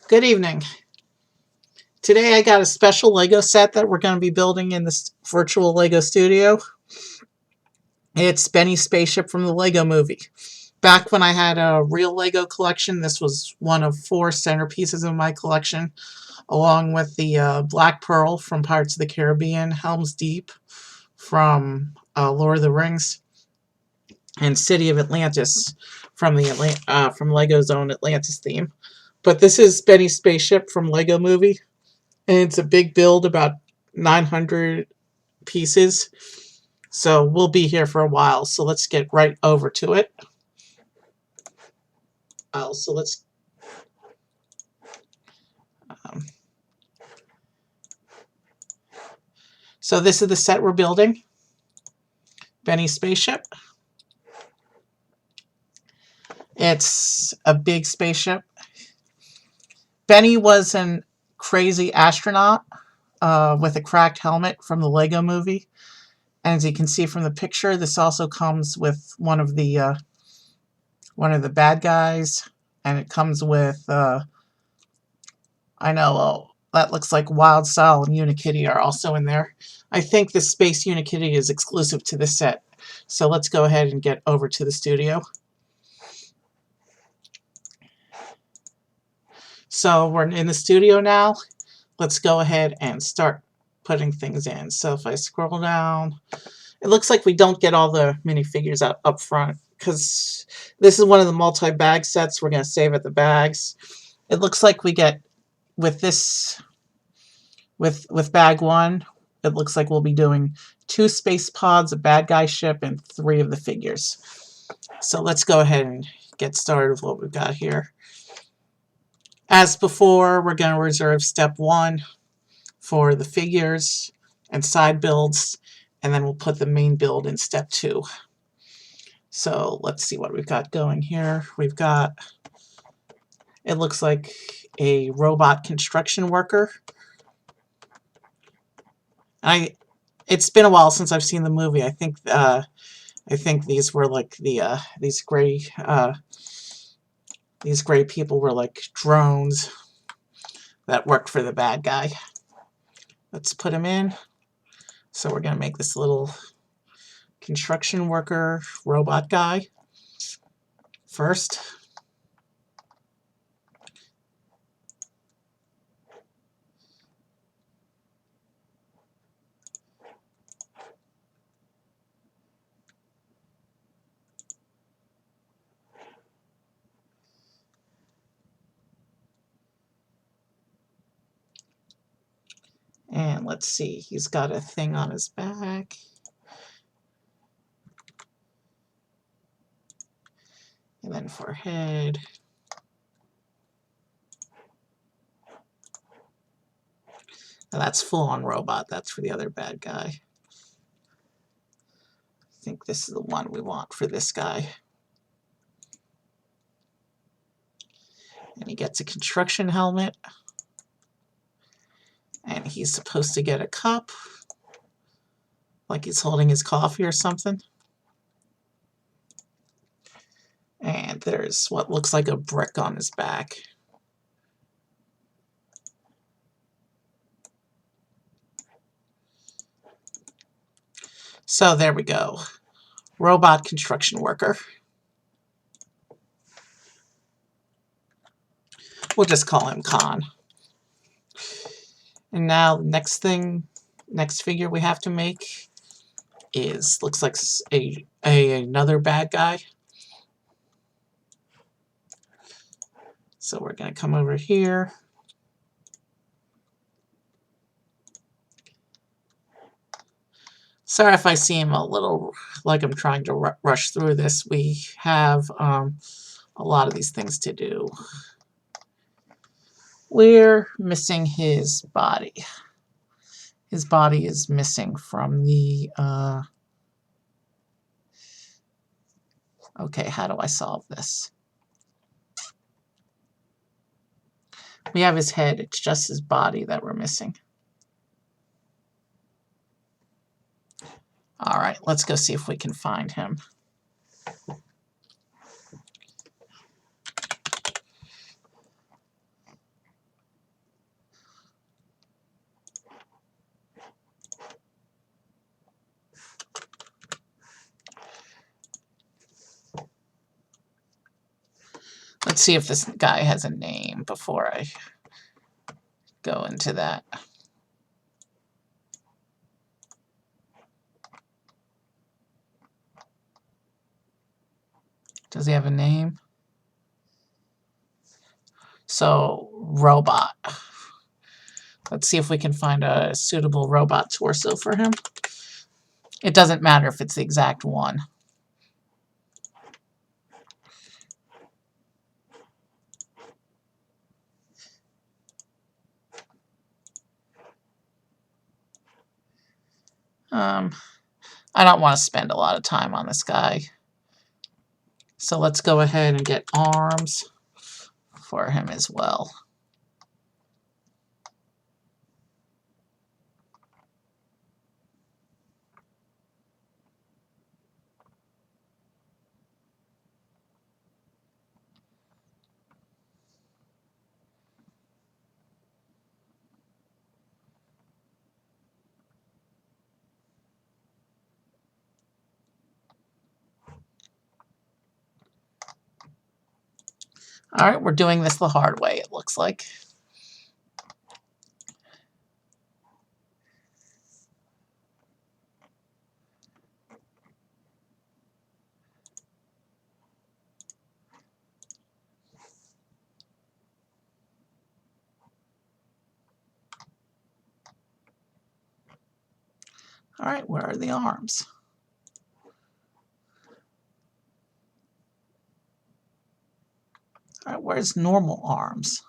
Good evening. Today I got a special Lego set that we're going to be building in this virtual Lego studio. It's Benny's spaceship from the Lego movie. Back when I had a real Lego collection, this was one of 4 centerpieces of my collection, along with the Black Pearl from Pirates of the Caribbean, Helm's Deep from Lord of the Rings, and City of Atlantis from from Lego's own Atlantis theme. But this is Benny's spaceship from Lego movie. And it's a big build, about 900 pieces. So we'll be here for a while. So let's get right over to it. So let's. Um, so this is the set we're building. Benny's spaceship. It's a big spaceship. Benny was an crazy astronaut with a cracked helmet from the Lego movie. And as you can see from the picture, this also comes with one of the bad guys, and it comes with I know that looks like Wild Style and Unikitty are also in there. I think the Space Unikitty is exclusive to this set. So let's go ahead and get over to the studio. So we're in the studio now. Let's go ahead and start putting things in. So if I scroll down, it looks like we don't get all the minifigures out up front because this is one of the multi-bag sets. We're going to save at the bags. It looks like we get with this with bag 1, it looks like we'll be doing 2 space pods, a bad guy ship, and 3 of the figures. So let's go ahead and get started with what we've got here. As before, we're going to reserve step 1 for the figures and side builds, and then we'll put the main build in step 2. So let's see what we've got going here. We've got, it looks like a robot construction worker. It's been a while since I've seen the movie. I think these were like the these gray people were like drones that worked for the bad guy. Let's put him in. So we're gonna make this little construction worker robot guy first. And let's see, he's got a thing on his back. And then for head. Now that's full-on robot. That's for the other bad guy. I think this is the one we want for this guy. And he gets a construction helmet. And he's supposed to get a cup, like he's holding his coffee or something. And there's what looks like a brick on his back. So there we go. Robot construction worker. We'll just call him Khan. And now the next figure we have to make is, looks like another bad guy. So we're going to come over here. Sorry if I seem a little like I'm trying to rush through this. We have a lot of these things to do. We're missing his body. His body is missing from the... Okay, how do I solve this? We have his head. It's just his body that we're missing. All right, let's go see if we can find him. Let's see if this guy has a name before I go into that. Does he have a name? So, robot. Let's see if we can find a suitable robot torso for him. It doesn't matter if it's the exact one. I don't want to spend a lot of time on this guy. So let's go ahead and get arms for him as well. All right, we're doing this the hard way, it looks like. All right, where are the arms? All right, where's normal arms?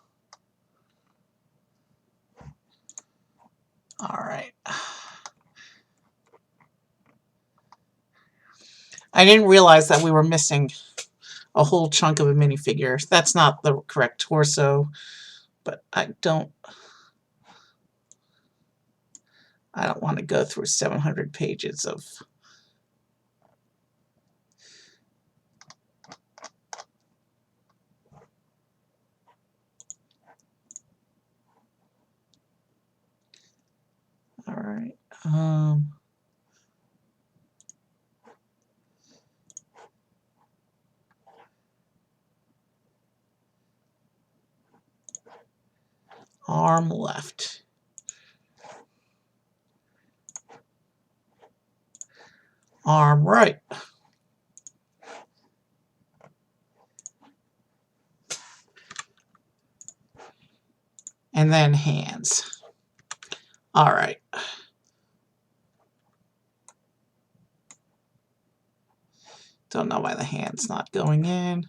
All right. I didn't realize that we were missing a whole chunk of a minifigure. That's not the correct torso, but I don't want to go through 700 pages of... All right. Arm left. Arm right. And then hands. All right. Don't know why the hand's not going in.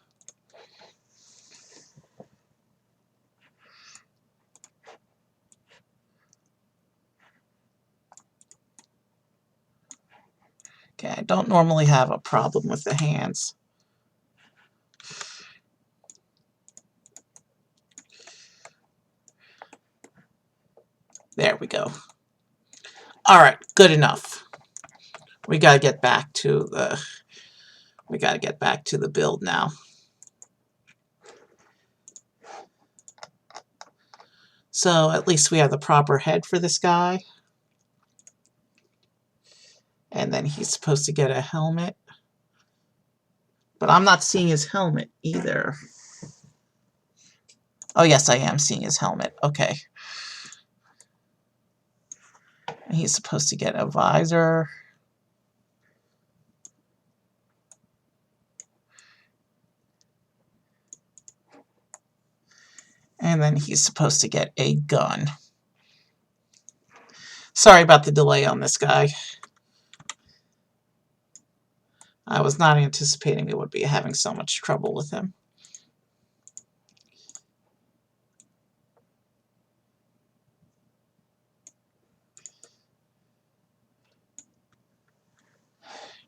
Okay, I don't normally have a problem with the hands. There we go. All right, good enough. We gotta get back to the build now. So at least we have the proper head for this guy. And then he's supposed to get a helmet. But I'm not seeing his helmet either. Oh yes, I am seeing his helmet. Okay. And he's supposed to get a visor. And then he's supposed to get a gun. Sorry about the delay on this guy. I was not anticipating we would be having so much trouble with him.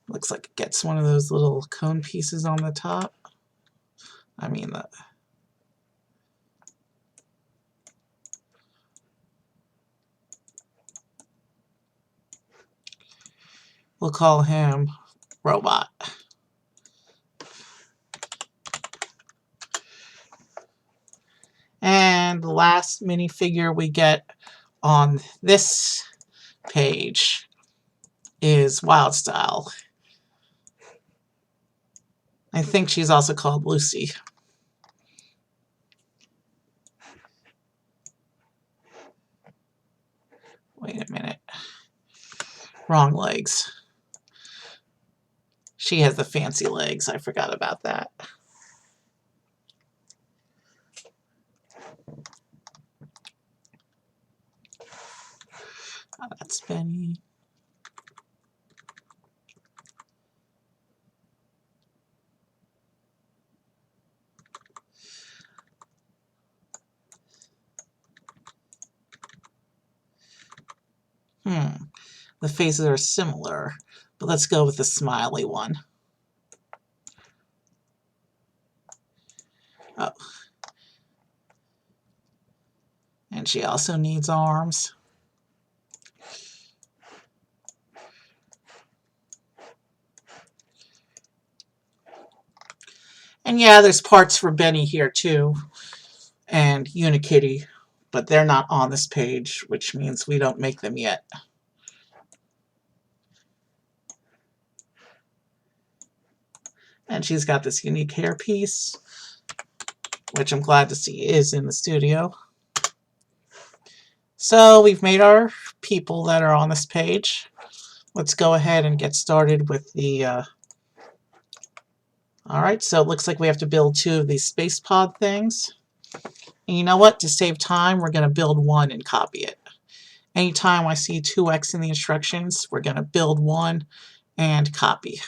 Looks like it gets one of those little cone pieces on the top. I mean, we'll call him Robot. And the last minifigure we get on this page is Wild Style. I think she's also called Lucy. Wait a minute. Wrong legs. She has the fancy legs. I forgot about that. Oh, that's Benny. The faces are similar, but let's go with the smiley one. Oh. And she also needs arms. And yeah, there's parts for Benny here too, and Unikitty, but they're not on this page, which means we don't make them yet. And she's got this unique hairpiece, which I'm glad to see is in the studio. So we've made our people that are on this page. Let's go ahead and get started with the... Alright, so it looks like we have to build 2 of these space pod things. And you know what? To save time, we're going to build 1 and copy it. Anytime I see 2x in the instructions, we're going to build 1 and copy.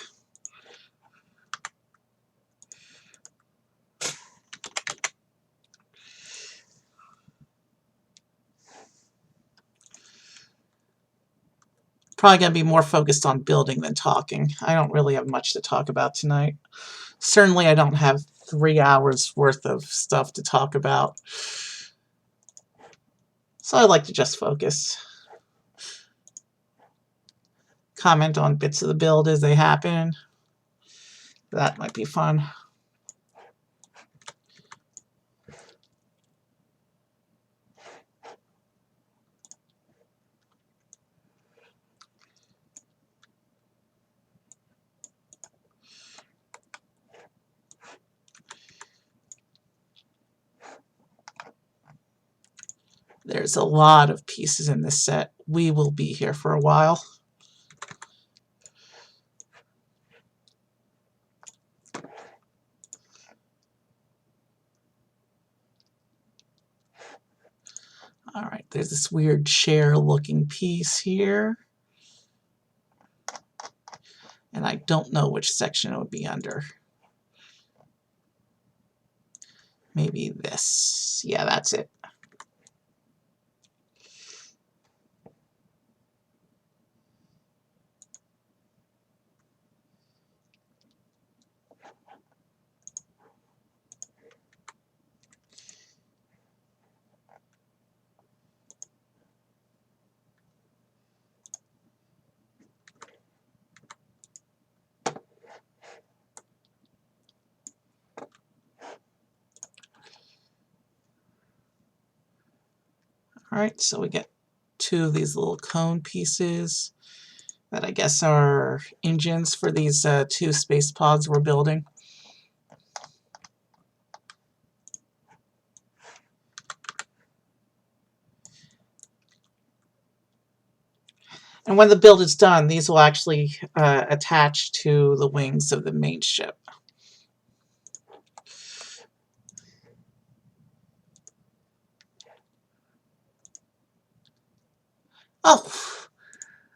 Probably going to be more focused on building than talking. I don't really have much to talk about tonight. Certainly I don't have 3 hours worth of stuff to talk about. So I like to just focus. Comment on bits of the build as they happen. That might be fun. There's a lot of pieces in this set. We will be here for a while. Alright, there's this weird chair looking piece here. And I don't know which section it would be under. Maybe this. Yeah, that's it. Alright, so we get 2 of these little cone pieces that I guess are engines for these 2 space pods we're building. And when the build is done, these will actually attach to the wings of the main ship. Oh,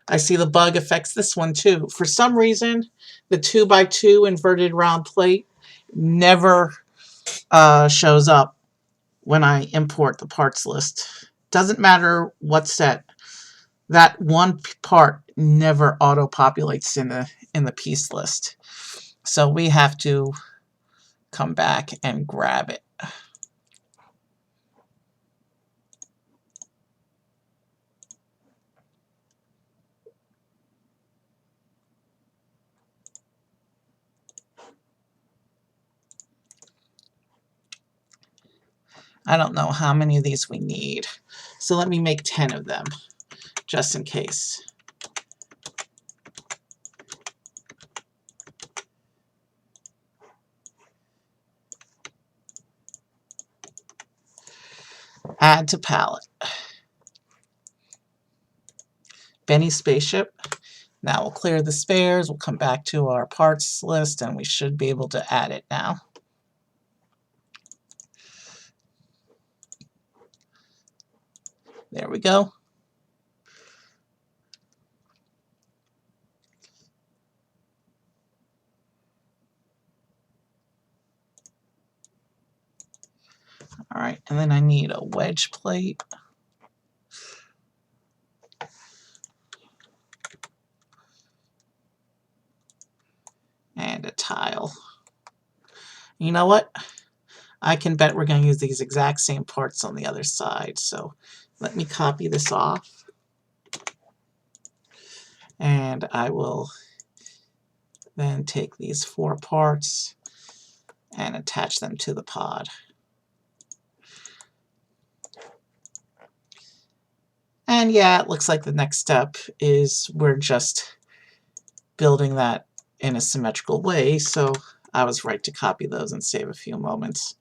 I see the bug affects this one too. For some reason, the 2x2 inverted round plate never shows up when I import the parts list. Doesn't matter what set. That one part never auto-populates in the piece list. So we have to come back and grab it. I don't know how many of these we need. So let me make 10 of them, just in case. Add to palette. Benny Spaceship. Now we'll clear the spares, we'll come back to our parts list, and we should be able to add it now. There we go. All right, and then I need a wedge plate. And a tile. You know what? I can bet we're going to use these exact same parts on the other side. So let me copy this off. And I will then take these 4 parts and attach them to the pod. And yeah, it looks like the next step is we're just building that in a symmetrical way, so I was right to copy those and save a few moments.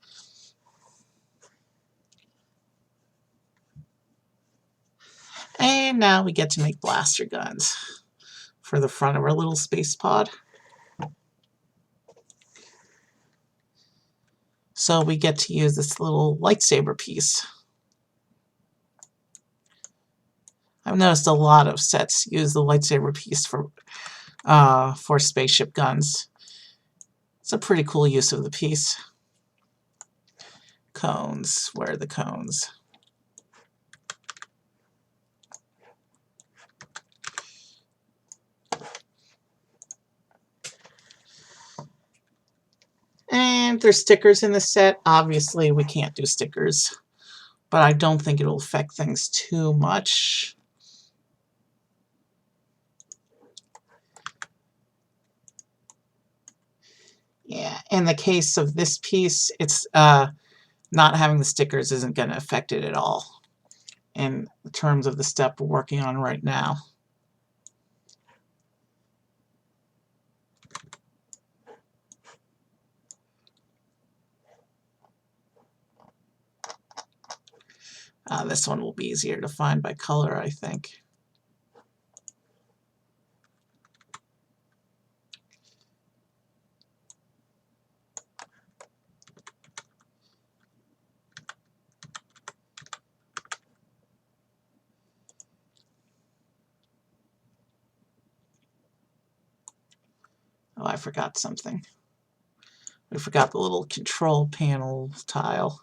And now we get to make blaster guns for the front of our little space pod. So we get to use this little lightsaber piece. I've noticed a lot of sets use the lightsaber piece for spaceship guns. It's a pretty cool use of the piece. Cones. Where are the cones? And there's stickers in the set. Obviously, we can't do stickers, but I don't think it'll affect things too much. Yeah, in the case of this piece, it's not having the stickers isn't going to affect it at all in terms of the step we're working on right now. This one will be easier to find by color, I think. Oh, I forgot something. We forgot the little control panel tile.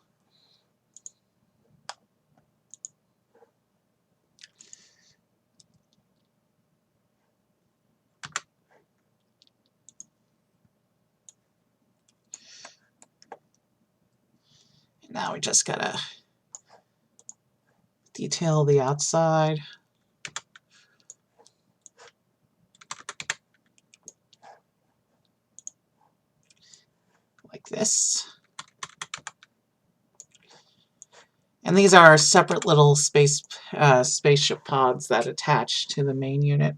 Now we just gotta detail the outside. Like this. And these are separate little spaceship pods that attach to the main unit.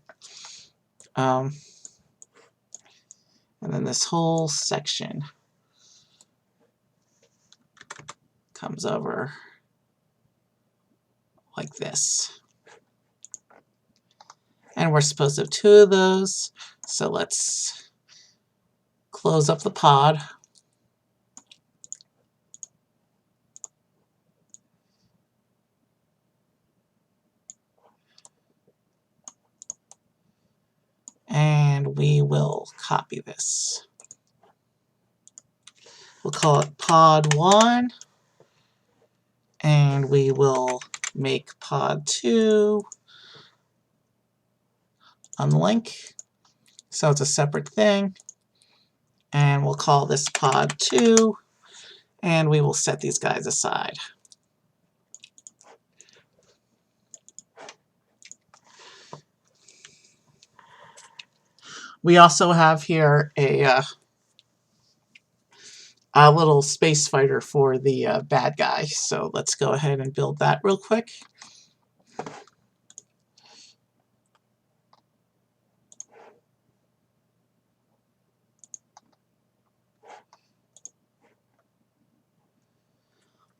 And then this whole section comes over like this. And we're supposed to have 2 of those. So let's close up the pod. And we will copy this. We'll call it pod 1. And we will make pod 2 unlink. So it's a separate thing. And we'll call this pod 2. And we will set these guys aside. We also have here a little space fighter for the bad guy. So let's go ahead and build that real quick.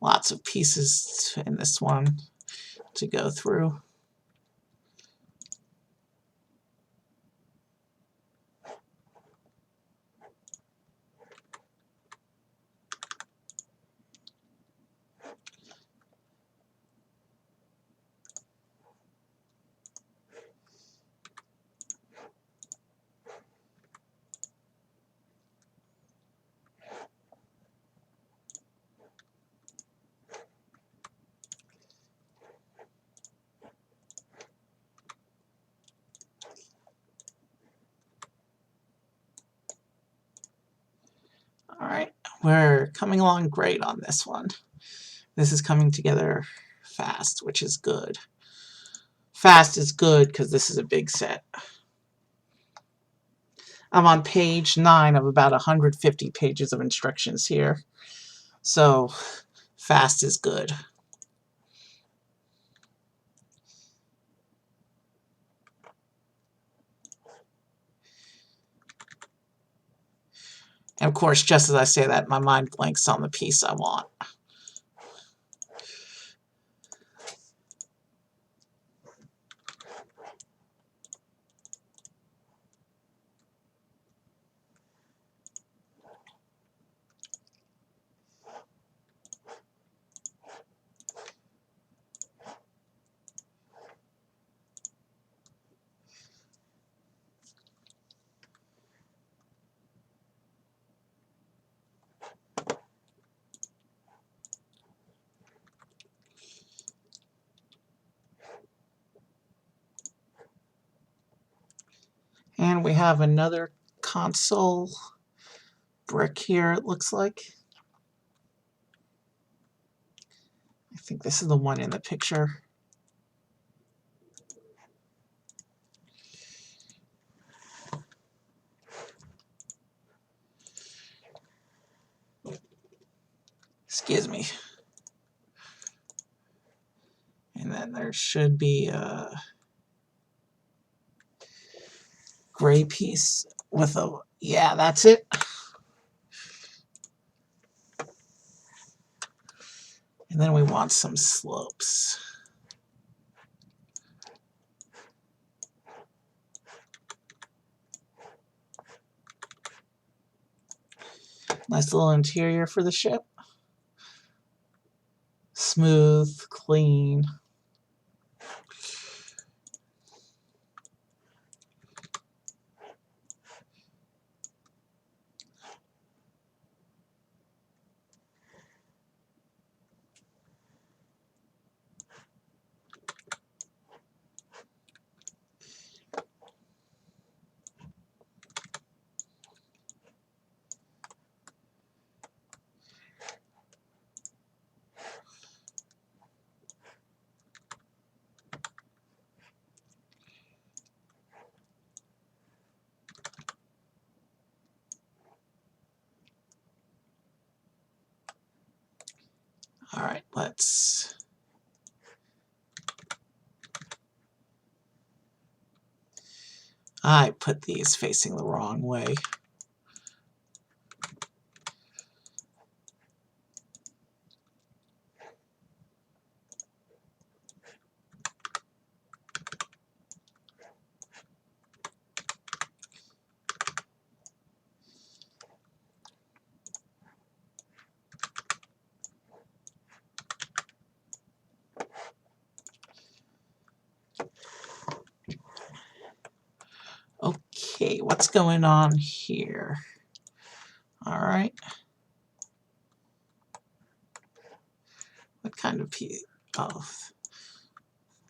Lots of pieces in this one to go through. We're coming along great on this one. This is coming together fast, which is good. Fast is good because this is a big set. I'm on page 9 of about 150 pages of instructions here. So fast is good. And of course, just as I say that, my mind blanks on the piece I want. And we have another console brick here, it looks like. I think this is the one in the picture. Excuse me. And then there should be a gray piece with a... Yeah, that's it. And then we want some slopes. Nice little interior for the ship. Smooth, clean. All right, let's... I put these facing the wrong way. Okay, what's going on here? All right. What kind of piece? Oh,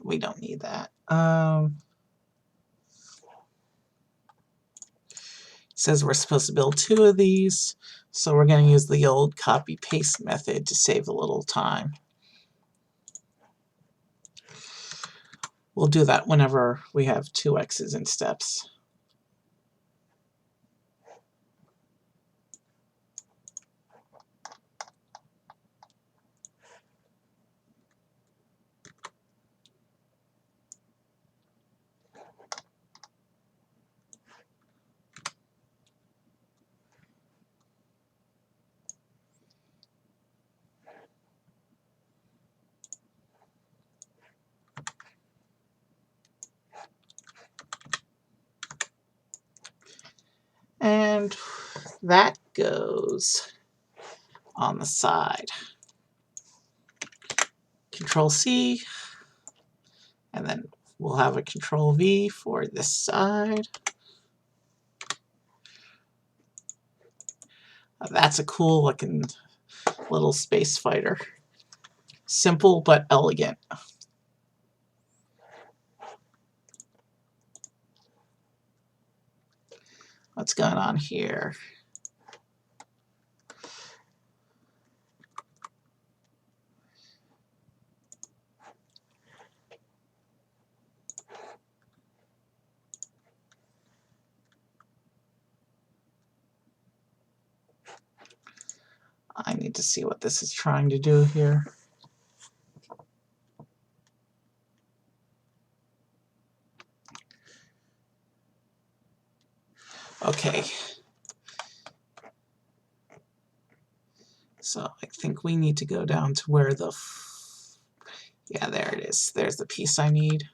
we don't need that. It says we're supposed to build 2 of these, so we're going to use the old copy-paste method to save a little time. We'll do that whenever we have 2 X's in steps. And that goes on the side. Control C, and then we'll have a Control V for this side. That's a cool looking little space fighter. Simple but elegant. What's going on here? need to see what this is trying to do here. Okay. So I think we need to go down to where the... yeah, there it is. There's the piece I need.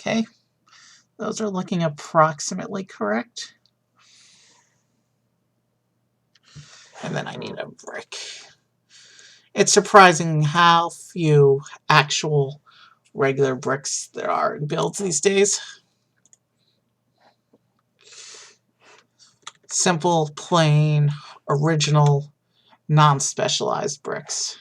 Okay, those are looking approximately correct. And then I need a brick. It's surprising how few actual regular bricks there are in builds these days. Simple, plain, original, non-specialized bricks.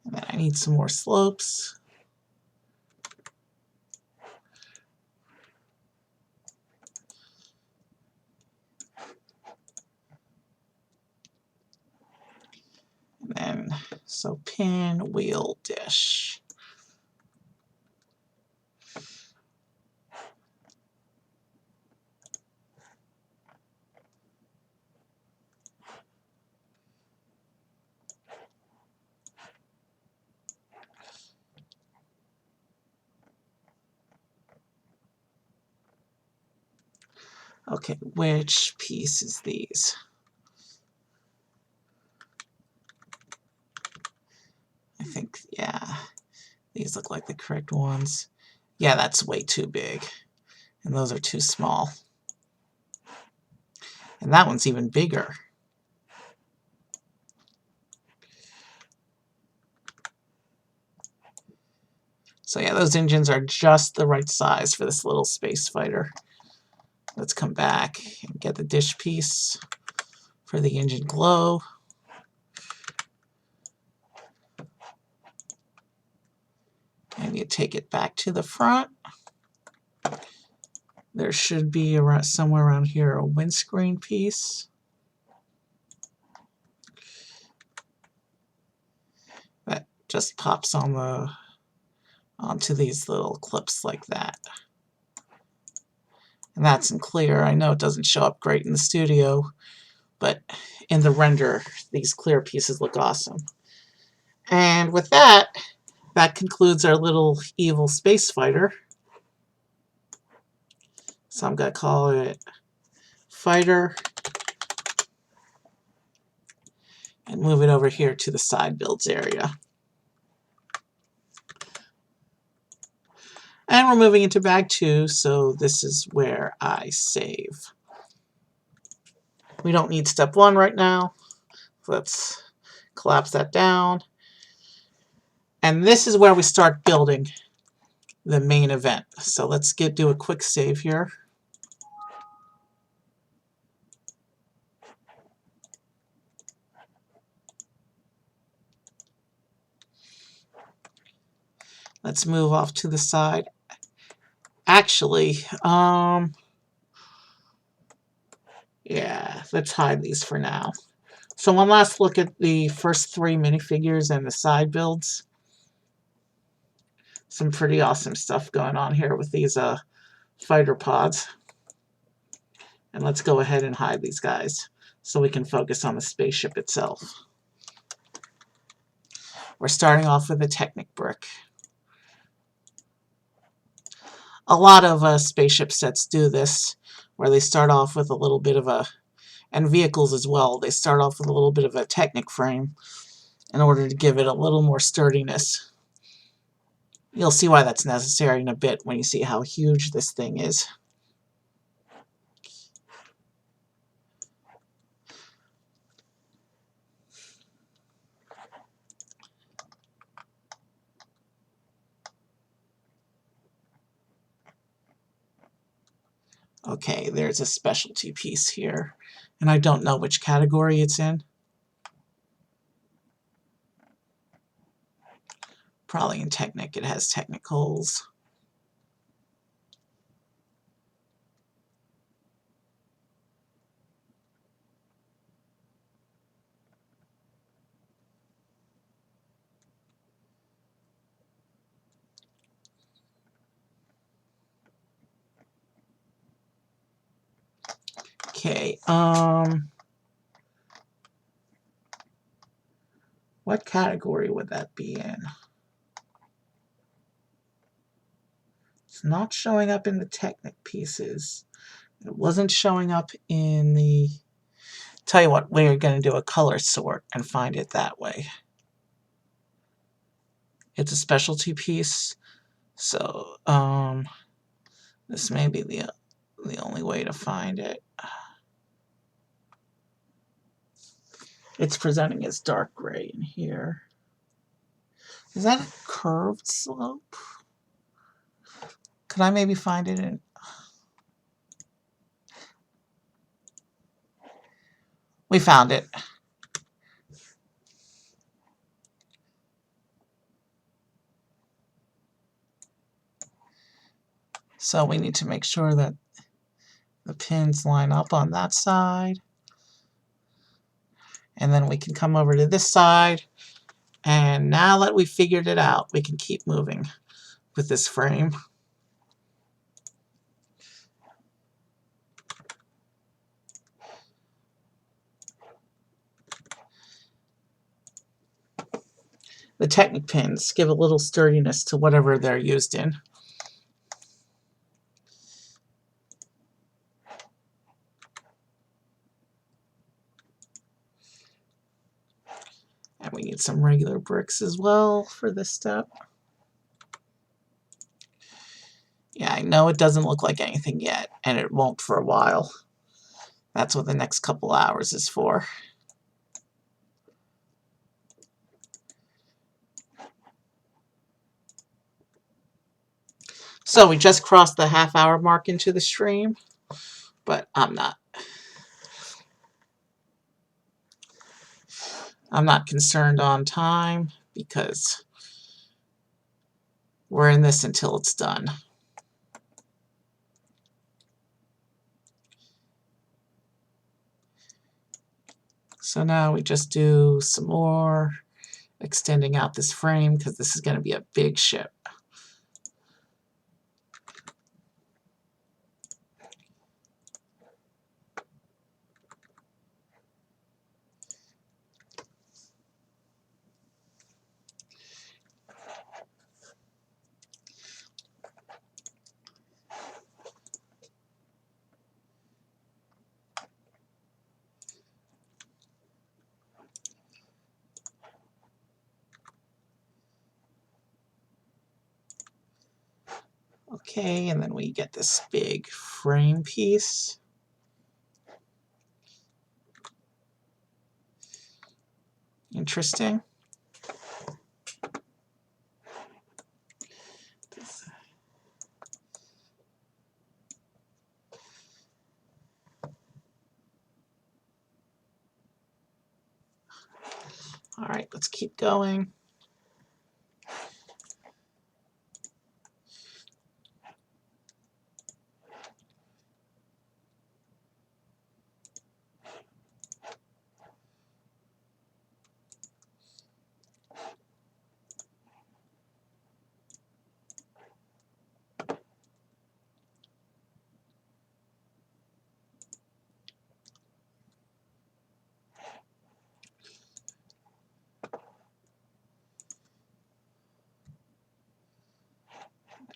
And then I need some more slopes. And then, so pin, wheel, dish. Okay, which piece is these? I think, yeah, these look like the correct ones. Yeah, that's way too big. And those are too small. And that one's even bigger. So yeah, those engines are just the right size for this little space fighter. Let's come back and get the dish piece for the engine glow. And you take it back to the front. There should be around, somewhere around here, a windscreen piece. That just pops on the onto these little clips like that. And that's in clear. I know it doesn't show up great in the studio, but in the render, these clear pieces look awesome. And with that, that concludes our little evil space fighter. So I'm going to call it Fighter and move it over here to the side builds area. And we're moving into bag 2, so this is where I save. We don't need step 1 right now. Let's collapse that down. And this is where we start building the main event. So let's do a quick save here. Let's move off to the side. Actually, yeah, let's hide these for now. So one last look at the first 3 minifigures and the side builds. Some pretty awesome stuff going on here with these fighter pods. And let's go ahead and hide these guys so we can focus on the spaceship itself. We're starting off with a Technic brick. A lot of spaceship sets do this, where they start off with a little bit of a, and vehicles as well, they start off with a little bit of a Technic frame in order to give it a little more sturdiness. You'll see why that's necessary in a bit when you see how huge this thing is. Okay, there's a specialty piece here, and I don't know which category it's in. Probably in Technic. It has technicals. Okay, what category would that be in? It's not showing up in the Technic pieces. It wasn't showing up in the... Tell you what, we're going to do a color sort and find it that way. It's a specialty piece, so this may be the only way to find it. It's presenting as dark gray in here. Is that a curved slope? Could I maybe find it in... We found it. So we need to make sure that the pins line up on that side. And then we can come over to this side. And now that we've figured it out, we can keep moving with this frame. The Technic pins give a little sturdiness to whatever they're used in. And we need some regular bricks as well for this step. Yeah, I know it doesn't look like anything yet, and it won't for a while. That's what the next couple hours is for. So we just crossed the half-hour mark into the stream, but I'm not concerned on time because we're in this until it's done. So now we just do some more extending out this frame because this is going to be a big ship. Okay, and then we get this big frame piece. Interesting. All right, let's keep going.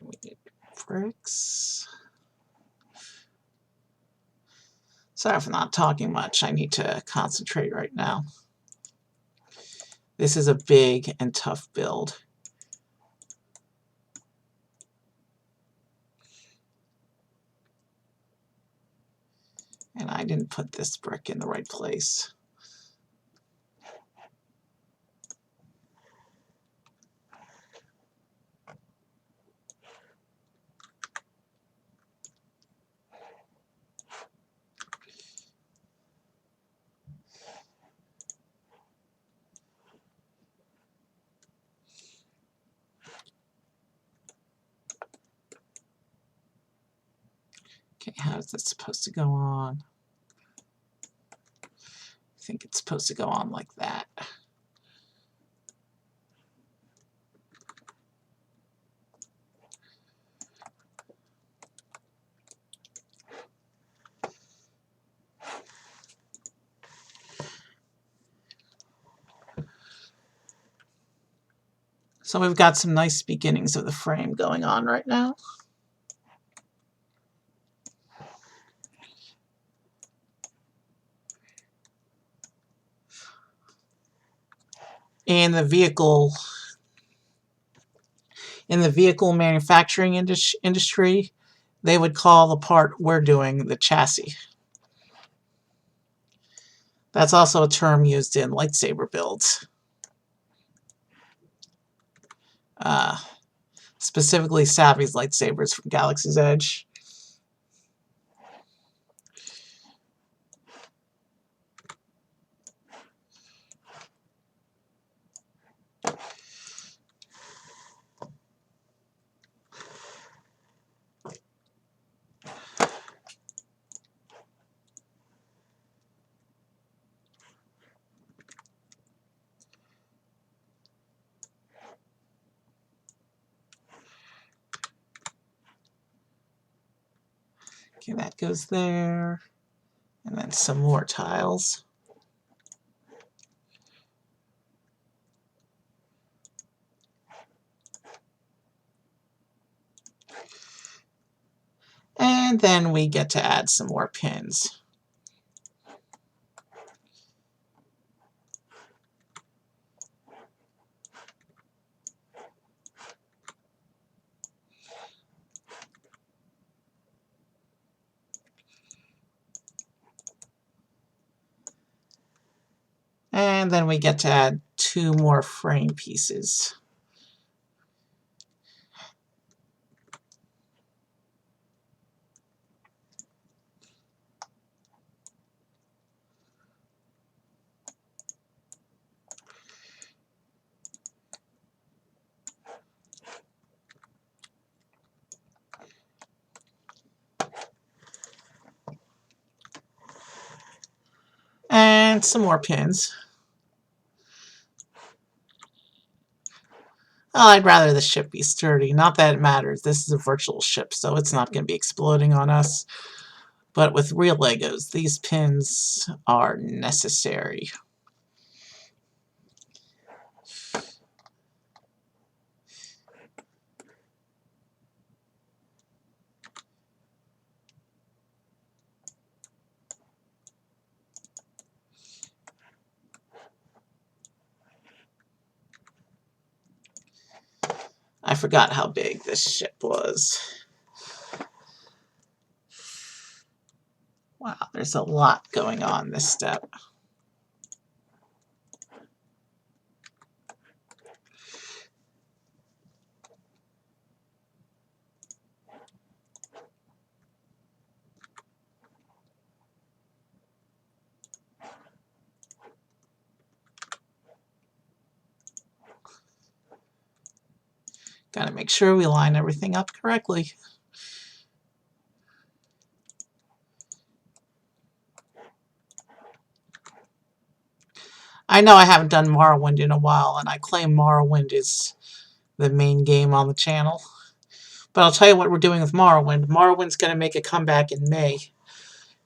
We need bricks. Sorry for not talking much. I need to concentrate right now. This is a big and tough build. And I didn't put this brick in the right place. Okay, how is this supposed to go on? I think it's supposed to go on like that. So we've got some nice beginnings of the frame going on right now. In the vehicle manufacturing industry, they would call the part we're doing the chassis. That's also a term used in lightsaber builds. Specifically Savvy's lightsabers from Galaxy's Edge. Okay, that goes there. And then some more tiles. And then we get to add some more pins. And then we get to add 2 more frame pieces. And some more pins. Oh, I'd rather the ship be sturdy. Not that it matters. This is a virtual ship, so it's not going to be exploding on us. But with real Legos, these pins are necessary. I forgot how big this ship was. Wow, there's a lot going on this step. Gotta make sure we line everything up correctly. I know I haven't done Morrowind in a while, and I claim Morrowind is the main game on the channel. But I'll tell you what we're doing with Morrowind. Morrowind's going to make a comeback in May.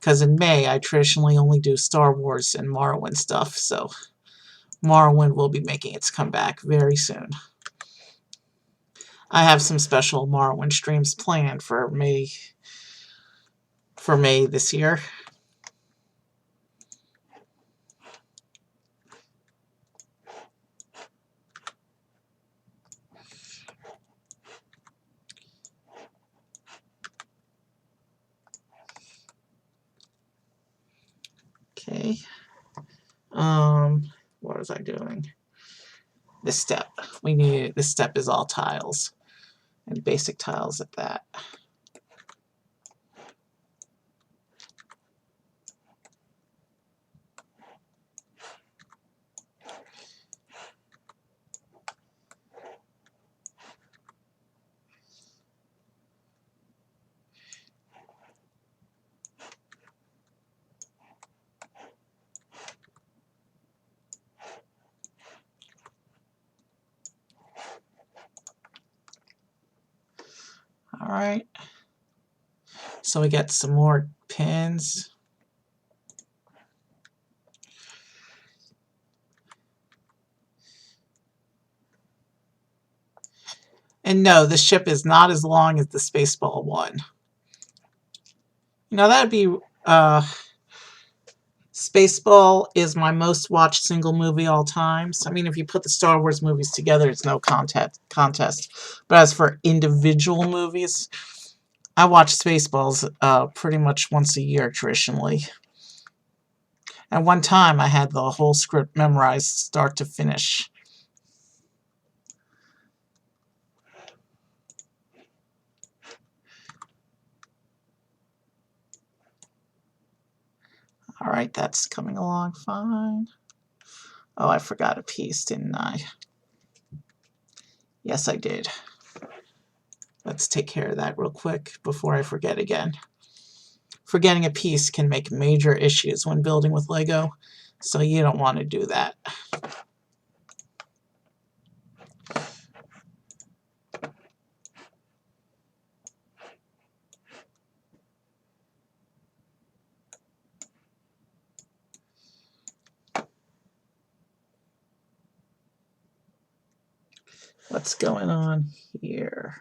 Because in May, I traditionally only do Star Wars and Morrowind stuff, so Morrowind will be making its comeback very soon. I have some special Morrowind streams planned for May this year. Okay. What was I doing? This step. This step is all tiles. And basic tiles at that. Alright. So we get some more pins. And no, the ship is not as long as the Spaceball one. You know, that'd be... Spaceball is my most watched single movie all time. So, I mean, if you put the Star Wars movies together, it's no contest. But as for individual movies, I watch Spaceballs pretty much once a year traditionally. At one time, I had the whole script memorized start to finish. Alright, that's coming along fine. Oh, I forgot a piece, didn't I? Yes, I did. Let's take care of that real quick before I forget again. Forgetting a piece can make major issues when building with Lego, so you don't want to do that. What's going on here?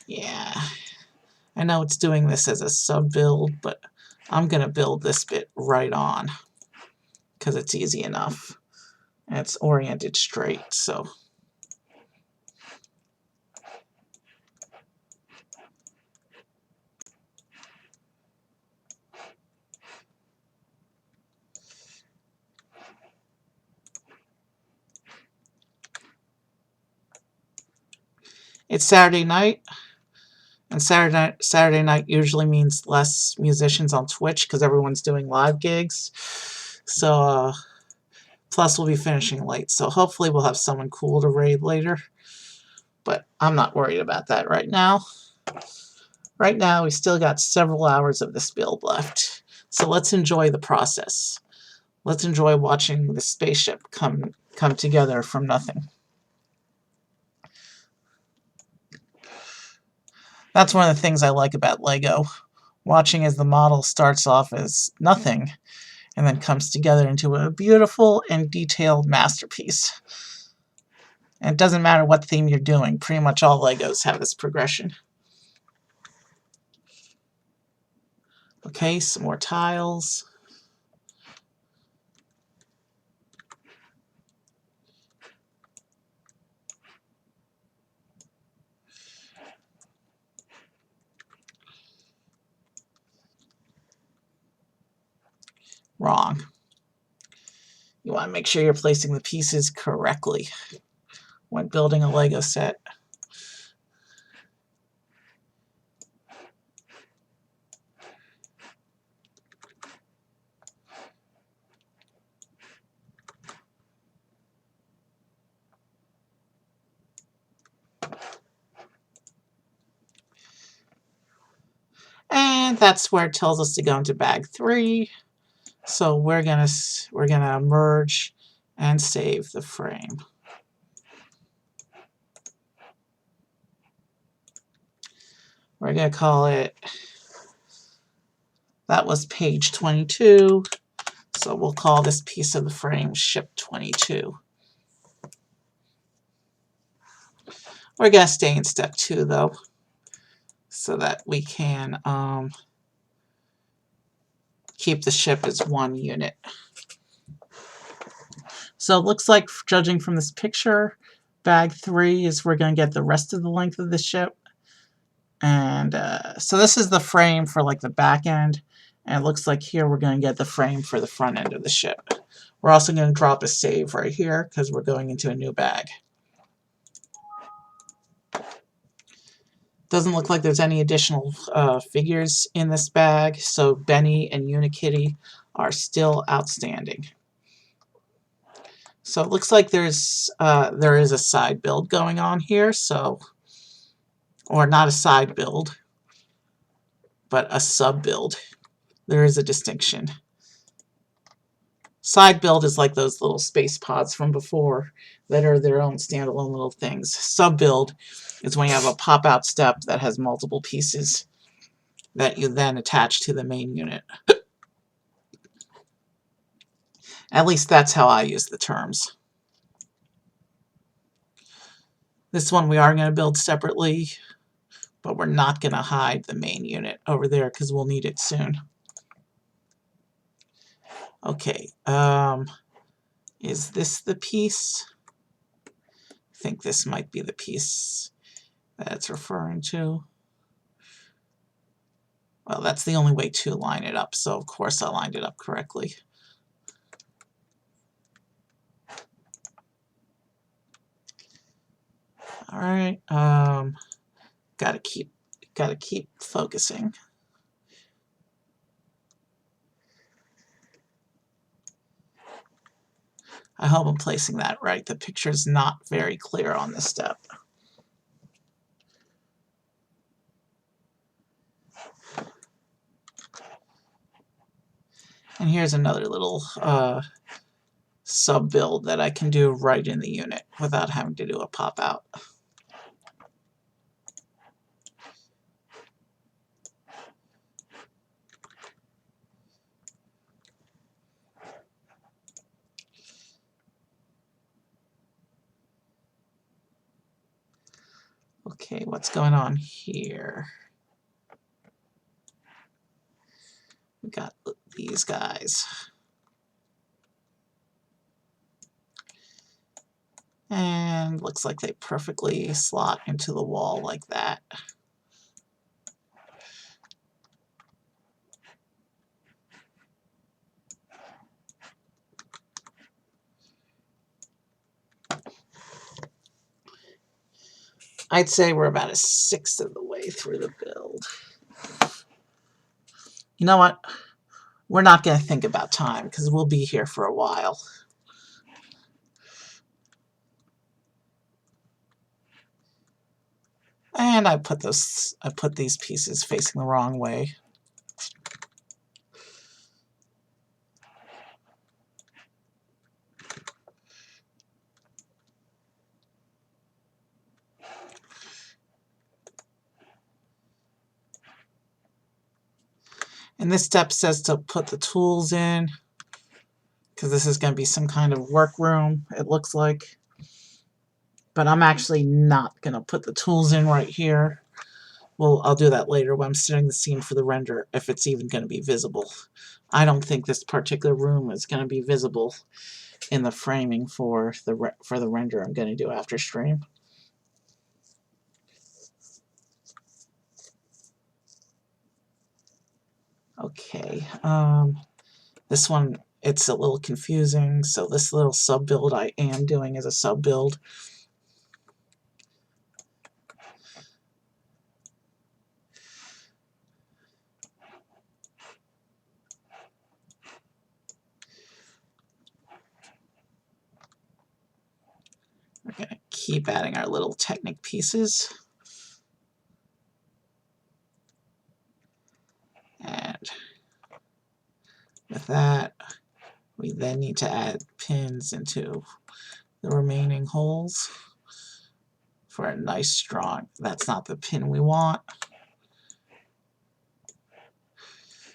Yeah, I know it's doing this as a sub-build, but I'm going to build this bit right on because it's easy enough. And it's oriented straight, so... It's Saturday night, and Saturday night usually means less musicians on Twitch because everyone's doing live gigs. So, plus we'll be finishing late, so hopefully we'll have someone cool to raid later. But I'm not worried about that right now. Right now, we still got several hours of this build left, so let's enjoy the process. Let's enjoy watching the spaceship come together from nothing. That's one of the things I like about Lego. Watching as the model starts off as nothing and then comes together into a beautiful and detailed masterpiece. And it doesn't matter what theme you're doing, pretty much all Legos have this progression. Okay, some more tiles. Wrong. You want to make sure you're placing the pieces correctly when building a Lego set. And that's where it tells us to go into bag 3. So we're gonna merge and save the frame. We're gonna call it, that was page 22, so we'll call this piece of the frame ship 22. We're gonna stay in step 2 though, so that we can keep the ship as one unit. So it looks like, judging from this picture, bag 3 is we're going to get the rest of the length of the ship. And so this is the frame for like the back end. And it looks like here we're going to get the frame for the front end of the ship. We're also going to drop a save right here because we're going into a new bag. Doesn't look like there's any additional figures in this bag. So Benny and Unikitty are still outstanding. So it looks like there is a side build going on here, so, or not a side build, but a sub build. There is a distinction. Side build is like those little space pods from before that are their own standalone little things. Sub build is when you have a pop-out step that has multiple pieces that you then attach to the main unit. At least that's how I use the terms. This one we are going to build separately, but we're not going to hide the main unit over there because we'll need it soon. Okay, is this the piece? I think this might be the piece that it's referring to. Well, that's the only way to line it up, so of course I lined it up correctly. All right, gotta keep focusing. I hope I'm placing that right. The picture's not very clear on this step. And here's another little sub build that I can do right in the unit without having to do a pop out. Okay, what's going on here? We got these guys. And looks like they perfectly slot into the wall like that. I'd say we're about a sixth of the way through the build. You know what? We're not going to think about time because we'll be here for a while. And I put these pieces facing the wrong way. And this step says to put the tools in, because this is going to be some kind of workroom, it looks like. But I'm actually not going to put the tools in right here. Well, I'll do that later when I'm setting the scene for the render, if it's even going to be visible. I don't think this particular room is going to be visible in the framing for the render I'm going to do after stream. Okay, this one, it's a little confusing, so this little sub build I am doing is a sub build. We're going to keep adding our little Technic pieces. And with that, we then need to add pins into the remaining holes for a nice strong, that's not the pin we want.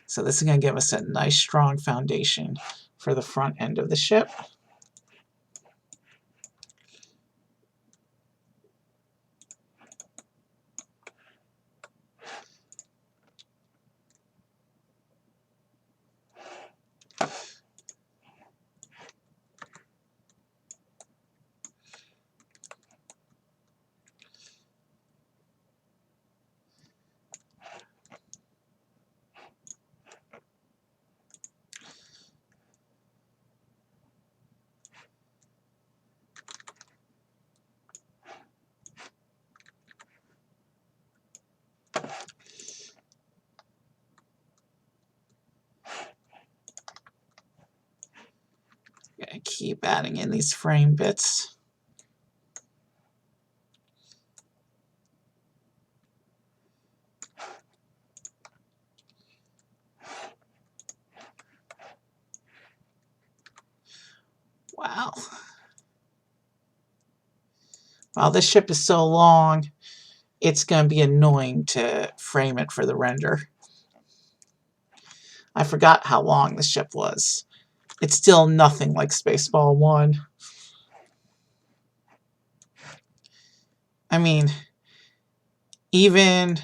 So this is going to give us a nice strong foundation for the front end of the ship. Gonna keep adding in these frame bits. Wow. While this ship is so long, it's going to be annoying to frame it for the render. I forgot how long the ship was. It's still nothing like Spaceball 1. I mean, even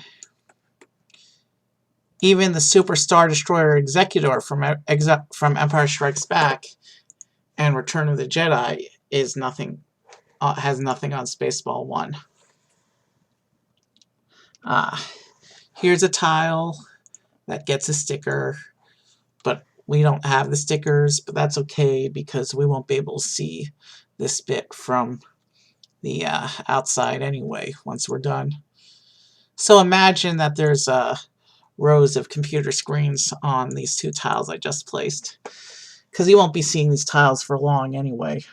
the Super Star Destroyer Executor from Empire Strikes Back and Return of the Jedi is nothing. Has nothing on Spaceball 1. Here's a tile that gets a sticker, but we don't have the stickers, but that's okay because we won't be able to see this bit from the outside anyway once we're done. So imagine that there's rows of computer screens on these two tiles I just placed, because you won't be seeing these tiles for long anyway.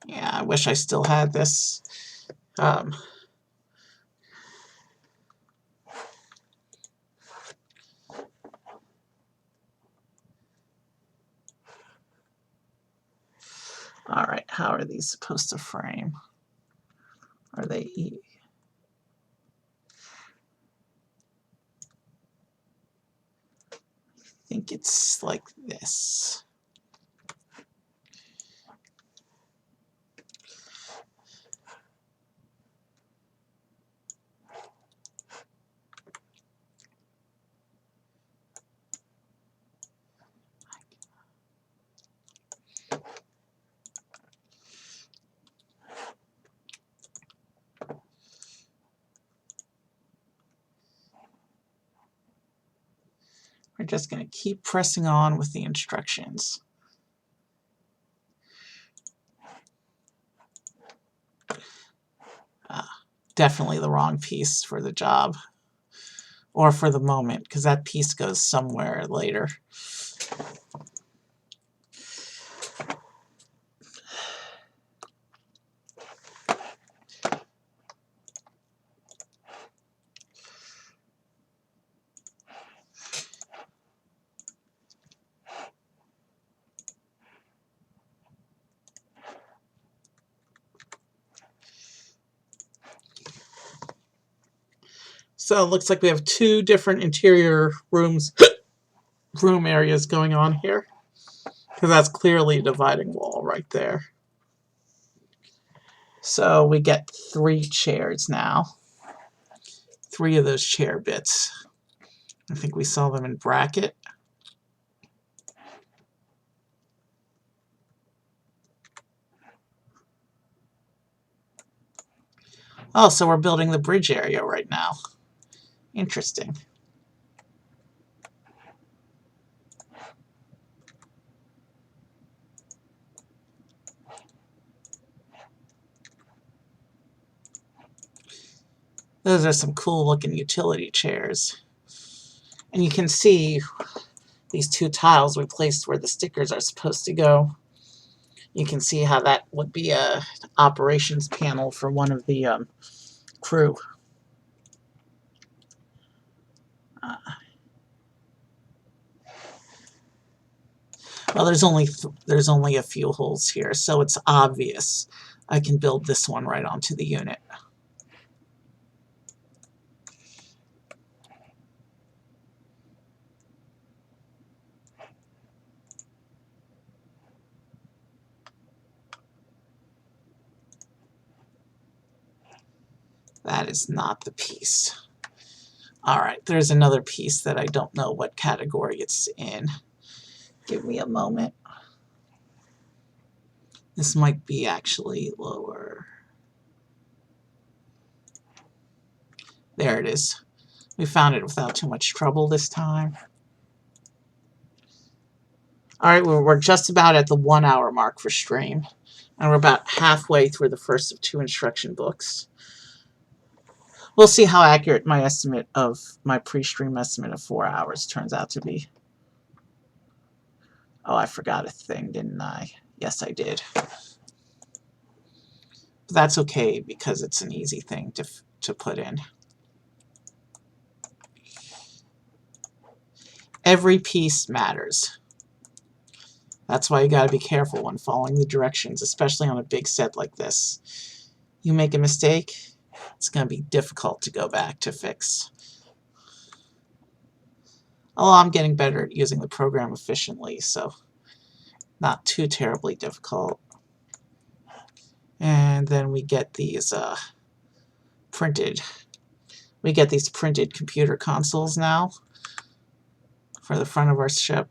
Yeah, I wish I still had this. Alright, how are these supposed to frame? Are they... I think it's like this. We're just going to keep pressing on with the instructions. Definitely the wrong piece for the job. Or for the moment, because that piece goes somewhere later. So it looks like we have two different interior room areas going on here, because that's clearly a dividing wall right there. So we get 3 chairs now. 3 of those chair bits. I think we saw them in bracket. Oh, so we're building the bridge area right now. Interesting. Those are some cool looking utility chairs. And you can see these 2 tiles we placed where the stickers are supposed to go. You can see how that would be a operations panel for one of the crew. Well, there's only a few holes here, so it's obvious I can build this one right onto the unit. That is not the piece. Alright, there's another piece that I don't know what category it's in. Give me a moment. This might be actually lower. There it is. We found it without too much trouble this time. Alright, we're just about at the 1 hour mark for stream. And we're about halfway through the first of 2 instruction books. We'll see how accurate my estimate of my pre-stream estimate of 4 hours turns out to be. Oh, I forgot a thing, didn't I? Yes, I did. That's okay because it's an easy thing to put in. Every piece matters. That's why you gotta be careful when following the directions, especially on a big set like this. You make a mistake, it's gonna be difficult to go back to fix. Oh, I'm getting better at using the program efficiently, so not too terribly difficult. And then we get these printed computer consoles now for the front of our ship.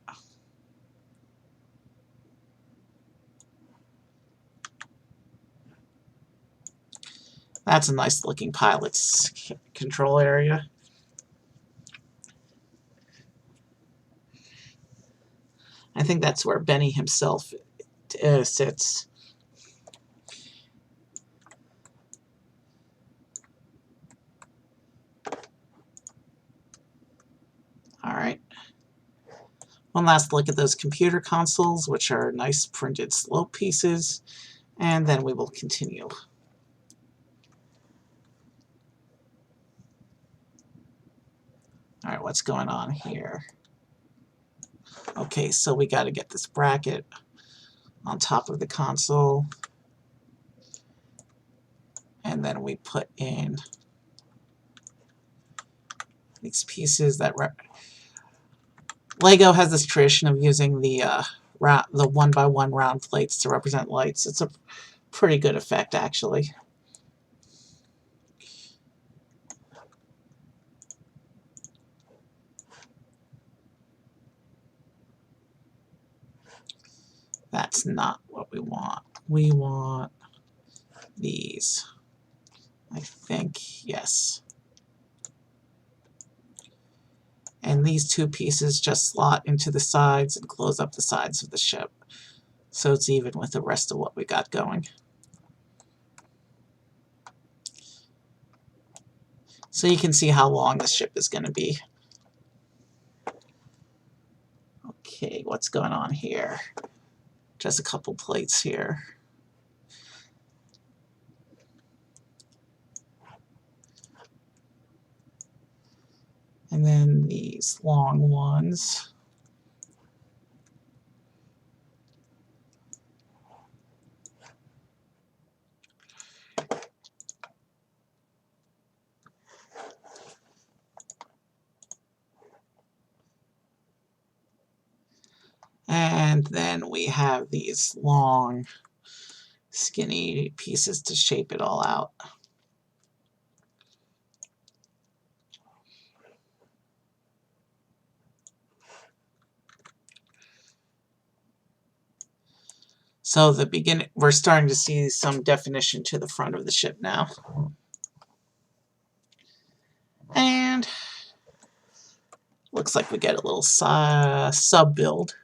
That's a nice looking pilot's control area. I think that's where Benny himself sits. Alright. One last look at those computer consoles, which are nice printed slope pieces, and then we will continue. Alright, what's going on here? Okay, so we got to get this bracket on top of the console, and then we put in these pieces that Lego has this tradition of using the 1x1 round plates to represent lights. It's a pretty good effect, actually. That's not what we want. We want these. I think, yes. And these two pieces just slot into the sides and close up the sides of the ship, so it's even with the rest of what we got going. So you can see how long the ship is going to be. Okay, what's going on here? Just a couple plates here. And then these long ones. And then we have these long, skinny pieces to shape it all out. So we're starting to see some definition to the front of the ship now. And looks like we get a little sub-build.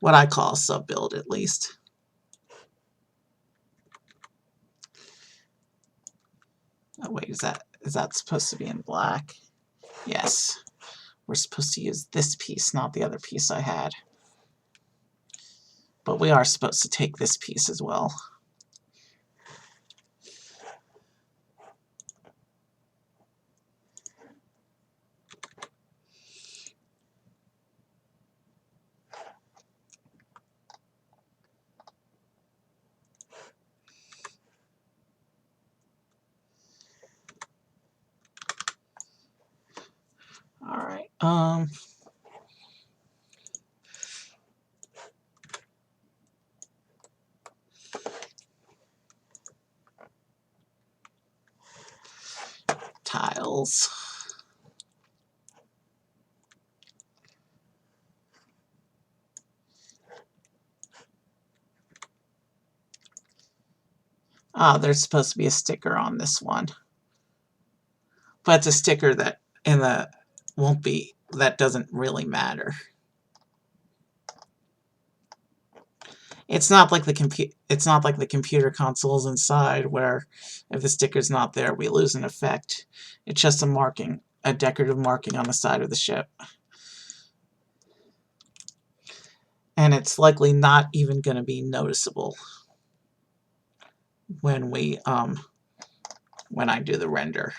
What I call a sub-build, at least. Oh wait, is that supposed to be in black? Yes. We're supposed to use this piece, not the other piece I had. But we are supposed to take this piece as well. Alright, tiles. Ah, there's supposed to be a sticker on this one. But it's a sticker that that doesn't really matter. It's not like the computer consoles inside where if the sticker's not there, we lose an effect. It's just a decorative marking on the side of the ship. And it's likely not even going to be noticeable. when when I do the render.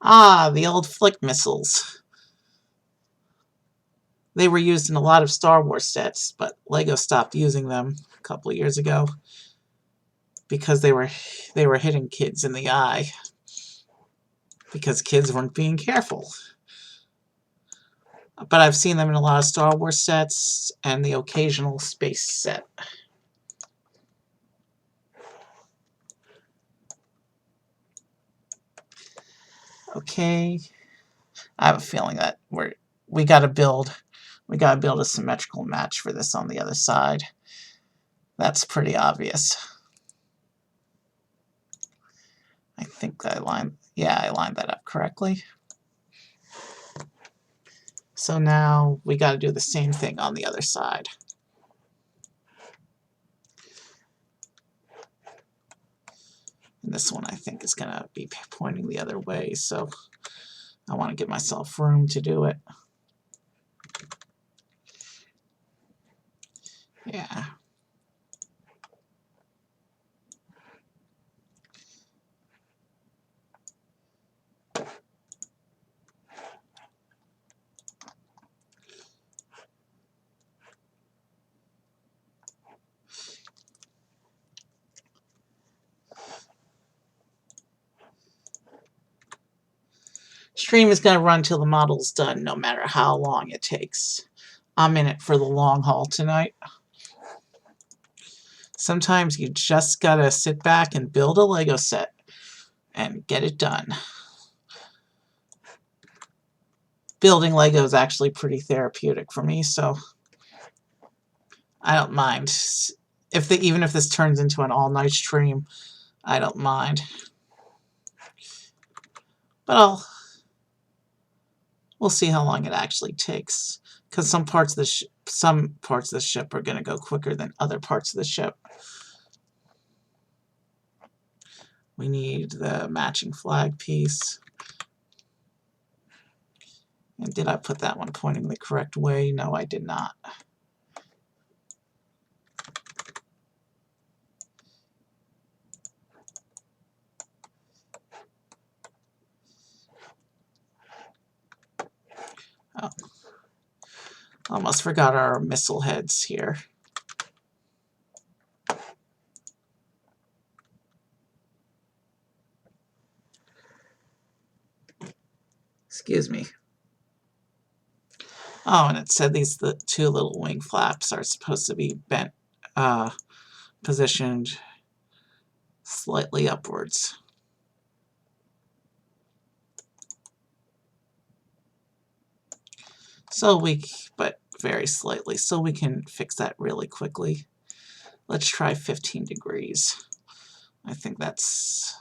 Ah, the old flick missiles. They were used in a lot of Star Wars sets, but LEGO stopped using them a couple of years ago because they were hitting kids in the eye because kids weren't being careful. But I've seen them in a lot of Star Wars sets and the occasional space set. Okay, I have a feeling that we gotta build a symmetrical match for this on the other side. That's pretty obvious. I think I lined that up correctly. So now we got to do the same thing on the other side. And this one I think is going to be pointing the other way, so I want to give myself room to do it. Yeah. Stream is going to run till the model's done, no matter how long it takes. I'm in it for the long haul tonight. Sometimes you just got to sit back and build a Lego set and get it done. Building Lego is actually pretty therapeutic for me, so I don't mind. Even if this turns into an all-night stream, I don't mind. But we'll see how long it actually takes, because some parts of the ship are going to go quicker than other parts of the ship. We need the matching flag piece. And did I put that one pointing the correct way? No, I did not. Oh, almost forgot our missile heads here. Excuse me. Oh, and it said the two little wing flaps are supposed to be bent, positioned slightly upwards. But very slightly, so we can fix that really quickly. Let's try 15 degrees. I think that's...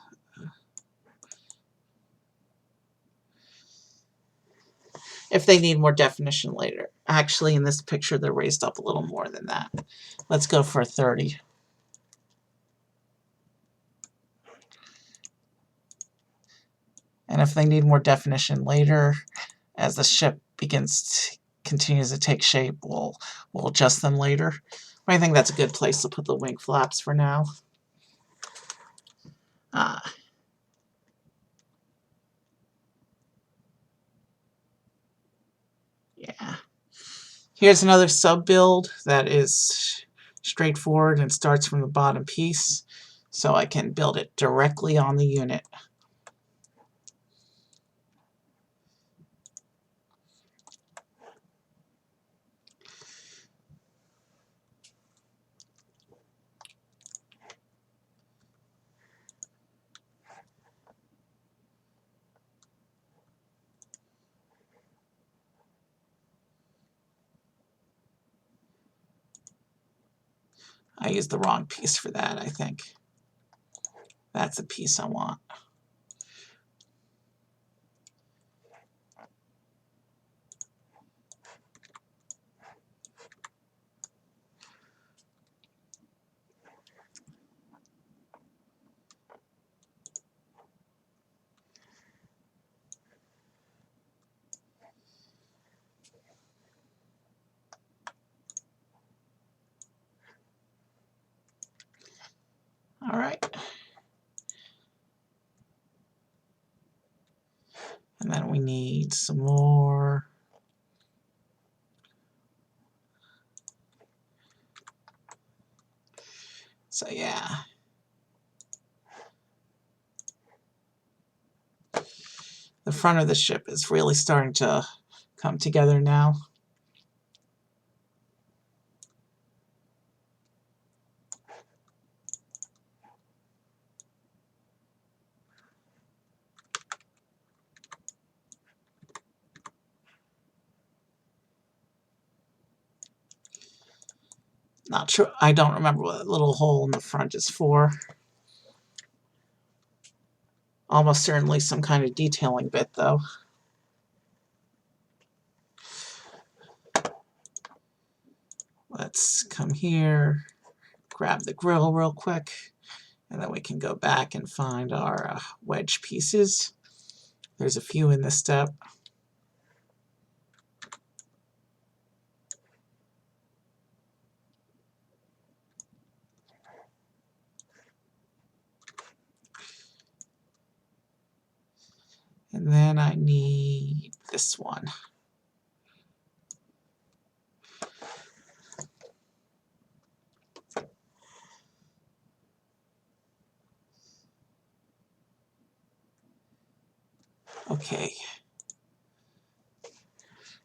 If they need more definition later. Actually, in this picture, they're raised up a little more than that. Let's go for 30. And if they need more definition later, as the ship continues to take shape, we'll adjust them later. But I think that's a good place to put the wing flaps for now. Yeah. Here's another sub-build that is straightforward and starts from the bottom piece, so I can build it directly on the unit. I used the wrong piece for that, I think. That's the piece I want. then we need some more. So yeah. The front of the ship is really starting to come together now. Not sure, I don't remember what that little hole in the front is for. Almost certainly some kind of detailing bit, though. Let's come here, grab the grill real quick, and then we can go back and find our wedge pieces. There's a few in this step. And then I need this one. Okay.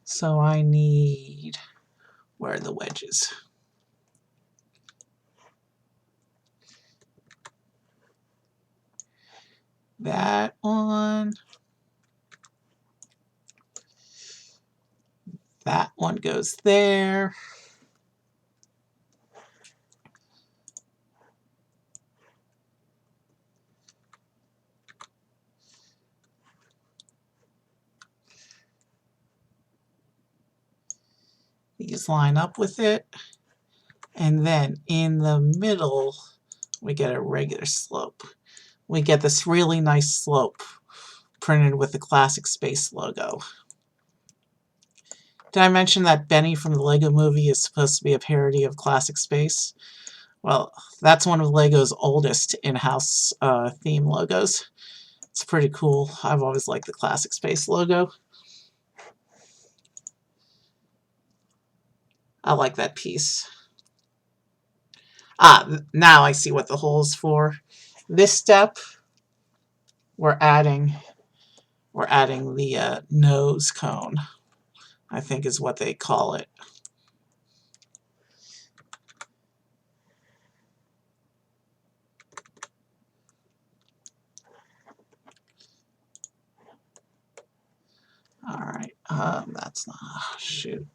So I need, where are the wedges? That one. That one goes there. These line up with it. And then in the middle, we get a regular slope. We get this really nice slope printed with the Classic Space logo. Did I mention that Benny from the Lego Movie is supposed to be a parody of Classic Space? Well, that's one of Lego's oldest in-house theme logos. It's pretty cool. I've always liked the Classic Space logo. I like that piece. Now I see what the hole is for. This step, we're adding the nose cone, I think is what they call it. Alright, that's not, shoot.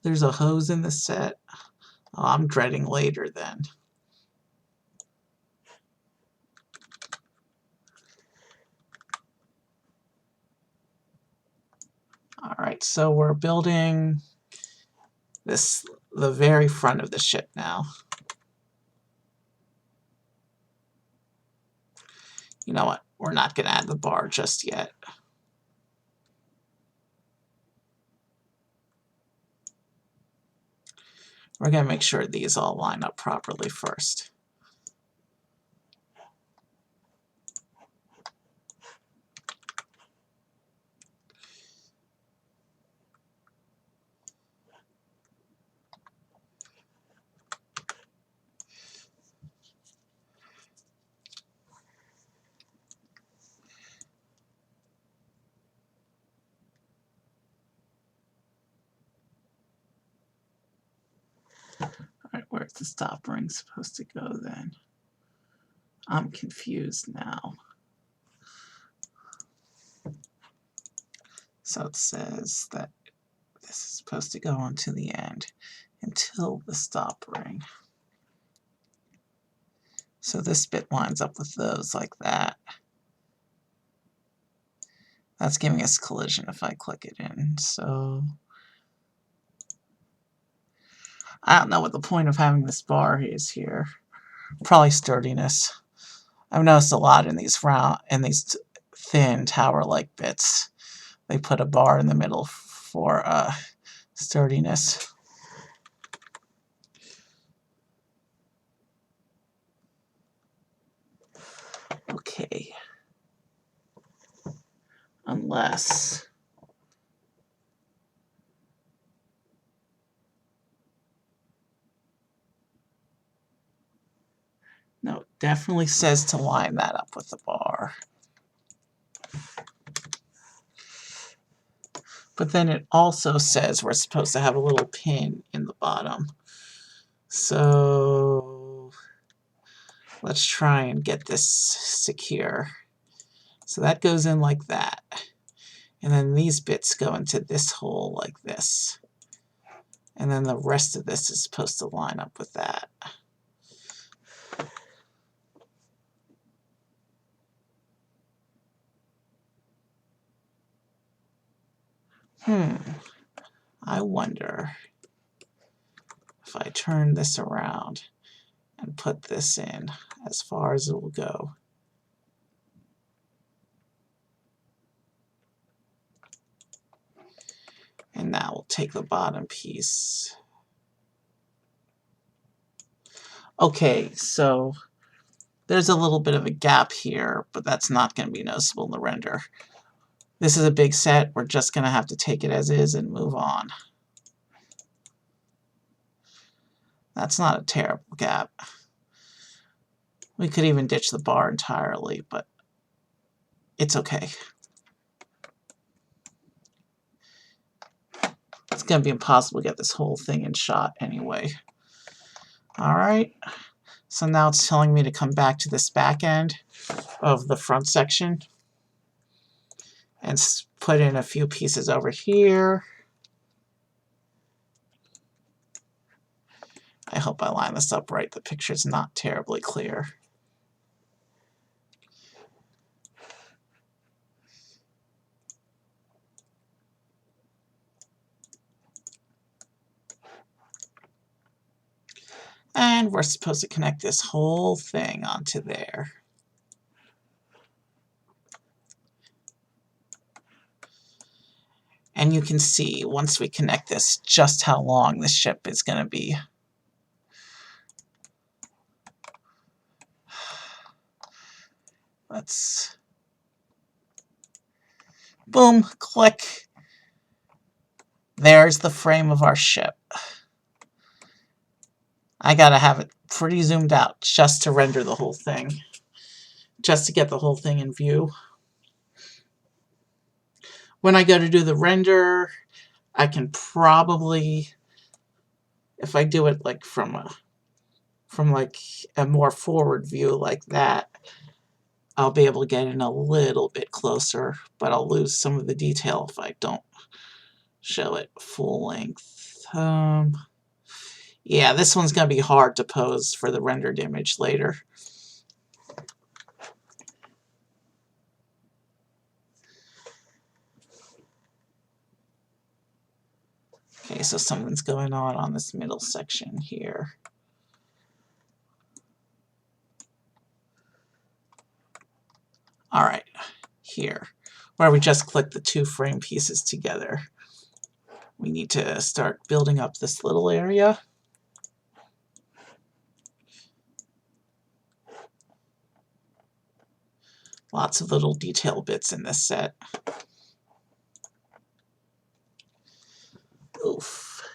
There's a hose in the set. Oh, I'm dreading later then. Alright, so we're building the very front of the ship now. You know what? We're not going to add the bar just yet. We're going to make sure these all line up properly first. Alright, where's the stop ring supposed to go then? I'm confused now. So it says that this is supposed to go on to the end until the stop ring. So this bit lines up with those like that. That's giving us collision if I click it in. So I don't know what the point of having this bar is here. Probably sturdiness. I've noticed a lot in these thin tower-like bits. They put a bar in the middle for sturdiness. Okay. Unless... No, it definitely says to line that up with the bar. But then it also says we're supposed to have a little pin in the bottom. So let's try and get this secure. So that goes in like that. And then these bits go into this hole like this. And then the rest of this is supposed to line up with that. I wonder if I turn this around and put this in as far as it will go. And now we'll take the bottom piece. Okay, so there's a little bit of a gap here, but that's not going to be noticeable in the render. This is a big set. We're just going to have to take it as is and move on. That's not a terrible gap. We could even ditch the bar entirely, but it's okay. It's going to be impossible to get this whole thing in shot anyway. Alright, so now it's telling me to come back to this back end of the front section and put in a few pieces over here. I hope I line this up right. The picture's not terribly clear. And we're supposed to connect this whole thing onto there. And you can see, once we connect this, just how long this ship is going to be. Let's... Boom! Click! There's the frame of our ship. I gotta have it pretty zoomed out just to render the whole thing. Just to get the whole thing in view. When I go to do the render, I can probably, if I do it like from like a more forward view like that, I'll be able to get in a little bit closer, but I'll lose some of the detail if I don't show it full length. Yeah, this one's going to be hard to pose for the rendered image later. Okay, so something's going on this middle section here. All right, here, where we just click the two frame pieces together. We need to start building up this little area. Lots of little detail bits in this set. Oof.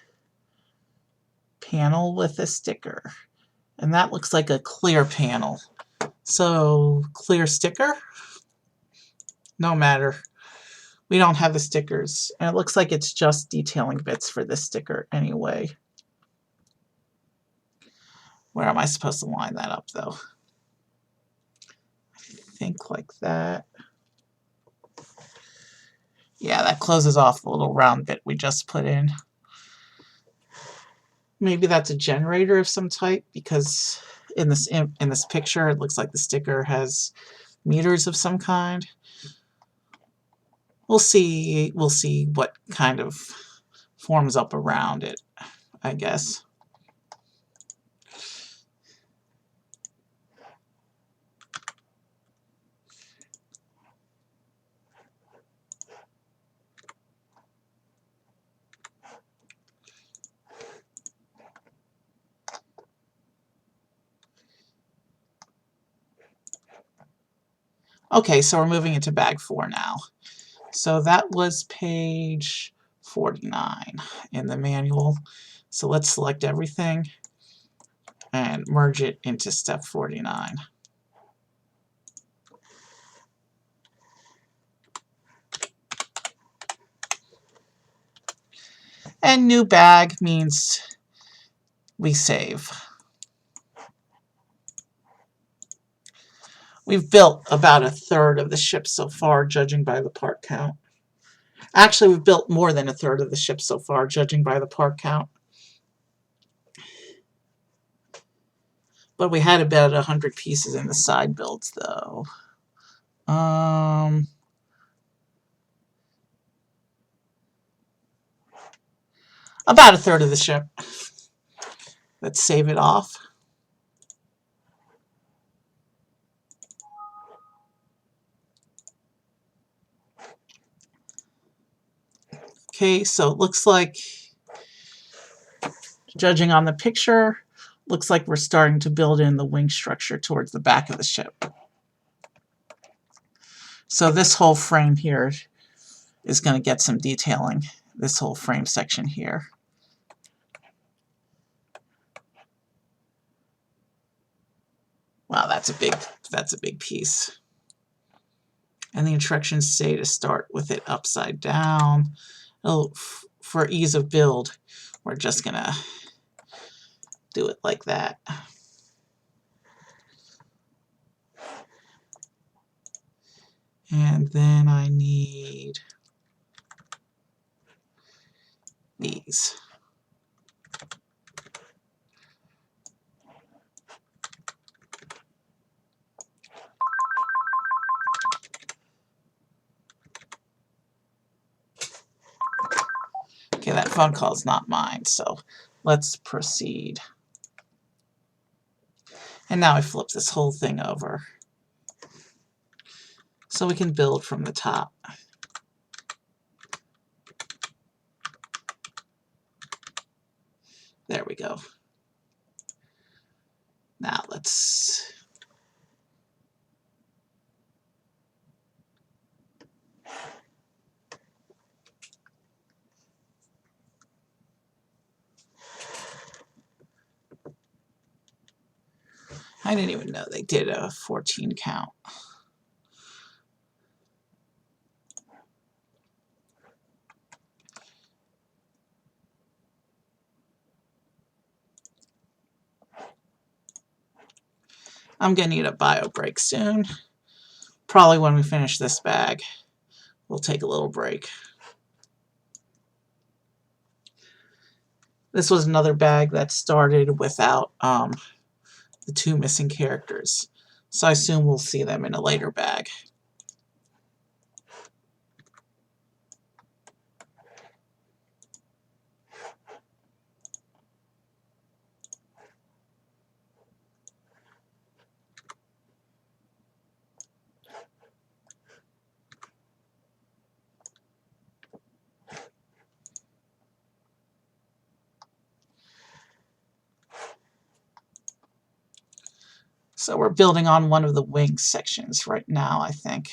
Panel with a sticker. And that looks like a clear panel. So, clear sticker? No matter. We don't have the stickers. And it looks like it's just detailing bits for this sticker anyway. Where am I supposed to line that up, though? I think like that. Yeah, that closes off the little round bit we just put in. Maybe that's a generator of some type, because in this picture it looks like the sticker has meters of some kind. We'll see what kind of forms up around it, I guess. Okay, so we're moving into bag 4 now. So that was page 49 in the manual. So let's select everything and merge it into step 49. And new bag means we save. We've built about a third of the ship so far, judging by the part count. Actually, we've built more than a third of the ship so far, judging by the part count. But we had about 100 pieces in the side builds, though. About a third of the ship. Let's save it off. Okay, so it looks like, judging on the picture, looks like we're starting to build in the wing structure towards the back of the ship. So this whole frame here is going to get some detailing, this whole frame section here. Wow, that's a big piece. And the instructions say to start with it upside down. Oh, for ease of build, we're just gonna do it like that. And then I need these. Okay, that phone call is not mine, so let's proceed. And now I flip this whole thing over so we can build from the top. There we go. Now let's... I didn't even know they did a 14 count. I'm going to need a bio break soon. Probably when we finish this bag, we'll take a little break. This was another bag that started without the 2 missing characters. So I assume we'll see them in a later bag. So we're building on one of the wing sections right now, I think.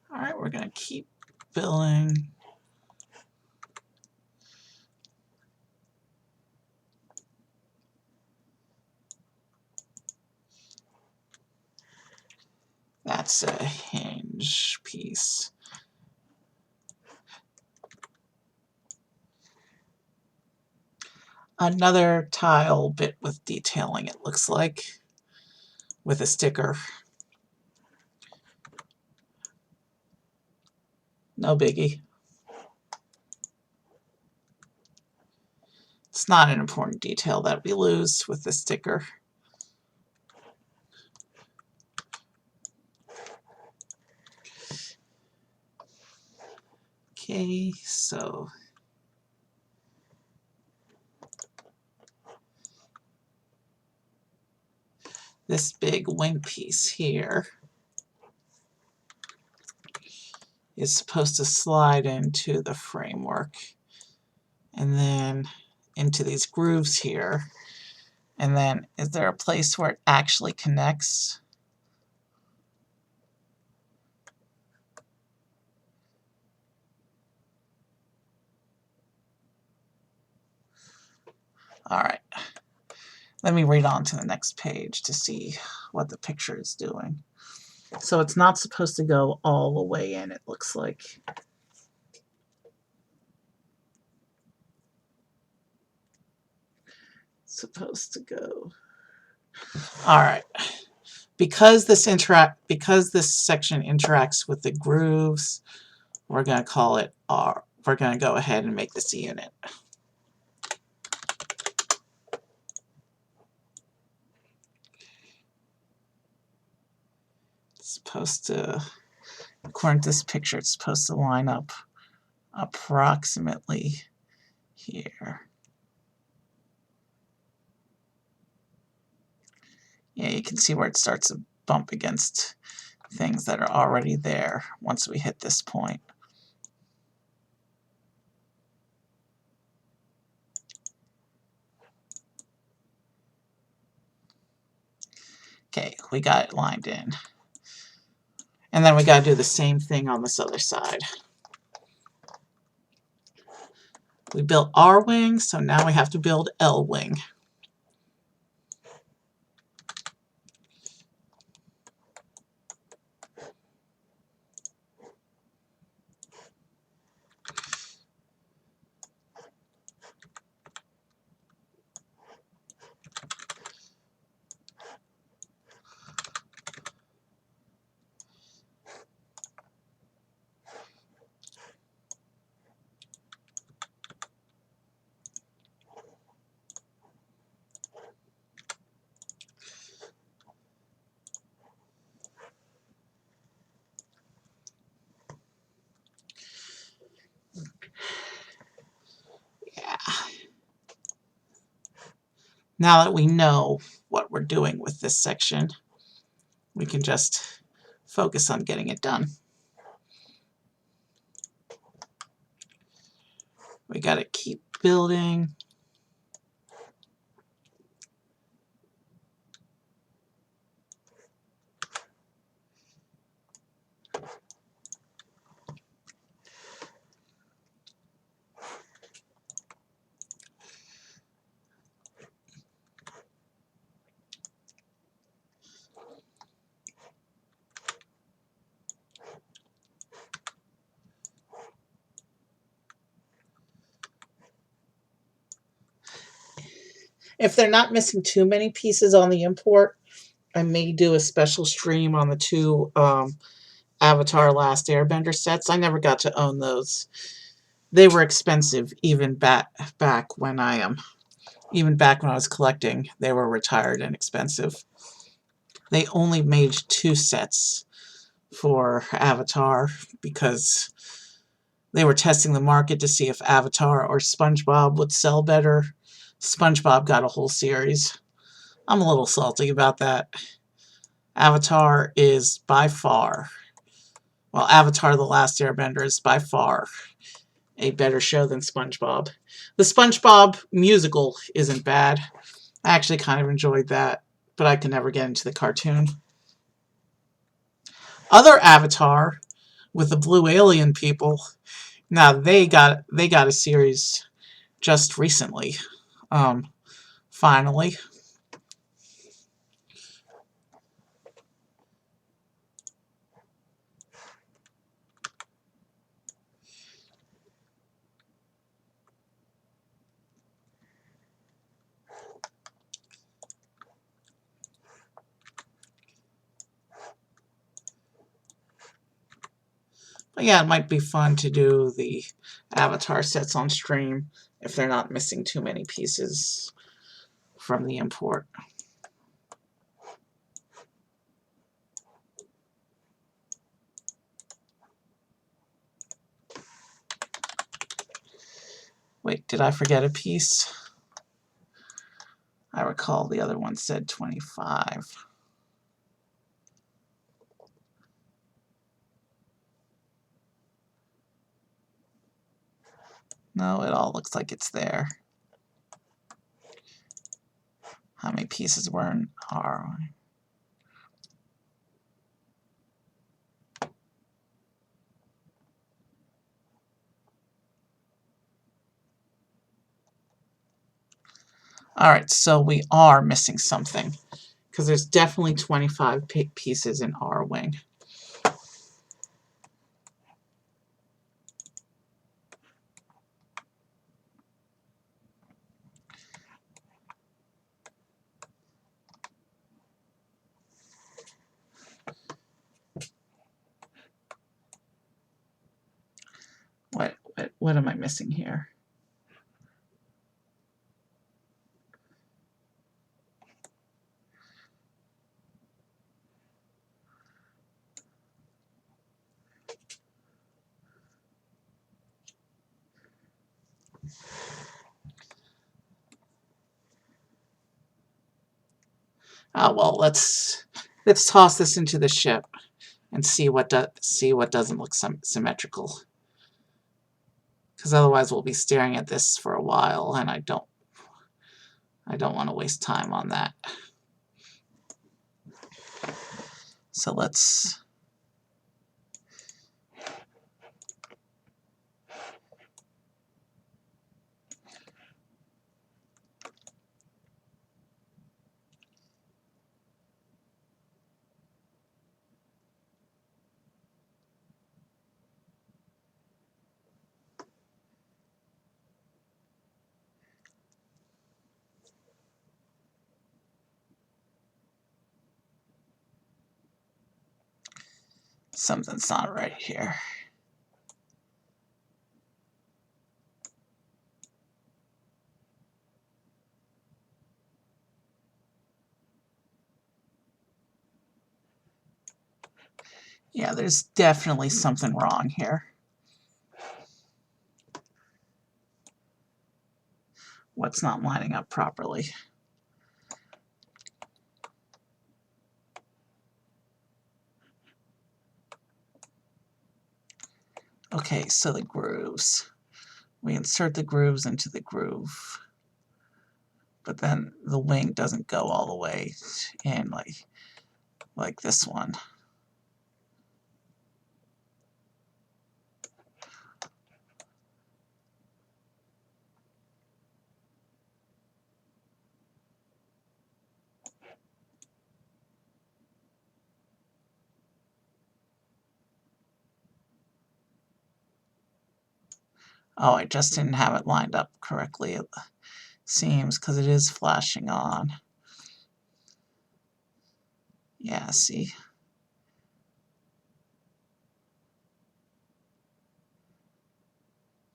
All right, we're going to keep building. It's a hinge piece. Another tile bit with detailing, it looks like, with a sticker. No biggie. It's not an important detail that we lose with the sticker. Okay, so this big wing piece here is supposed to slide into the framework and then into these grooves here. And then is there a place where it actually connects? All right. Let me read on to the next page to see what the picture is doing. So it's not supposed to go all the way in, it looks like. It's supposed to go. All right. Because this section interacts with the grooves, we're going to call it R. We're going to go ahead and make this a unit. It's supposed to, according to this picture, it's supposed to line up approximately here. Yeah, you can see where it starts to bump against things that are already there once we hit this point. Okay, we got it lined in. And then we got to do the same thing on this other side. We built R wing, so now we have to build L wing. Yeah. Now that we know what we're doing with this section, we can just focus on getting it done. We got to keep building. If they're not missing too many pieces on the import, I may do a special stream on the two Avatar Last Airbender sets. I never got to own those. They were expensive even back when I was collecting. They were retired and expensive. They only made 2 sets for Avatar because they were testing the market to see if Avatar or SpongeBob would sell better. SpongeBob got a whole series. I'm a little salty about that. Avatar is by far, well, Avatar The Last Airbender is by far a better show than SpongeBob. The SpongeBob musical isn't bad. I actually kind of enjoyed that, but I could never get into the cartoon. Other Avatar, with the blue alien people, now they got a series just recently. Finally. But yeah, it might be fun to do the avatar sets on stream if they're not missing too many pieces from the import. Wait, did I forget a piece? I recall the other one said 25. No, it all looks like it's there. How many pieces were in R? Alright, so we are missing something, because there's definitely 25 pieces in R wing. What am I missing here? Well, let's toss this into the ship and see what doesn't look symmetrical. Because otherwise we'll be staring at this for a while, and I don't want to waste time on that. So let's something's not right here. Yeah, there's definitely something wrong here. What's not lining up properly? Okay, so the grooves. We insert the grooves into the groove, but then the wing doesn't go all the way in like this one. Oh, I just didn't have it lined up correctly, it seems, because it is flashing on. Yeah, see?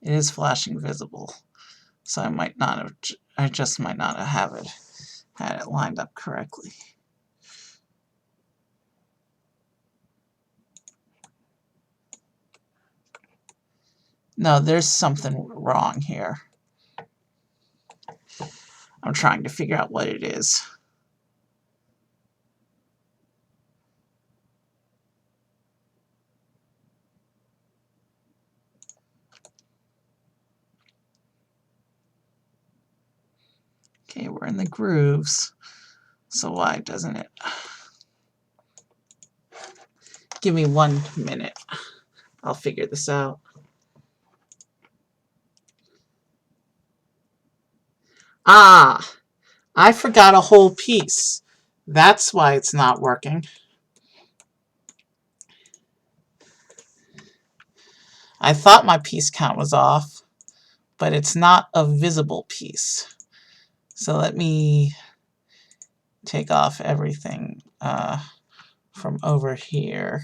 It is flashing visible. So I just might not have had it lined up correctly. No, there's something wrong here. I'm trying to figure out what it is. Okay, we're in the grooves. So why doesn't it? Give me 1 minute. I'll figure this out. Ah, I forgot a whole piece. That's why it's not working. I thought my piece count was off, but it's not a visible piece. So let me take off everything from over here.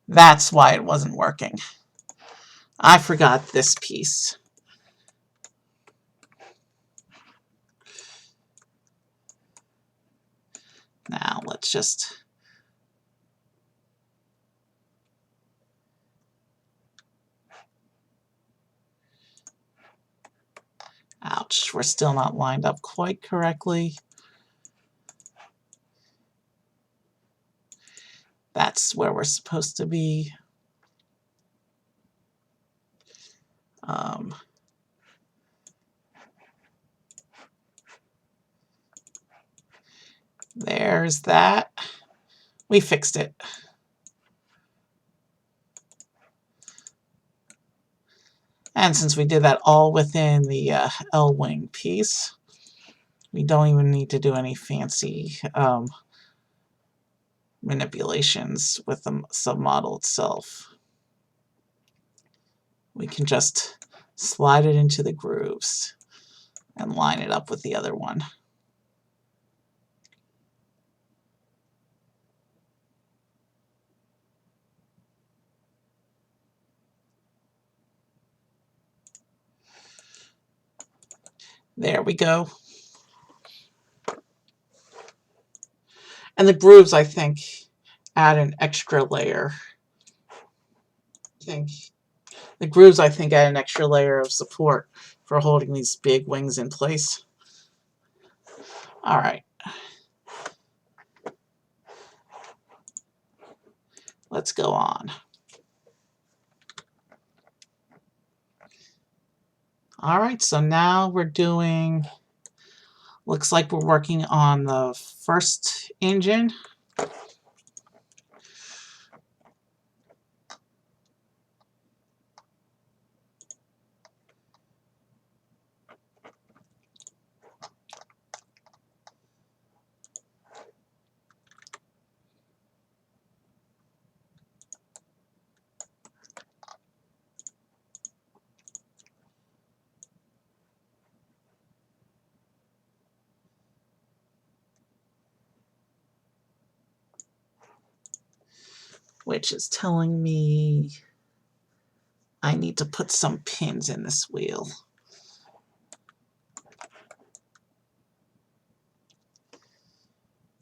That's why it wasn't working. I forgot this piece. Now let's just... Ouch, we're still not lined up quite correctly. That's where we're supposed to be. There's that. We fixed it. And since we did that all within the L-wing piece, we don't even need to do any fancy manipulations with the submodel itself. We can just slide it into the grooves and line it up with the other one. There we go. And the grooves, I think, add an extra layer. The grooves, I think, add an extra layer of support for holding these big wings in place. All right. Let's go on. All right, so now we're doing, looks like we're working on the first engine. Which is telling me I need to put some pins in this wheel.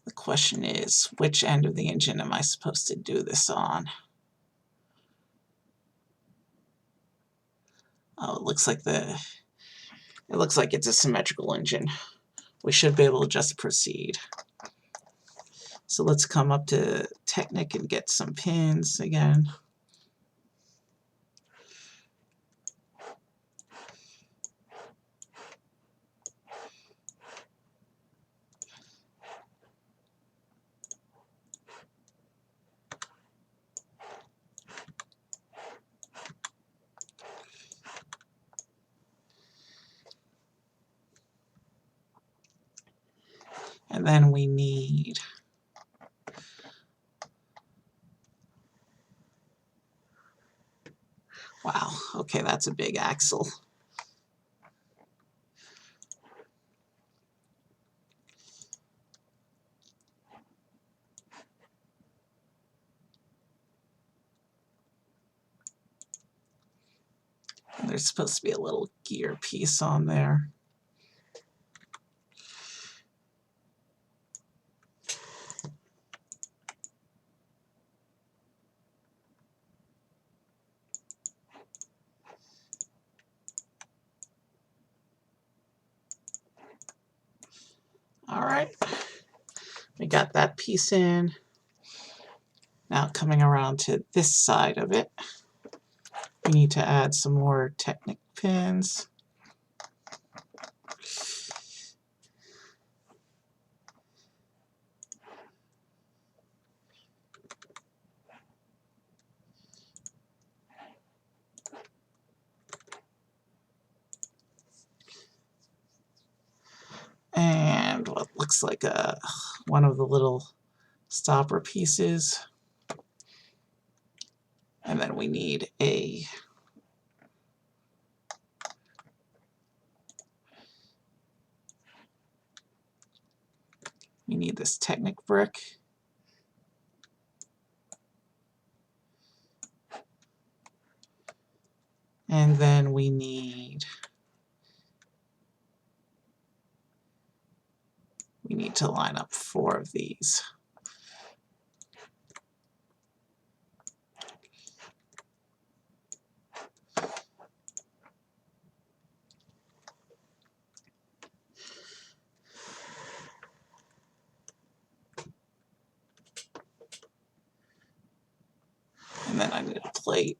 The question is, which end of the engine am I supposed to do this on? Oh, it looks like it's a symmetrical engine. We should be able to just proceed. So let's come up to Technic and get some pins again. And then we need wow, okay, that's a big axle. And there's supposed to be a little gear piece on there. All right, we got that piece in. Now coming around to this side of it, we need to add some more Technic pins. And what looks like one of the little stopper pieces. And then we need this Technic brick. And then we need to line up 4 of these. And then I need a plate.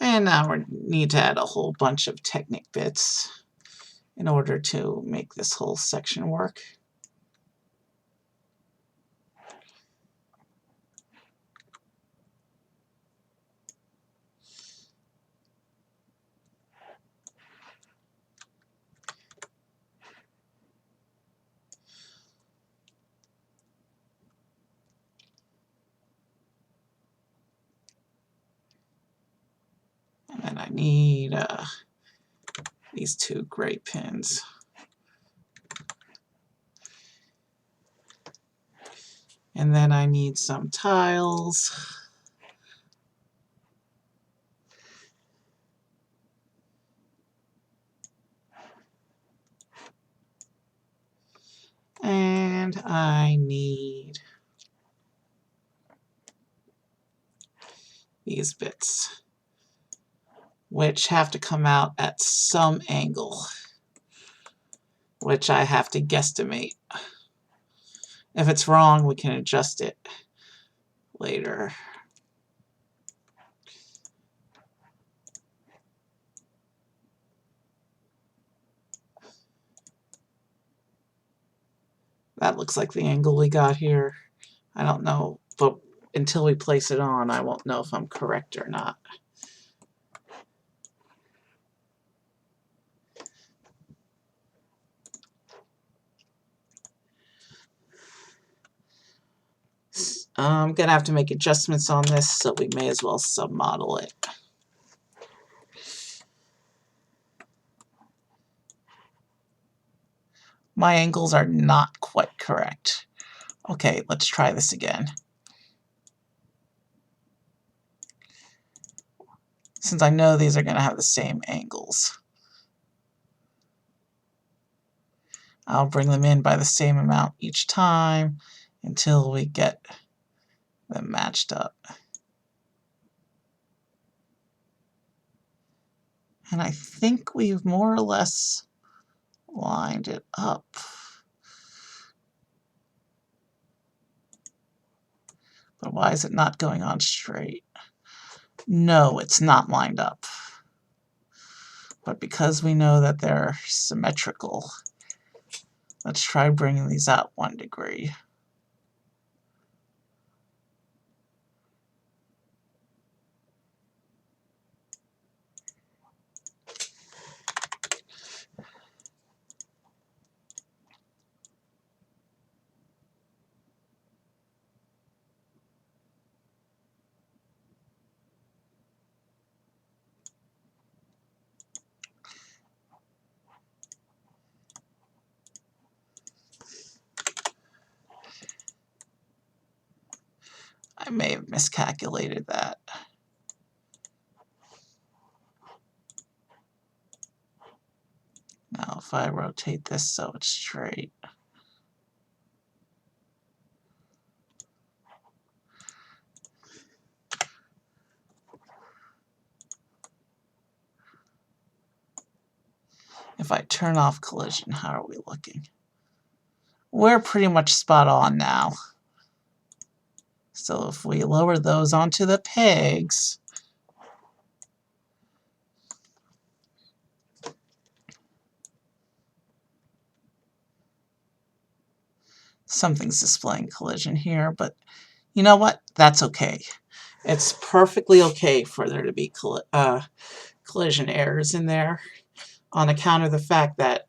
And now we need to add a whole bunch of Technic bits in order to make this whole section work. And then I need these 2 gray pins. And then I need some tiles. And I need these bits, which have to come out at some angle, which I have to guesstimate. If it's wrong, we can adjust it later. That looks like the angle we got here. I don't know, but until we place it on, I won't know if I'm correct or not. I'm going to have to make adjustments on this, so we may as well submodel it. My angles are not quite correct. Okay, let's try this again. Since I know these are going to have the same angles, I'll bring them in by the same amount each time until we get them matched up. And I think we've more or less lined it up. But why is it not going on straight? No, it's not lined up. But because we know that they're symmetrical, let's try bringing these out 1 degree. I may have miscalculated that. Now if I rotate this so it's straight. If I turn off collision, how are we looking? We're pretty much spot on now. So if we lower those onto the pegs, something's displaying collision here, but you know what? That's okay. It's perfectly okay for there to be collision errors in there on account of the fact that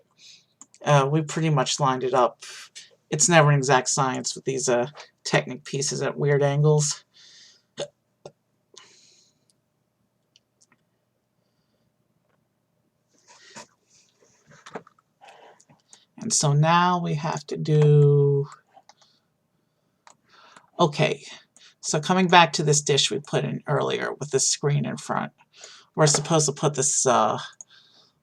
we pretty much lined it up. It's never an exact science with these Technic pieces at weird angles. done. So now we have to do... Okay, so coming back to this dish we put in earlier with the screen in front, we're supposed to put this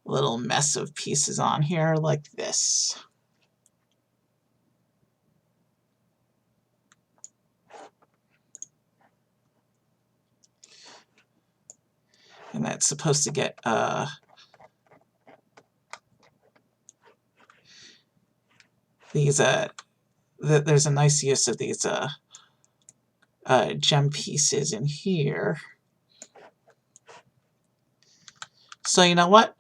little mess of pieces on here like this. And that's supposed to get these there's a nice use of these gem pieces in here. So you know what?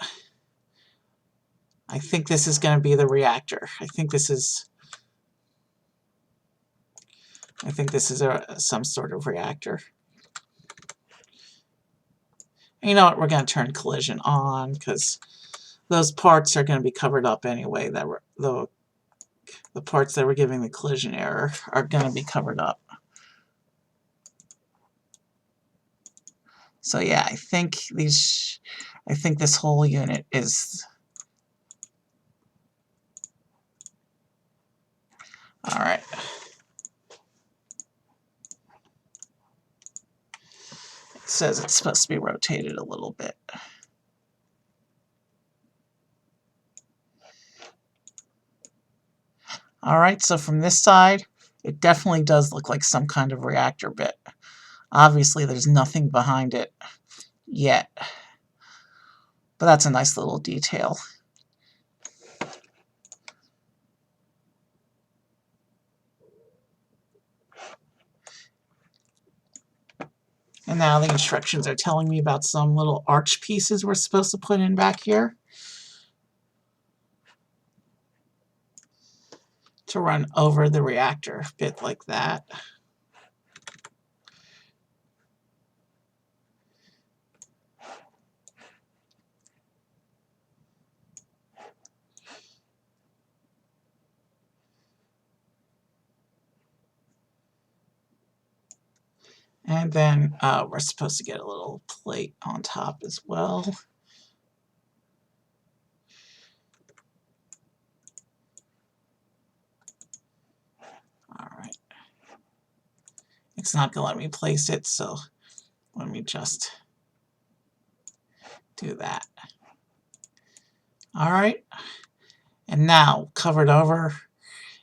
I think this is going to be the reactor. I think this is some sort of reactor. And you know what? We're going to turn collision on because those parts are going to be covered up anyway. That were the parts that were giving the collision error are going to be covered up. So yeah, I think this whole unit is... All right. It says it's supposed to be rotated a little bit. All right, so from this side, it definitely does look like some kind of reactor bit. Obviously, there's nothing behind it yet, but that's a nice little detail. And now the instructions are telling me about some little arch pieces we're supposed to put in back here to run over the reactor bit like that. And then we're supposed to get a little plate on top as well. All right. It's not going to let me place it, so let me just do that. All right. And now, covered over,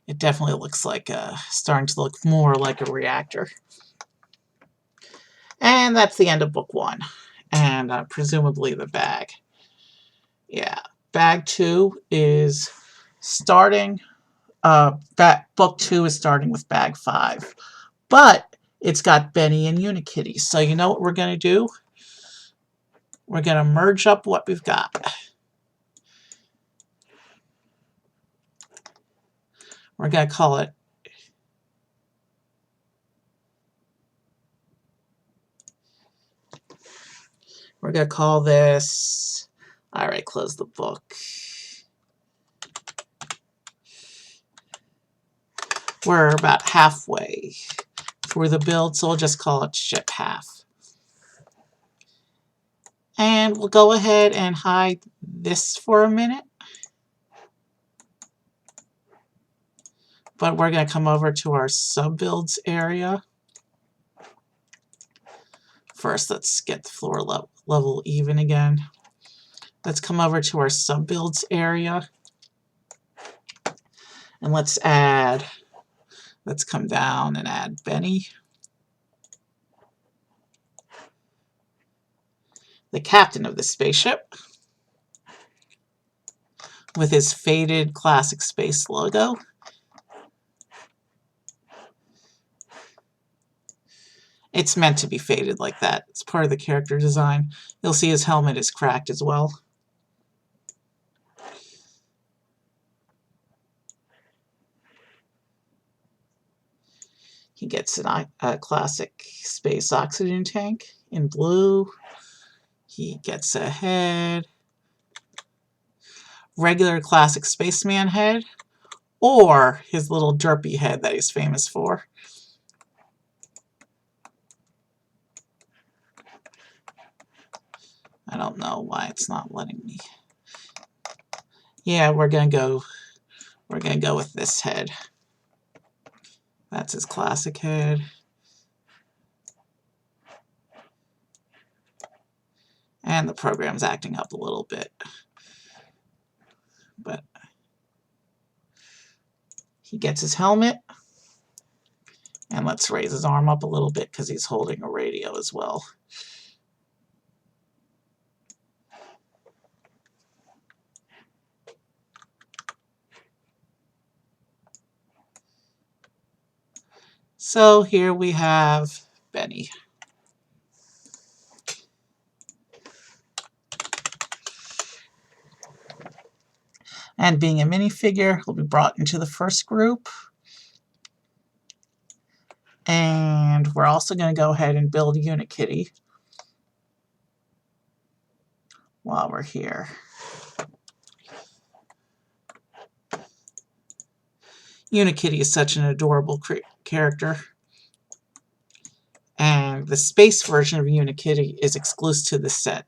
it definitely looks like starting to look more like a reactor. And that's the end of book 1. And presumably the bag. Yeah, bag 2 is starting... book 2 is starting with bag 5. But it's got Benny and Unikitty. So you know what we're going to do? We're going to merge up what we've got. We're going to call it... We're going to call this... All right, close the book. We're about halfway through the build, so we'll just call it ship half. And we'll go ahead and hide this for a minute. But we're going to come over to our sub-builds area. First, let's get the floor level even again. Let's come over to our sub-builds area. And let's come down and add Benny. The captain of the spaceship. With his faded classic space logo. It's meant to be faded like that. It's part of the character design. You'll see his helmet is cracked as well. He gets a classic space oxygen tank in blue. He gets a head. Regular classic spaceman head. Or his little derpy head that he's famous for. I don't know why it's not letting me. Yeah, we're going to go going to go with this head. That's his classic head. And the program's acting up a little bit. But he gets his helmet. And let's raise his arm up a little bit because he's holding a radio as well. So here we have Benny. And being a minifigure, he'll be brought into the first group. And we're also going to go ahead and build Unikitty while we're here. Unikitty is such an adorable character. And the space version of Unikitty is exclusive to the set.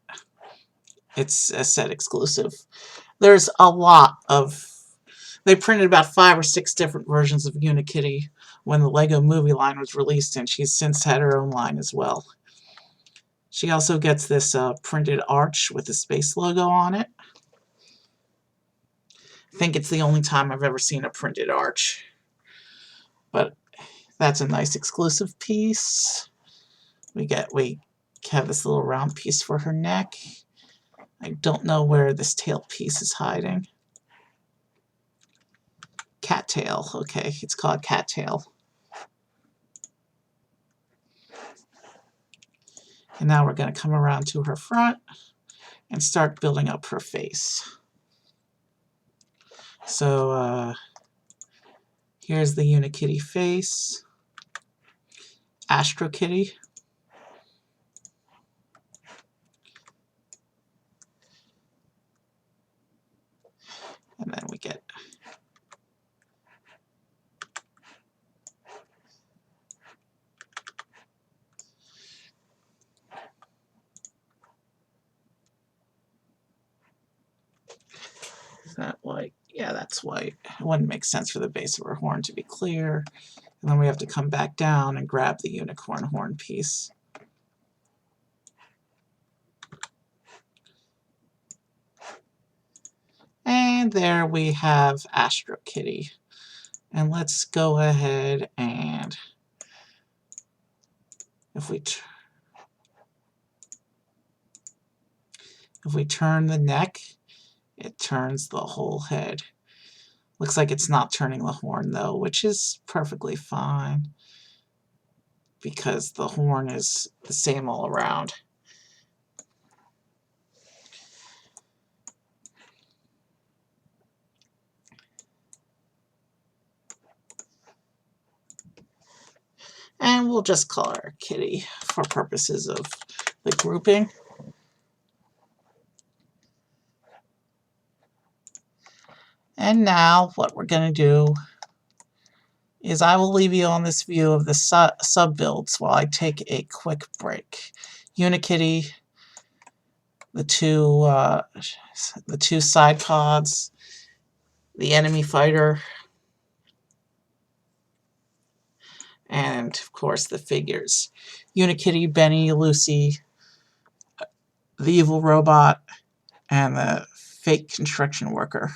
It's a set exclusive. There's a lot of... They printed about 5 or 6 different versions of Unikitty when the Lego Movie line was released, and she's since had her own line as well. She also gets this printed arch with the space logo on it. I think it's the only time I've ever seen a printed arch. But that's a nice exclusive piece. We have this little round piece for her neck. I don't know where this tail piece is hiding. Cattail. Okay, it's called Cattail. And now we're going to come around to her front and start building up her face. So here's the Unikitty face. Astro Kitty. And then we get is that white? Yeah, that's white. It wouldn't make sense for the base of her horn to be clear. And then we have to come back down and grab the unicorn horn piece. And there we have Astro Kitty. And let's go ahead and if we turn the neck, it turns the whole head. Looks like it's not turning the horn though, which is perfectly fine because the horn is the same all around. And we'll just call her Kitty for purposes of the grouping. And now what we're going to do is I will leave you on this view of the sub-builds while I take a quick break. Unikitty, the two side pods, the enemy fighter, and of course the figures. Unikitty, Benny, Lucy, the evil robot, and the fake construction worker.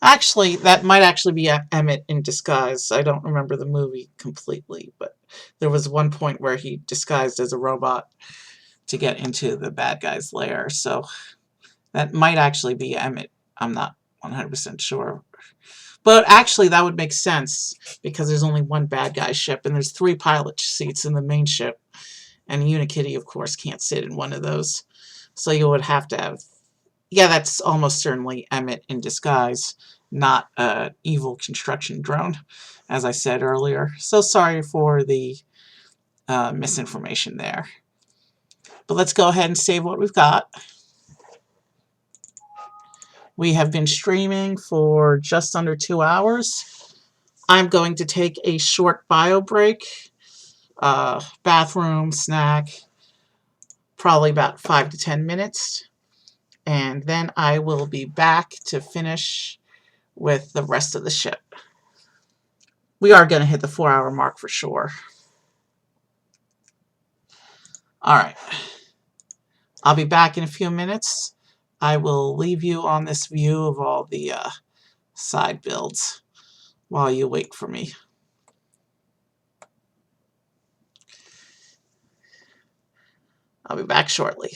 Actually, that might actually be Emmett in disguise. I don't remember the movie completely, but there was one point where he disguised as a robot to get into the bad guy's lair. So that might actually be Emmett. I'm not 100% sure. But actually, that would make sense because there's only one bad guy ship, and there's 3 pilot seats in the main ship. And Unikitty, of course, can't sit in one of those. So you would have to have... Yeah, that's almost certainly Emmett in disguise, not an evil construction drone, as I said earlier. So sorry for the misinformation there. But let's go ahead and save what we've got. We have been streaming for just under 2 hours. I'm going to take a short bio break, bathroom, snack, probably about 5 to 10 minutes. And then I will be back to finish with the rest of the ship. We are going to hit the 4-hour mark for sure. All right. I'll be back in a few minutes. I will leave you on this view of all the side builds while you wait for me. I'll be back shortly.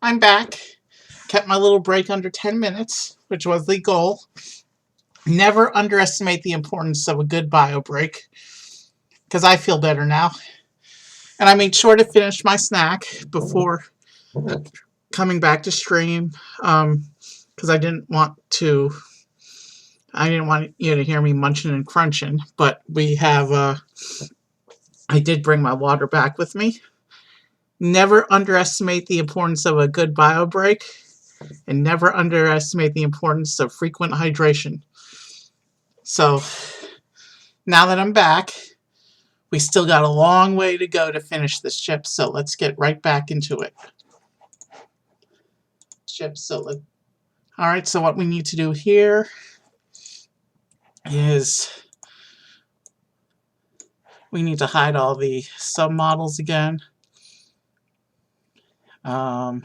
I'm back. Kept my little break under 10 minutes, which was the goal. Never underestimate the importance of a good bio break, because I feel better now. And I made sure to finish my snack before coming back to stream, because I didn't want you to hear me munching and crunching. But we have, I did bring my water back with me. Never underestimate the importance of a good bio break, and never underestimate the importance of frequent hydration. So now that I'm back, we still got a long way to go to finish this ship, so let's get right back into it. Alright, so what we need to do here is we need to hide all the submodels again. And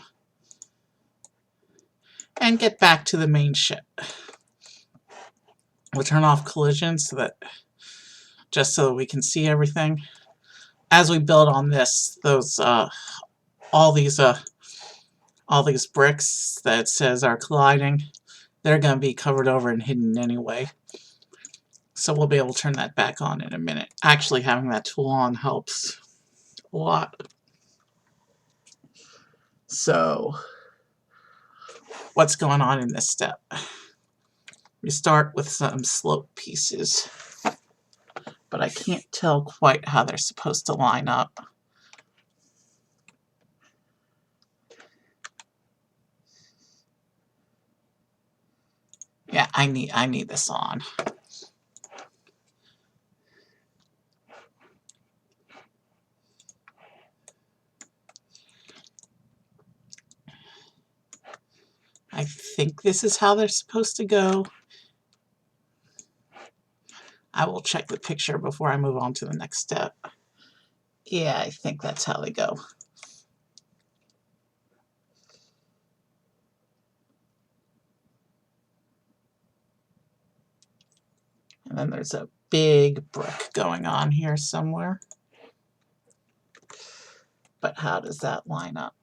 get back to the main ship. We'll turn off collision just so that we can see everything. As we build on this, all these bricks that it says are colliding, they're going to be covered over and hidden anyway. So we'll be able to turn that back on in a minute. Actually, having that tool on helps a lot. So, what's going on in this step? We start with some slope pieces, but I can't tell quite how they're supposed to line up. Yeah, I need this on. I think this is how they're supposed to go. I will check the picture before I move on to the next step. Yeah, I think that's how they go. And then there's a big brick going on here somewhere. But how does that line up?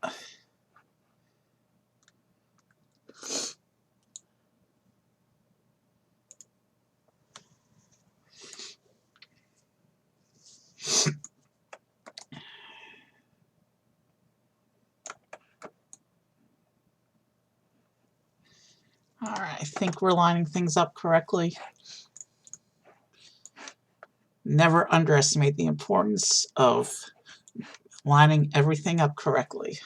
Alright, I think we're lining things up correctly. Never underestimate the importance of lining everything up correctly.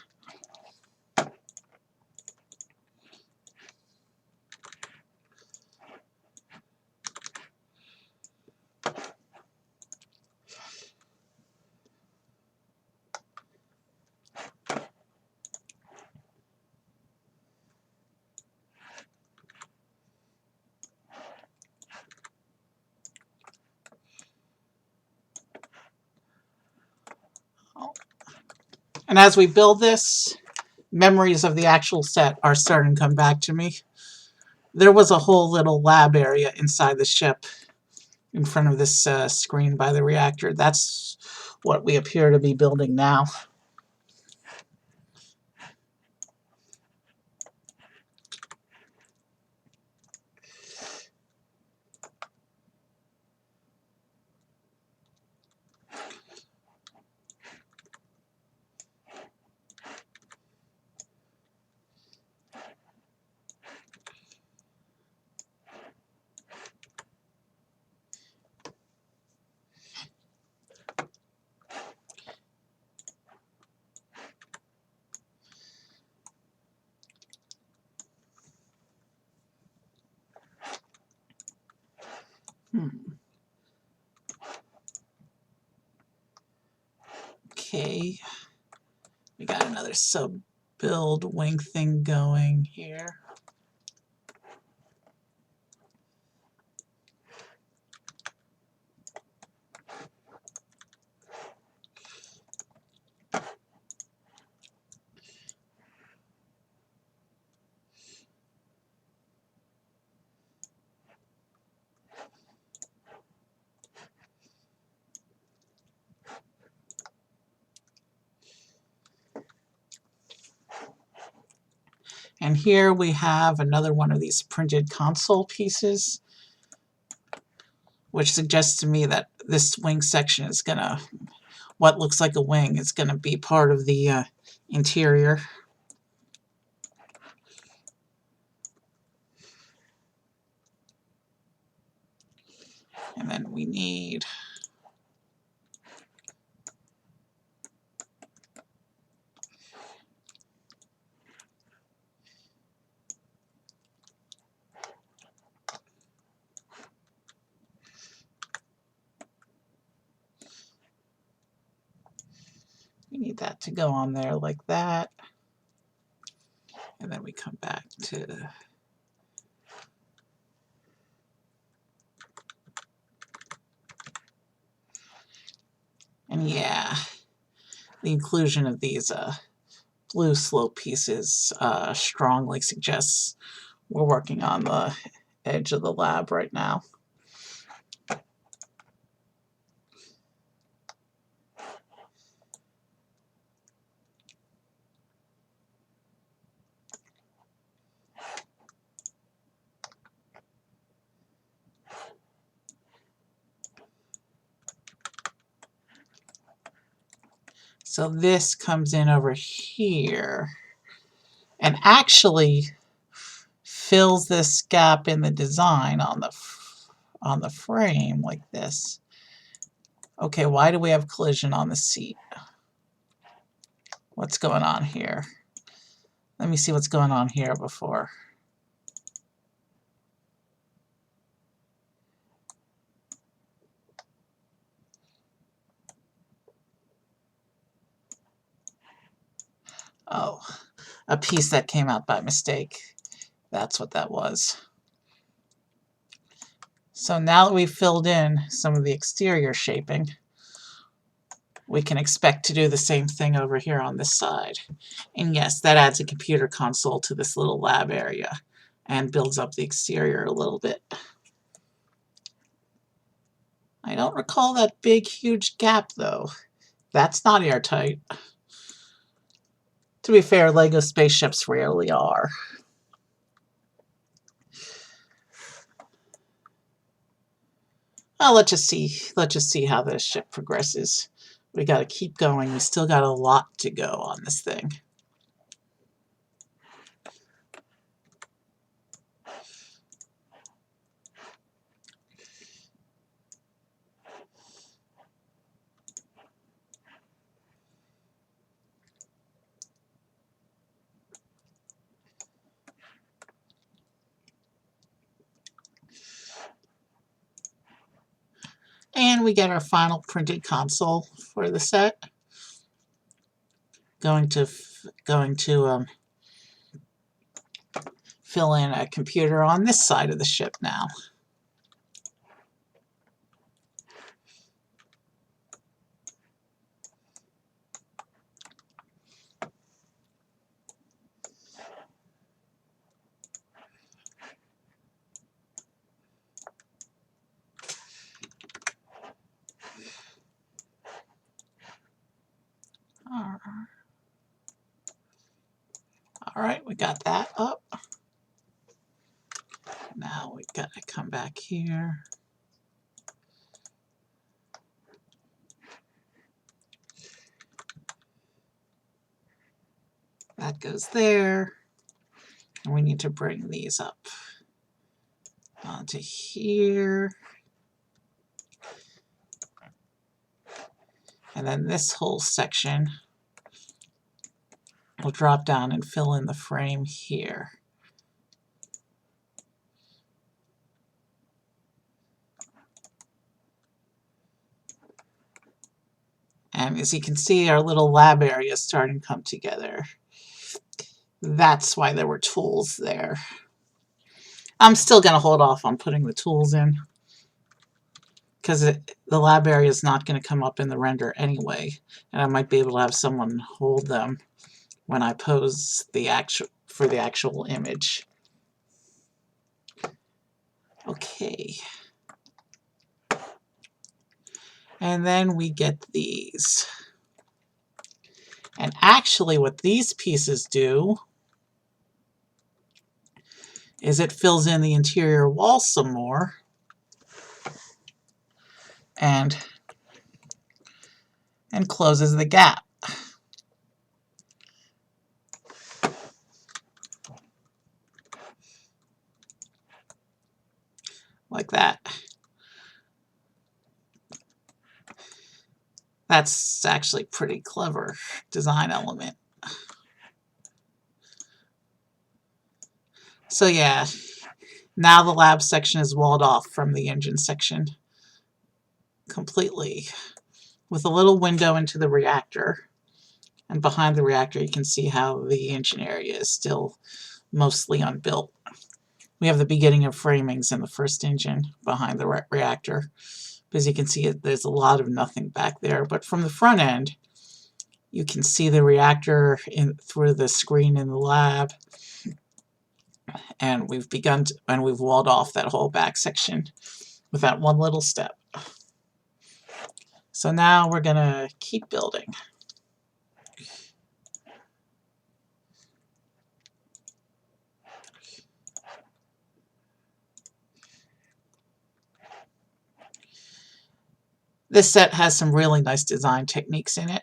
And as we build this, memories of the actual set are starting to come back to me. There was a whole little lab area inside the ship in front of this screen by the reactor. That's what we appear to be building now. Okay, we got another sub-build wing thing going here. And here we have another one of these printed console pieces, which suggests to me that this wing section is gonna, what looks like a wing, is gonna be part of the interior. And then we need that to go on there like that. And then we come back to and yeah, the inclusion of these blue slope pieces strongly suggests we're working on the edge of the lab right now. So this comes in over here and actually fills this gap in the design on the frame like this. Okay, why do we have collision on the seat? What's going on here? Let me see what's going on here before. Oh, a piece that came out by mistake. That's what that was. So now that we've filled in some of the exterior shaping, we can expect to do the same thing over here on this side. And yes, that adds a computer console to this little lab area and builds up the exterior a little bit. I don't recall that big, huge gap, though. That's not airtight. To be fair, Lego spaceships rarely are. Well, let's just see how this ship progresses. We got to keep going. We still got a lot to go on this thing. And we get our final printed console for the set. Going to fill in a computer on this side of the ship now. All right, we got that up. Now we've got to come back here. That goes there. And we need to bring these up onto here. And then this whole section will drop down and fill in the frame here. And as you can see, our little lab area is starting to come together. That's why there were tools there. I'm still going to hold off on putting the tools in because the lab area is not going to come up in the render anyway, and I might be able to have someone hold them when I pose for the actual image. Okay. And then we get these. And actually what these pieces do is it fills in the interior wall some more and closes the gap. Like that. That's actually pretty clever design element. So yeah, now the lab section is walled off from the engine section completely, with a little window into the reactor. And behind the reactor you can see how the engine area is still mostly unbuilt. We have the beginning of framings in the first engine behind the reactor. As you can see, there's a lot of nothing back there. But from the front end, you can see the reactor through the screen in the lab. And we've walled off that whole back section with that one little step. So now we're going to keep building. This set has some really nice design techniques in it.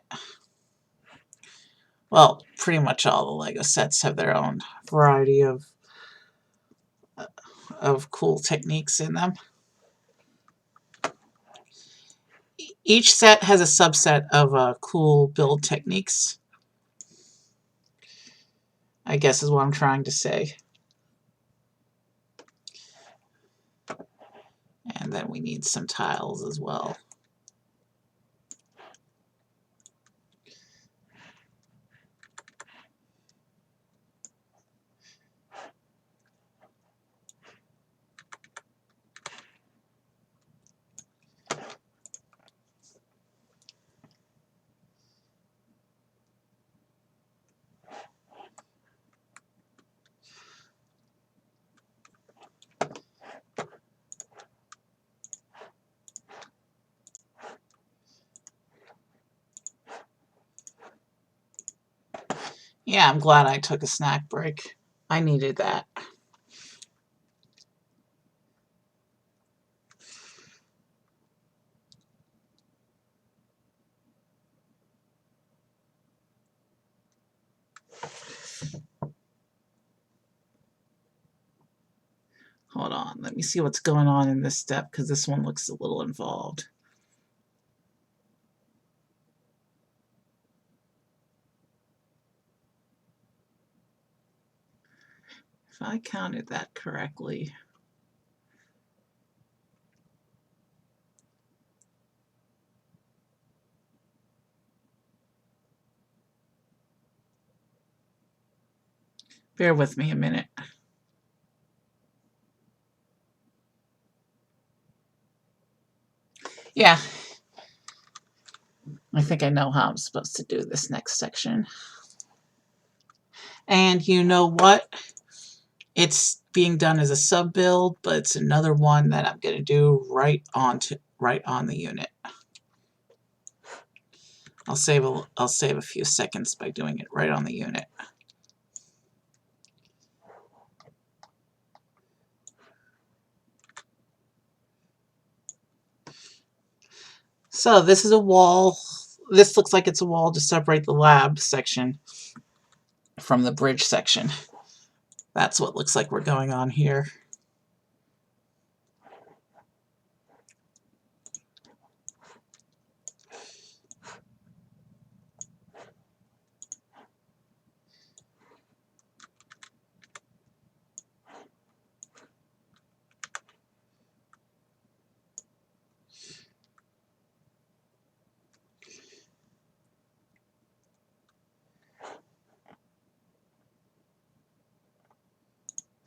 Well, pretty much all the LEGO sets have their own variety of cool techniques in them. Each set has a subset of cool build techniques, I guess is what I'm trying to say. And then we need some tiles as well. Yeah, I'm glad I took a snack break. I needed that. Hold on, let me see what's going on in this step, because this one looks a little involved. If I counted that correctly. Bear with me a minute. Yeah, I think I know how I'm supposed to do this next section. And you know what? It's being done as a sub build, but it's another one that I'm going to do right on the unit. I'll save a few seconds by doing it right on the unit. So this is a wall. This looks like it's a wall to separate the lab section from the bridge section. That's what looks like we're going on here.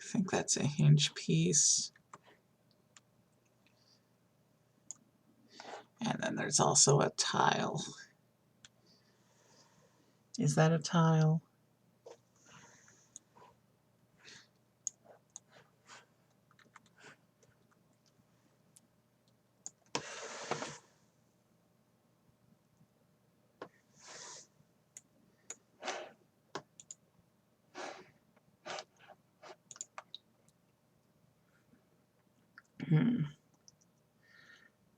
I think that's a hinge piece. And then there's also a tile. Is that a tile?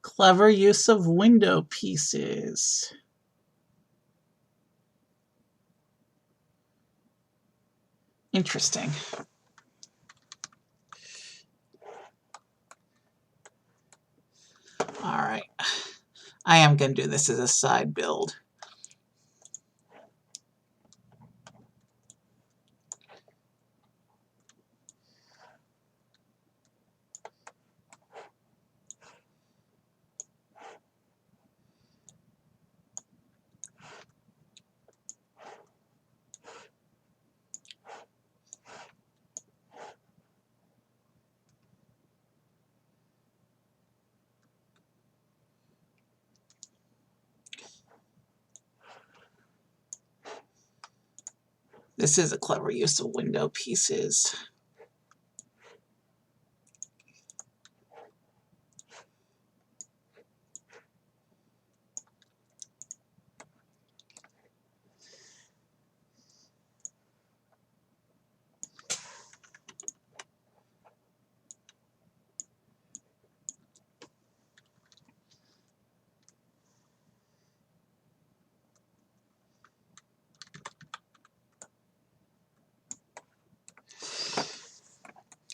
Clever use of window pieces. Interesting. All right. I am going to do this as a side build. This is a clever use of window pieces.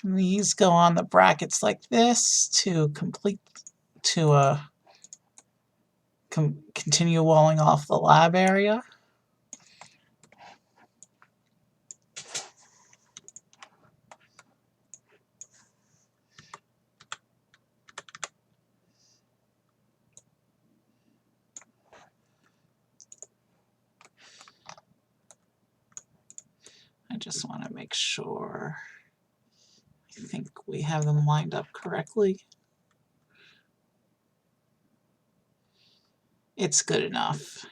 And these go on the brackets like this to continue walling off the lab area. I just want to make sure. I think we have them lined up correctly. It's good enough.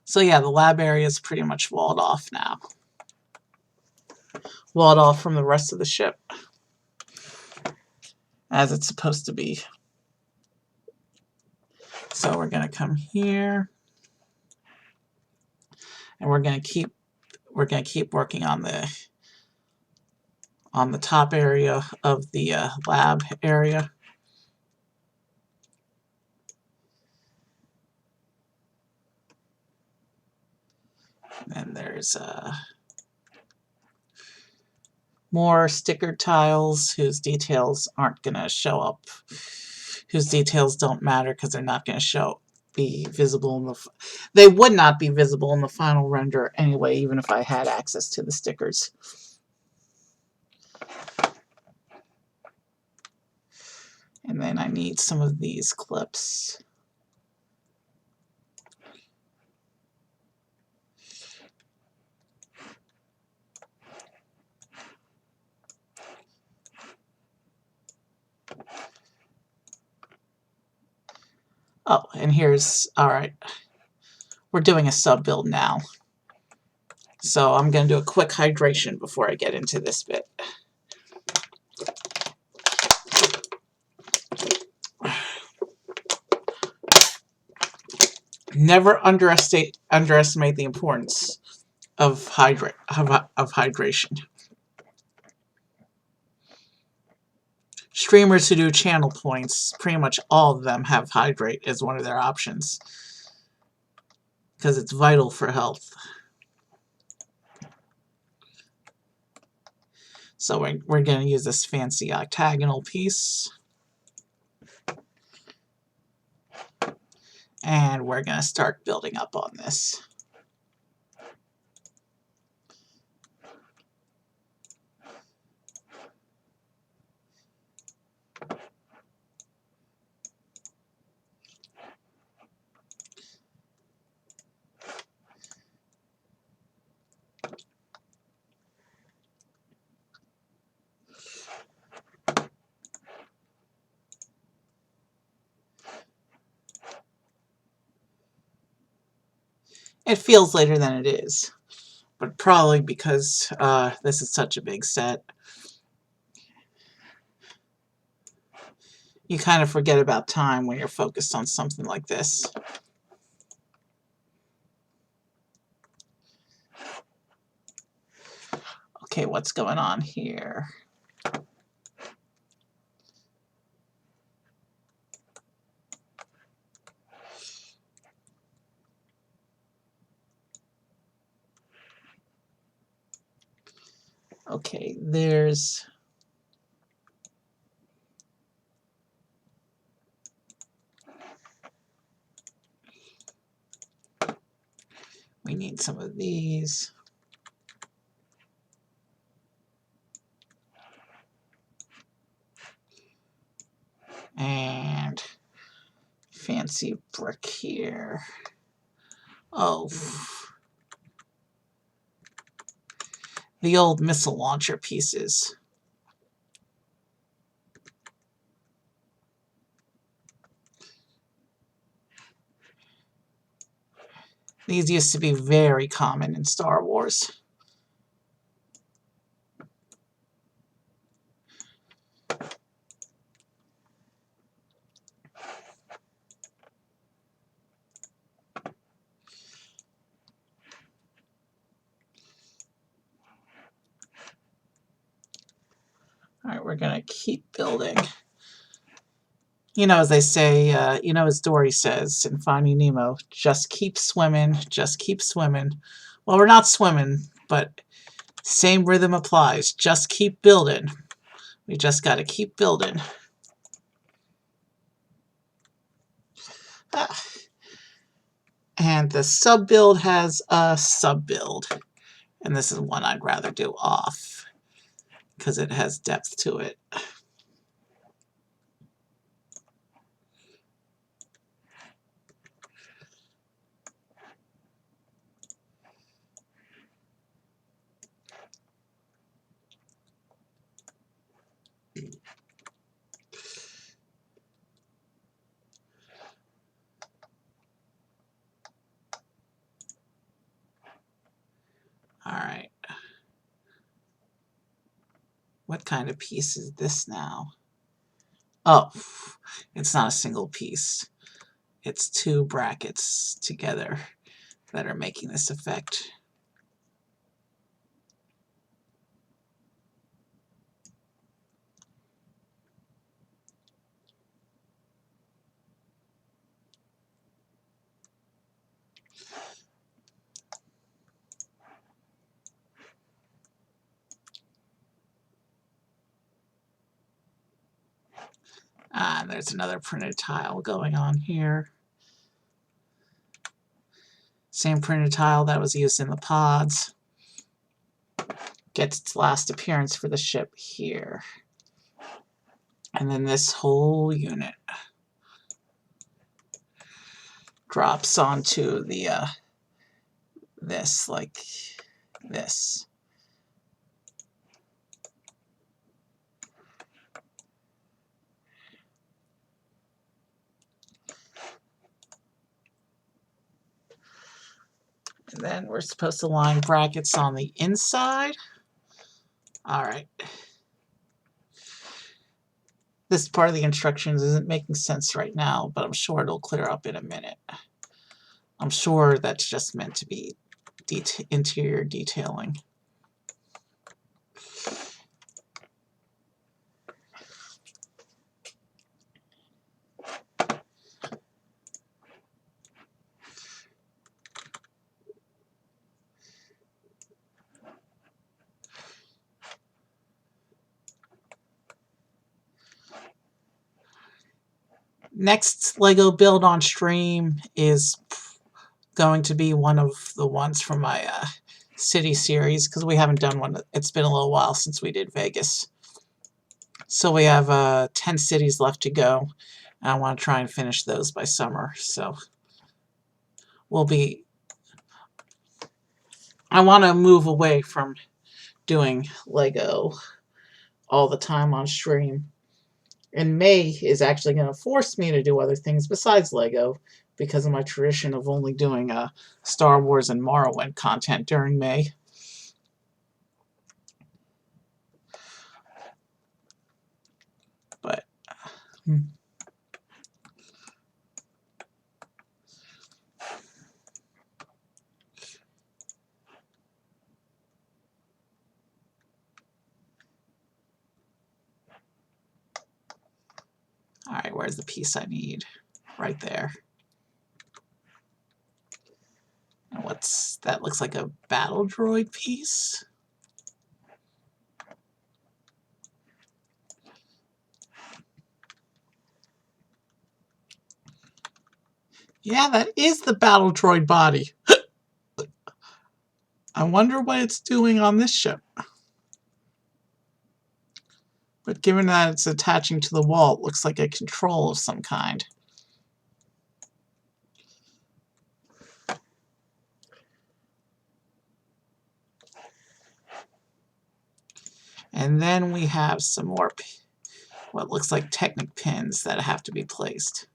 So yeah, the lab area is pretty much walled off now. Walled off from the rest of the ship, as it's supposed to be. So we're going to come here, and we're going to keep working on the top area of the lab area. And there's more stickered tiles whose details aren't going to show up, whose details don't matter because they're not going to be visible in the. They would not be visible in the final render anyway, even if I had access to the stickers. And then I need some of these clips. Oh, and here's, all right, we're doing a sub build now. So I'm going to do a quick hydration before I get into this bit. Never underestimate the importance of hydration. Streamers who do channel points, pretty much all of them have hydrate as one of their options because it's vital for health. So we're going to use this fancy octagonal piece. And we're going to start building up on this. It feels later than it is, but probably because this is such a big set. You kind of forget about time when you're focused on something like this. Okay, what's going on here? Okay, there's... We need some of these. And fancy brick here. Oh, the old missile launcher pieces. These used to be very common in Star Wars. All right, we're going to keep building. You know, as they say, you know, as Dory says in Finding Nemo, just keep swimming, just keep swimming. Well, we're not swimming, but same rhythm applies. Just keep building. We just got to keep building. Ah. And the sub-build has a sub-build. And this is one I'd rather do off because it has depth to it. All right. What kind of piece is this now? Oh, it's not a single piece. It's two brackets together that are making this effect. Ah, and there's another printed tile going on here. Same printed tile that was used in the pods. Gets its last appearance for the ship here. And then this whole unit drops onto the this, like this. And then we're supposed to line brackets on the inside. All right. This part of the instructions isn't making sense right now, but I'm sure it'll clear up in a minute. I'm sure that's just meant to be interior detailing. Next Lego build on stream is going to be one of the ones from my city series, because we haven't done one. It's been a little while since we did Vegas. So we have 10 cities left to go. And I want to try and finish those by summer. So I want to move away from doing Lego all the time on stream. And May is actually going to force me to do other things besides Lego because of my tradition of only doing Star Wars and Morrowind content during May. But all right, where's the piece I need? Right there. And what's that? Looks like a battle droid piece. Yeah, that is the battle droid body. I wonder what it's doing on this ship. But given that it's attaching to the wall, it looks like a control of some kind. And then we have some more what looks like Technic pins that have to be placed.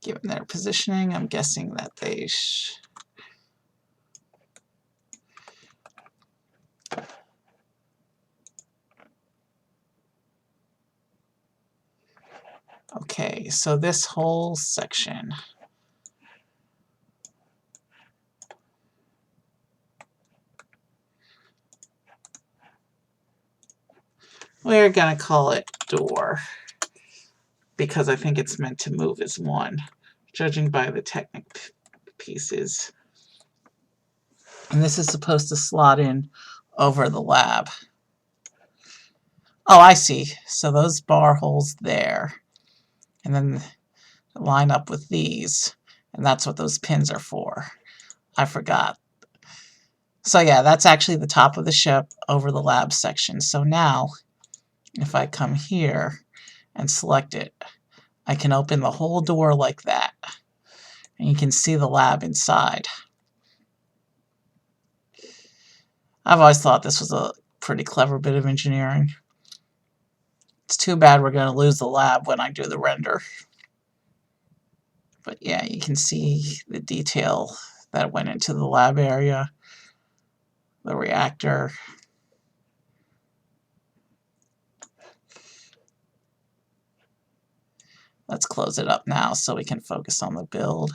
Given their positioning, I'm guessing that they okay, so this whole section. We're gonna call it door, because I think it's meant to move as one, judging by the Technic pieces. And this is supposed to slot in over the lab. Oh, I see. So those bar holes there, and then line up with these, and that's what those pins are for. I forgot. So yeah, that's actually the top of the ship over the lab section. So now, if I come here and select it, I can open the whole door like that. And you can see the lab inside. I've always thought this was a pretty clever bit of engineering. It's too bad we're going to lose the lab when I do the render. But yeah, you can see the detail that went into the lab area, the reactor. Let's close it up now so we can focus on the build.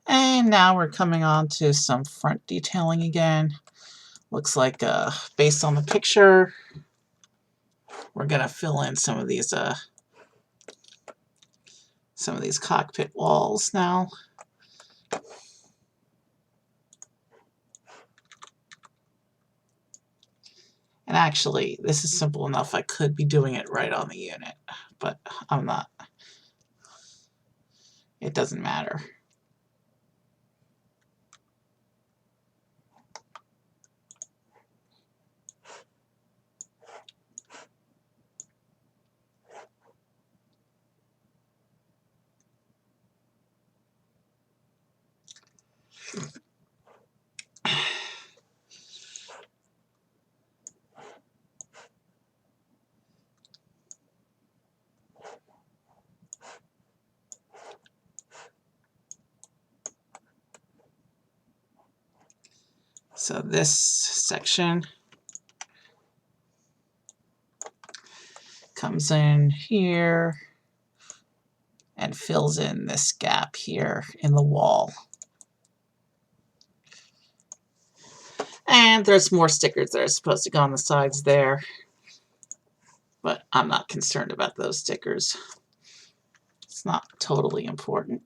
And now we're coming on to some front detailing again. Looks like based on the picture, we're gonna fill in some of these cockpit walls now. And actually, this is simple enough. I could be doing it right on the unit, but I'm not. It doesn't matter. So this section comes in here and fills in this gap here in the wall. And there's more stickers that are supposed to go on the sides there, but I'm not concerned about those stickers. It's not totally important.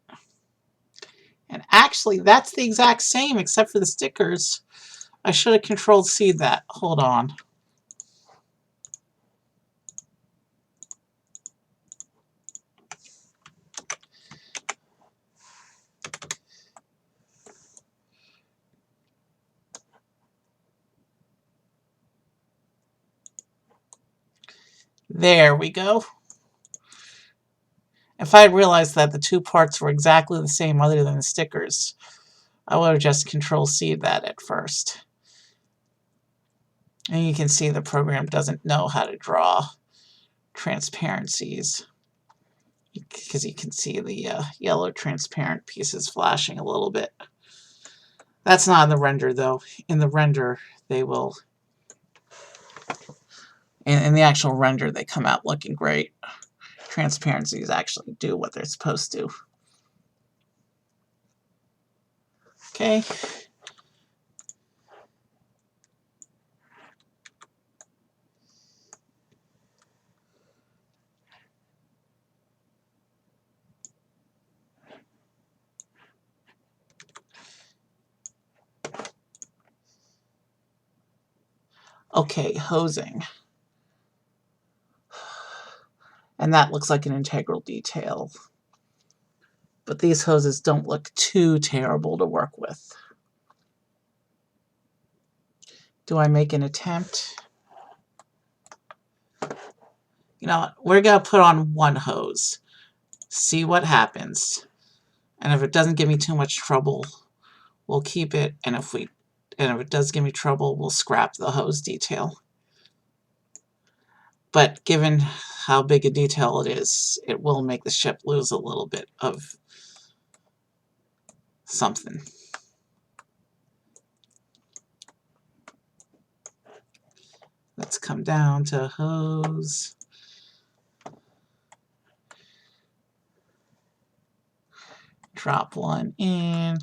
And actually, that's the exact same except for the stickers. I should have Control-C that. Hold on. There we go. If I had realized that the two parts were exactly the same other than the stickers, I would have just Control-C that at first. And you can see the program doesn't know how to draw transparencies, because you can see the yellow transparent pieces flashing a little bit. That's not in the render though. In the render, they will, in the actual render, they come out looking great. Transparencies actually do what they're supposed to. Okay. Okay, hosing. And that looks like an integral detail. But these hoses don't look too terrible to work with. Do I make an attempt? You know what? We're going to put on one hose. See what happens. And if it doesn't give me too much trouble, we'll keep it. And if it does give me trouble, we'll scrap the hose detail. But given how big a detail it is, it will make the ship lose a little bit of something. Let's come down to hose. Drop one in.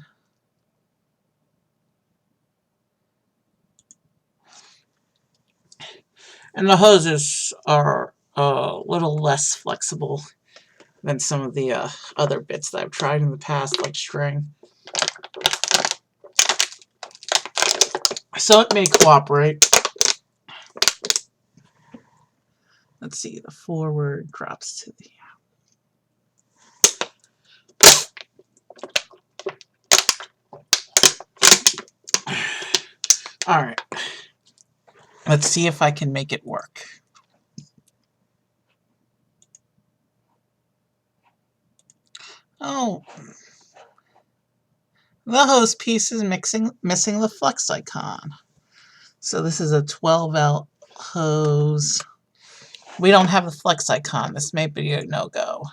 And the hoses are a little less flexible than some of the other bits that I've tried in the past, like string. So it may cooperate. Let's see, the forward drops to the... Alright. Let's see if I can make it work. Oh. The hose piece is missing the flex icon. So this is a 12L hose. We don't have the flex icon. This may be a no-go.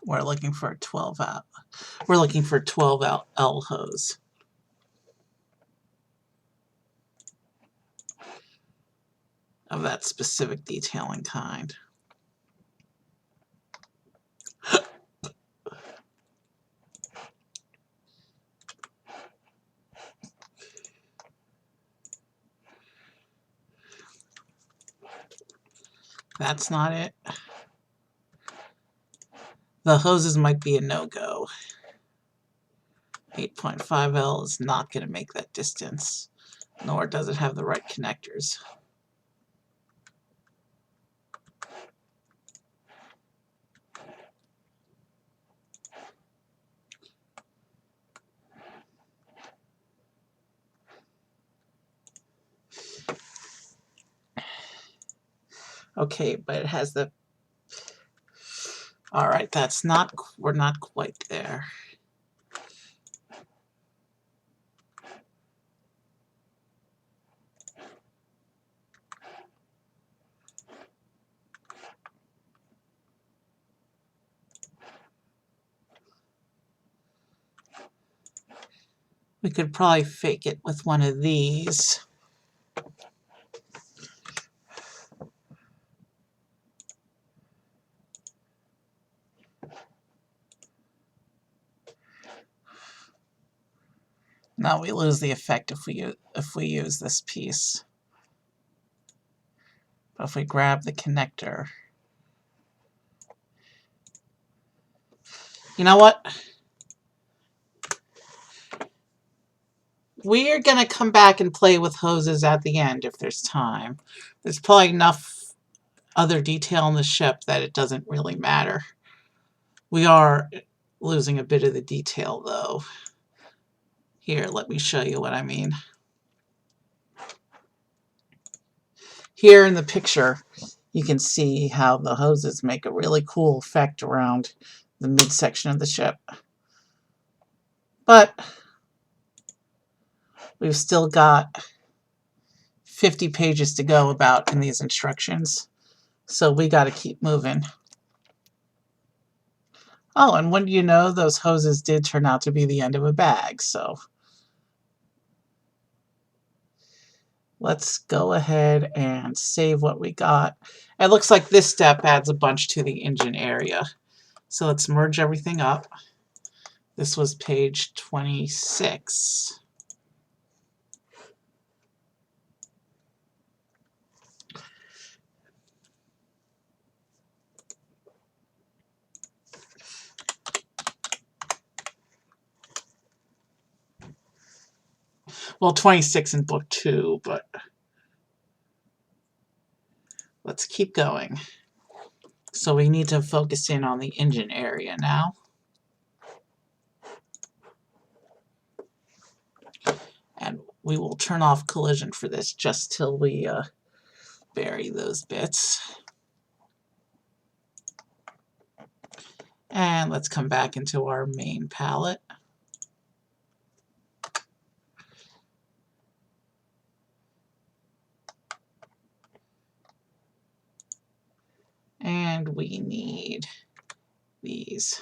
We're looking for a 12L. We're looking for a 12L hose. Of that specific detailing kind. That's not it. The hoses might be a no-go. 8.5L is not going to make that distance, nor does it have the right connectors. Okay, but it has the... Alright, that's not... We're not quite there. We could probably fake it with one of these. Now we lose the effect if we use this piece. But if we grab the connector... You know what? We're going to come back and play with hoses at the end if there's time. There's probably enough other detail in the ship that it doesn't really matter. We are losing a bit of the detail, though. Here, let me show you what I mean. Here in the picture, you can see how the hoses make a really cool effect around the midsection of the ship. But we've still got 50 pages to go about in these instructions, so we got to keep moving. Oh, and wouldn't you know, those hoses did turn out to be the end of a bag, so let's go ahead and save what we got. It looks like this step adds a bunch to the engine area. So let's merge everything up. This was page 26. Well, 26 in book 2, but let's keep going. So we need to focus in on the engine area now. And we will turn off collision for this just till we bury those bits. And let's come back into our main palette. And we need these.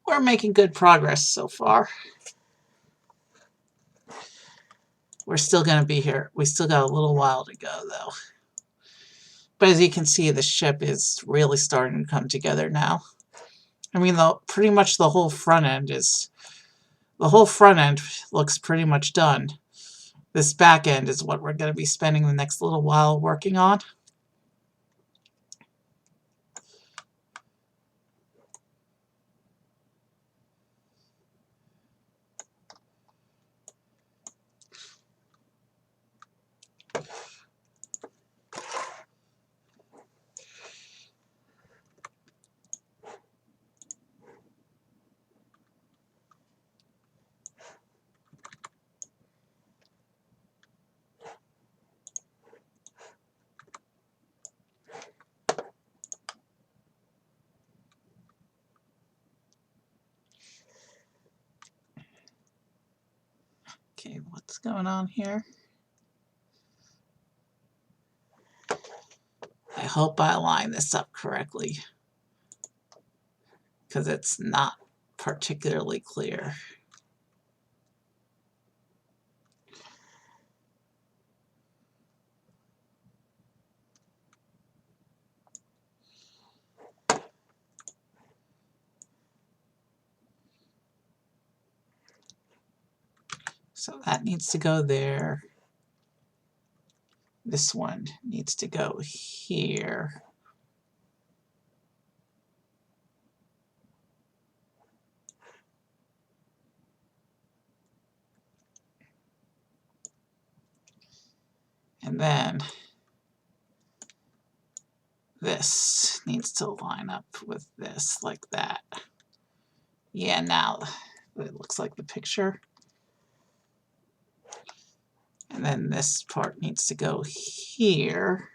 We're making good progress so far. We're still going to be here. We still got a little while to go, though. But as you can see, the ship is really starting to come together now. I mean, pretty much the whole front end looks pretty much done. This back end is what we're going to be spending the next little while working on. Okay, what's going on here? I hope I line this up correctly, because it's not particularly clear. So that needs to go there. This one needs to go here. And then this needs to line up with this like that. Yeah, now it looks like the picture. And then this part needs to go here.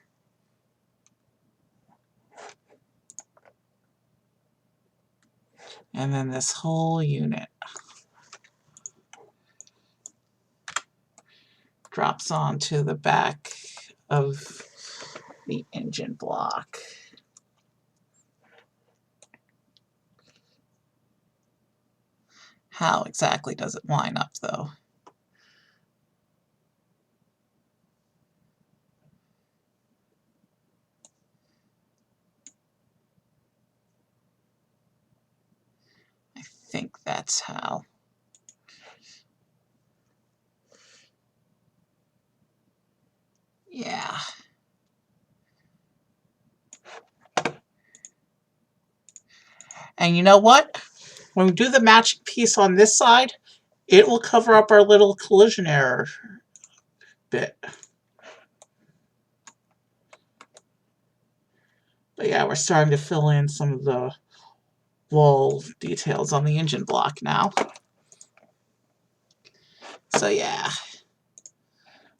And then this whole unit drops onto the back of the engine block. How exactly does it line up, though? I think that's how. Yeah. And you know what? When we do the matching piece on this side, it will cover up our little collision error bit. But yeah, we're starting to fill in some of the wall details on the engine block now. So yeah,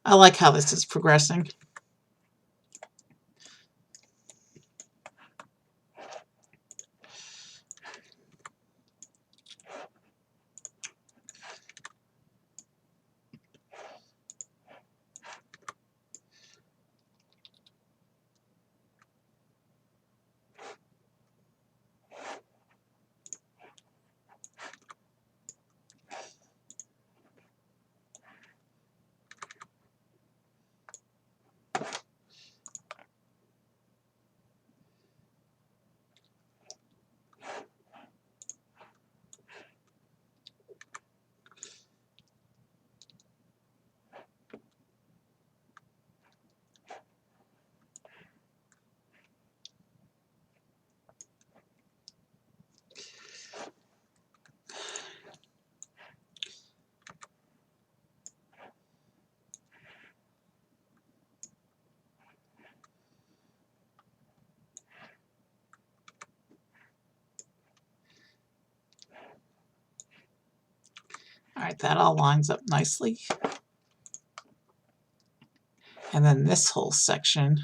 I like how this is progressing. Alright, that all lines up nicely. And then this whole section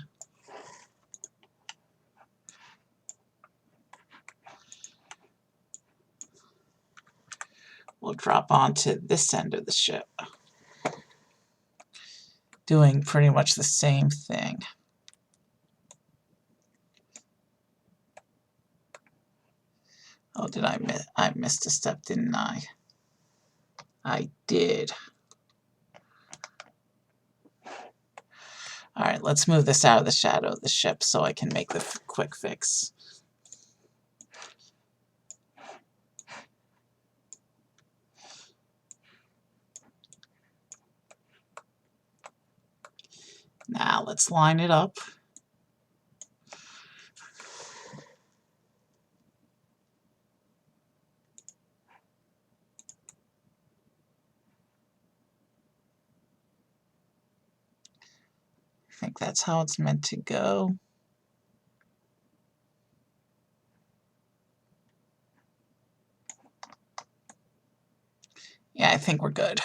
will drop onto this end of the ship, doing pretty much the same thing. Oh, did I miss? I missed a step, didn't I? I did. Alright, let's move this out of the shadow of the ship so I can make the quick fix. Now let's line it up. I think that's how it's meant to go. Yeah, I think we're good.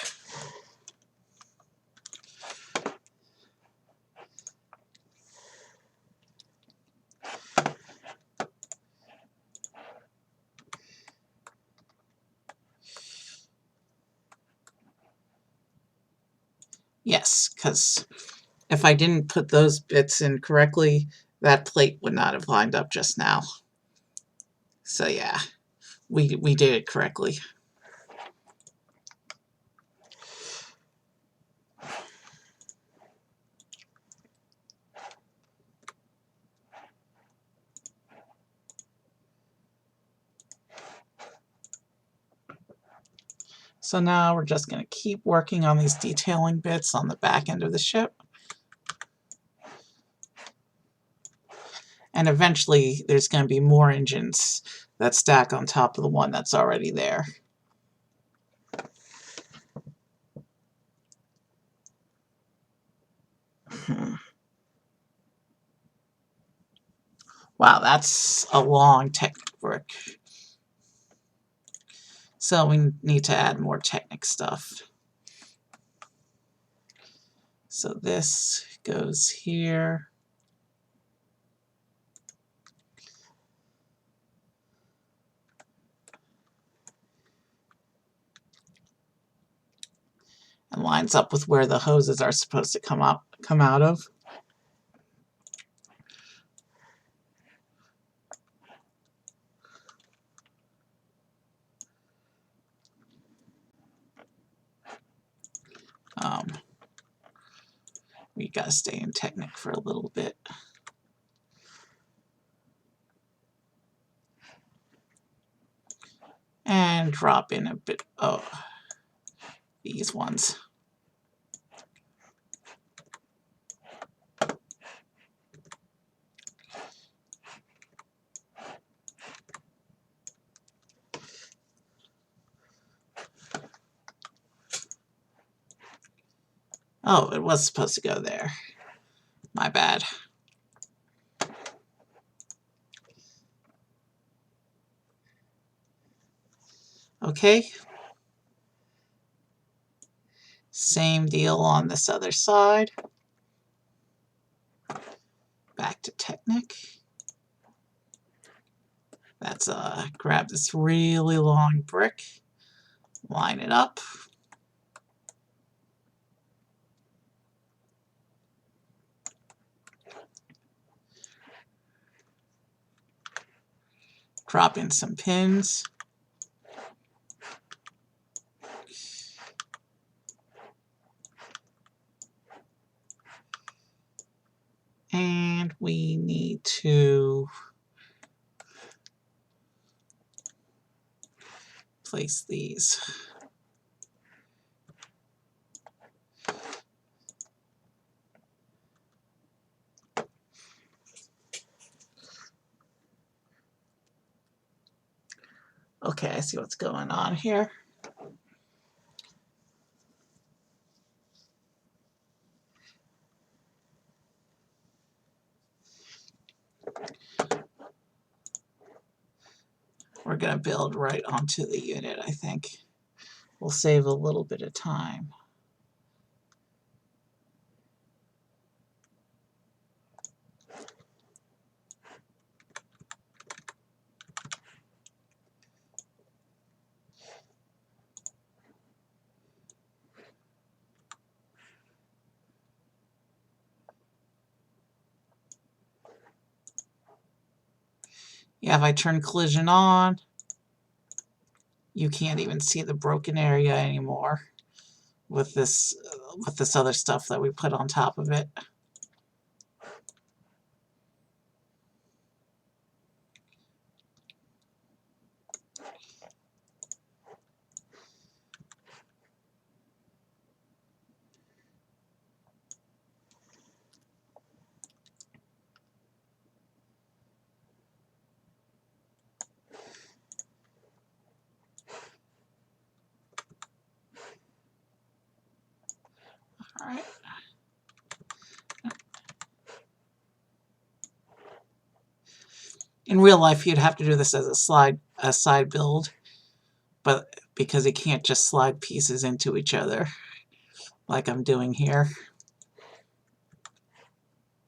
Yes, because if I didn't put those bits in correctly, that plate would not have lined up just now. So yeah, we did it correctly. So now we're just going to keep working on these detailing bits on the back end of the ship. And eventually there's going to be more engines that stack on top of the one that's already there. Wow, that's a long Technic brick. So we need to add more Technic stuff. So this goes here. And lines up with where the hoses are supposed to come out of. We gotta stay in Technic for a little bit. And drop in a bit of these ones. Oh, it was supposed to go there. My bad. Okay. Same deal on this other side. Back to Technic. That's grab this really long brick, line it up. Drop in some pins. And we need to place these. Okay, I see what's going on here. We're going to build right onto the unit, I think. We'll save a little bit of time. Yeah, if I turn collision on, you can't even see the broken area anymore with this other stuff that we put on top of it. All right. In real life, you'd have to do this as a side build, but because you can't just slide pieces into each other like I'm doing here.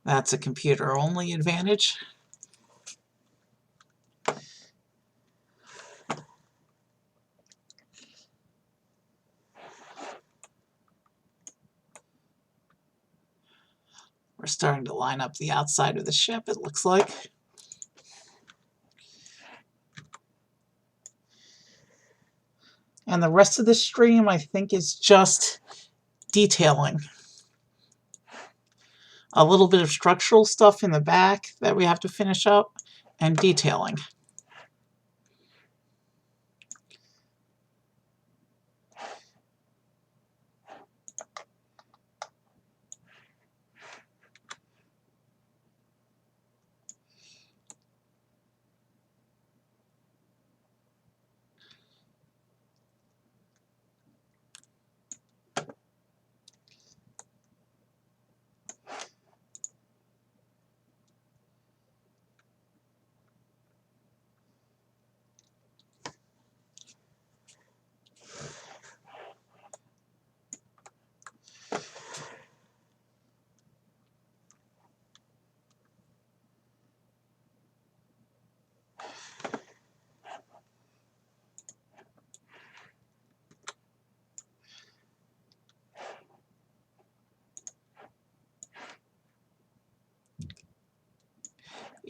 That's a computer-only advantage. We're starting to line up the outside of the ship, it looks like. And the rest of the stream, I think, is just detailing. A little bit of structural stuff in the back that we have to finish up, and detailing.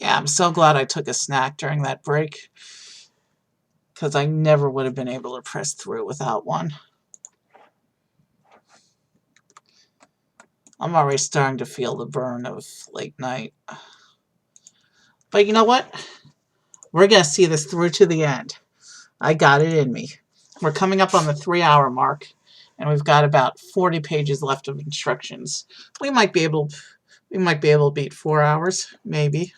Yeah, I'm so glad I took a snack during that break, because I never would have been able to press through without one. I'm already starting to feel the burn of late night. But you know what? We're going to see this through to the end. I got it in me. We're coming up on the 3-hour mark, and we've got about 40 pages left of instructions. We might be able to beat 4 hours, maybe.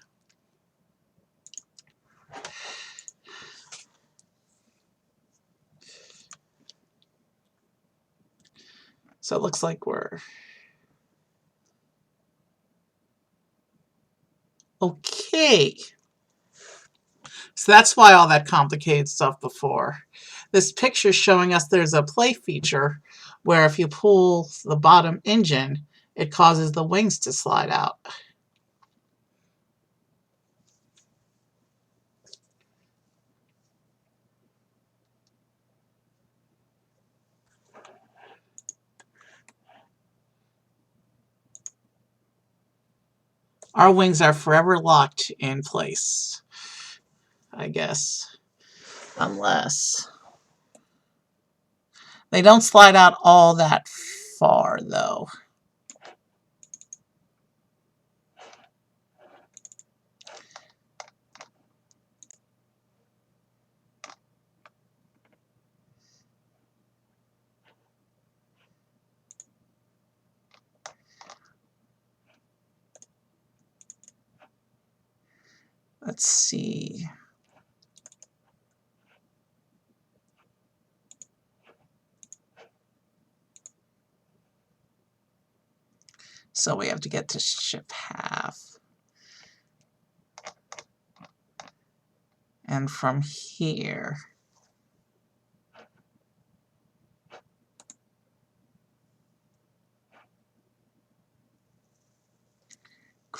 So it looks like we're okay. So that's why all that complicated stuff before. This picture showing us there's a play feature where if you pull the bottom engine, it causes the wings to slide out. Our wings are forever locked in place, I guess. Unless they don't slide out all that far, though. Let's see. So we have to get to ship half. And from here,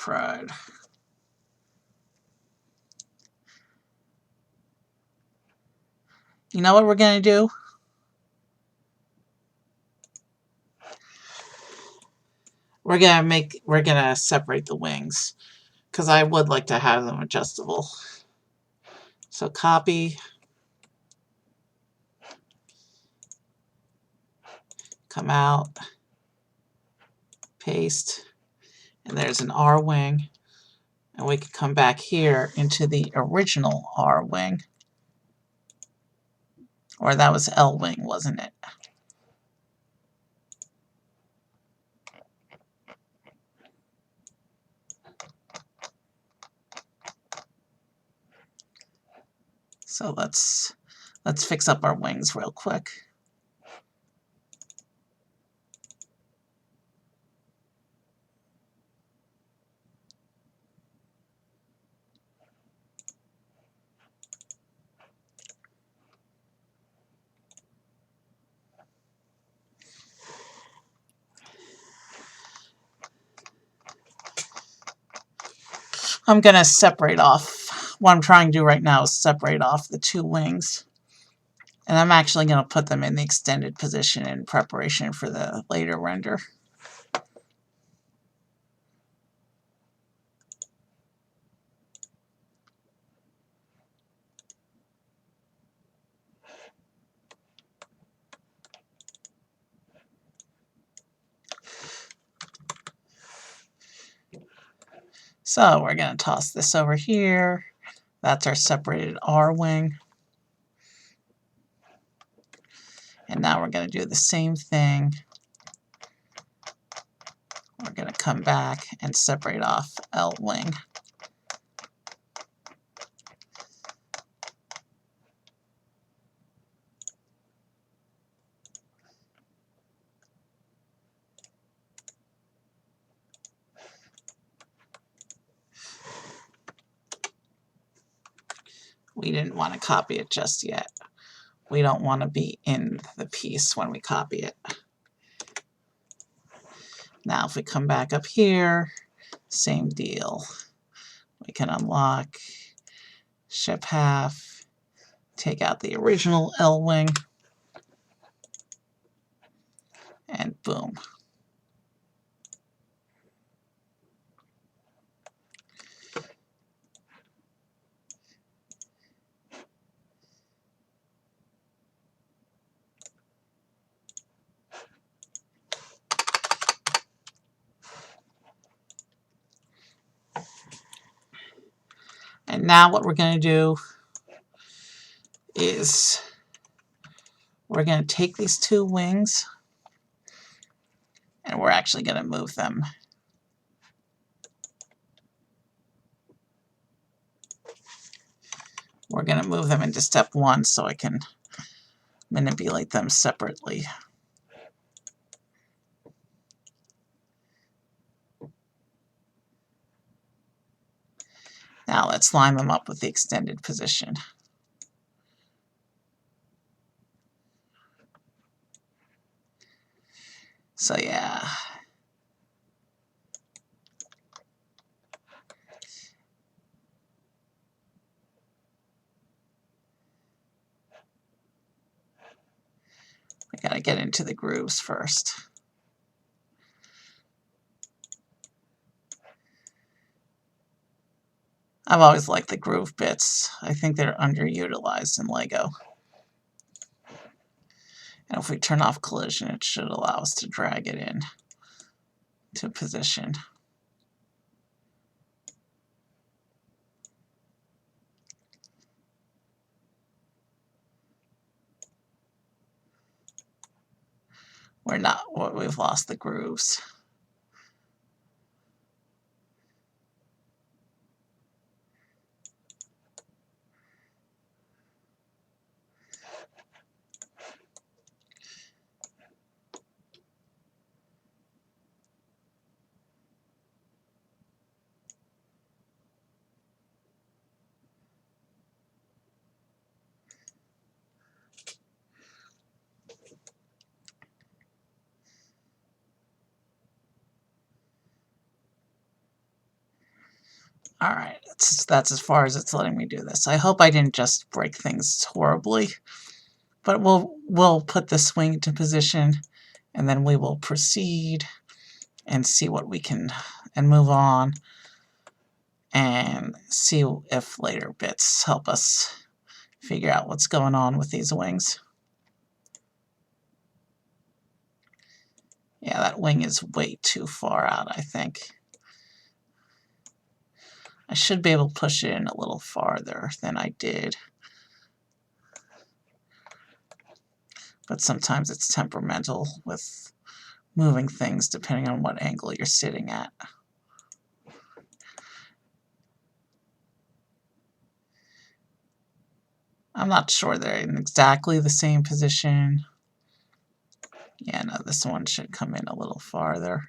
crud. You know what we're going to do? We're gonna separate the wings because I would like to have them adjustable. So copy, come out, paste, and there's an R wing. And we can come back here into the original R wing. Or that was L wing, wasn't it? So let's fix up our wings real quick. I'm going to separate off. What I'm trying to do right now is separate off the two wings. And I'm actually going to put them in the extended position in preparation for the later render. So we're going to toss this over here. That's our separated R wing. And now we're going to do the same thing. We're going to come back and separate off L wing. We didn't want to copy it just yet. We don't want to be in the piece when we copy it. Now if we come back up here, same deal. We can unlock, ship half, take out the original L wing, and boom. And now what we're going to do is we're going to take these two wings and we're actually going to move them. We're going to move them into step 1 so I can manipulate them separately. Now let's line them up with the extended position. So yeah. We gotta get into the grooves first. I've always liked the groove bits. I think they're underutilized in LEGO. And if we turn off collision, it should allow us to drag it in to position. We've lost the grooves. Alright, that's as far as it's letting me do this. I hope I didn't just break things horribly. But we'll put the swing into position, and then we will proceed and see what we can, and move on, and see if later bits help us figure out what's going on with these wings. Yeah, that wing is way too far out, I think. I should be able to push it in a little farther than I did. But sometimes it's temperamental with moving things depending on what angle you're sitting at. I'm not sure they're in exactly the same position. Yeah, no, this one should come in a little farther.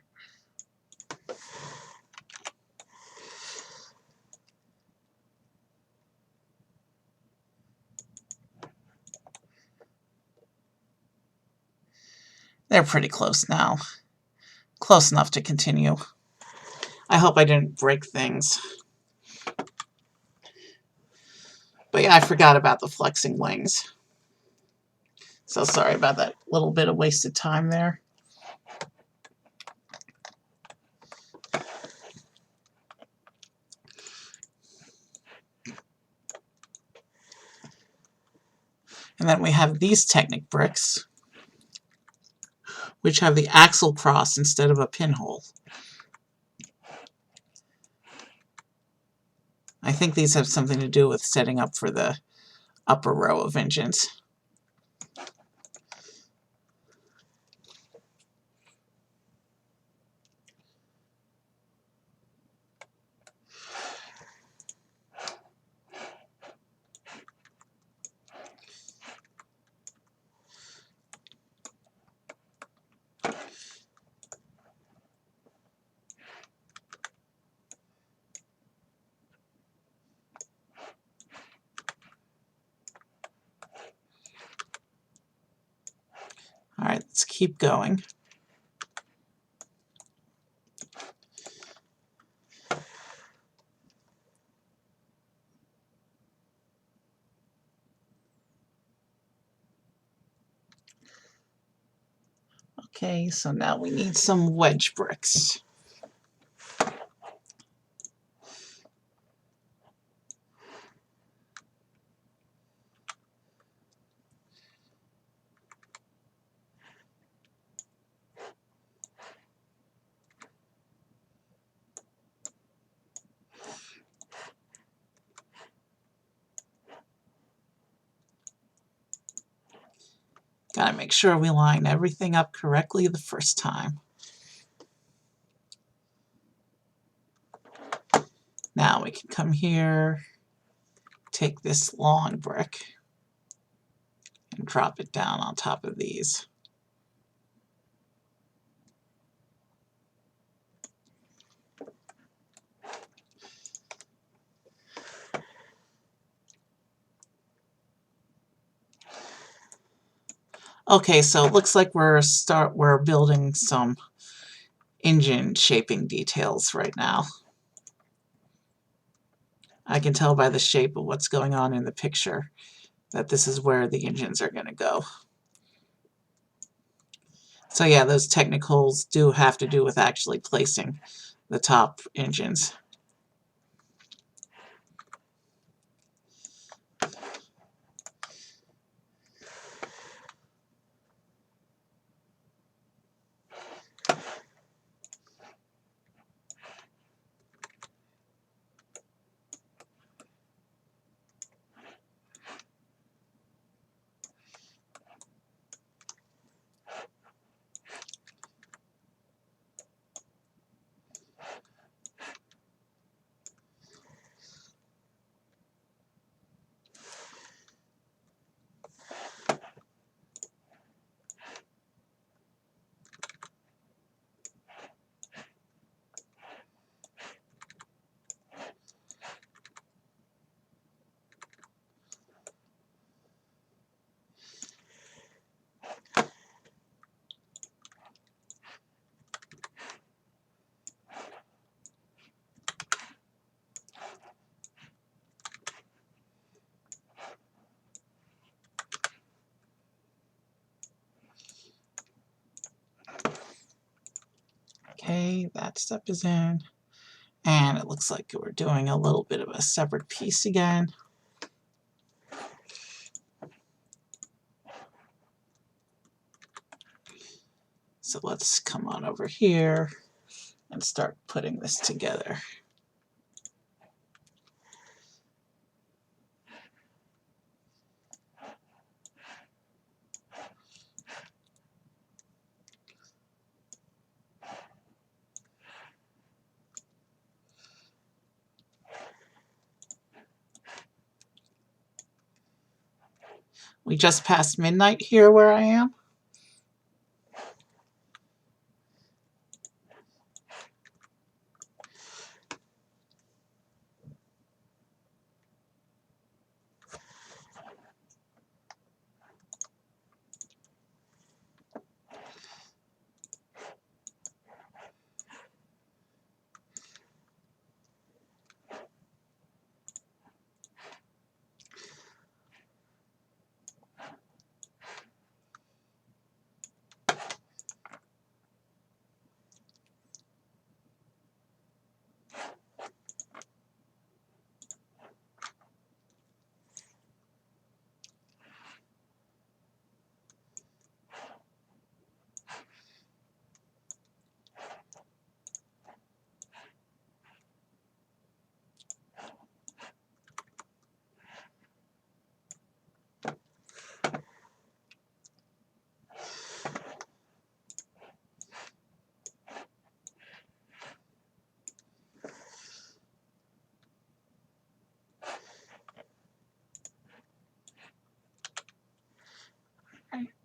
They're pretty close now. Close enough to continue. I hope I didn't break things. But yeah, I forgot about the flexing wings. So sorry about that little bit of wasted time there. And then we have these Technic bricks, which have the axle cross instead of a pinhole. I think these have something to do with setting up for the upper row of engines. Alright, let's keep going. Okay, so now we need some wedge bricks. Gotta make sure we line everything up correctly the first time. Now we can come here, take this long brick, and drop it down on top of these. Okay, so it looks like we're building some engine shaping details right now. I can tell by the shape of what's going on in the picture that this is where the engines are going to go. So yeah, those technicals do have to do with actually placing the top engines. that step is in. And it looks like we're doing a little bit of a separate piece again. So let's come on over here and start putting this together. We just passed midnight here where I am.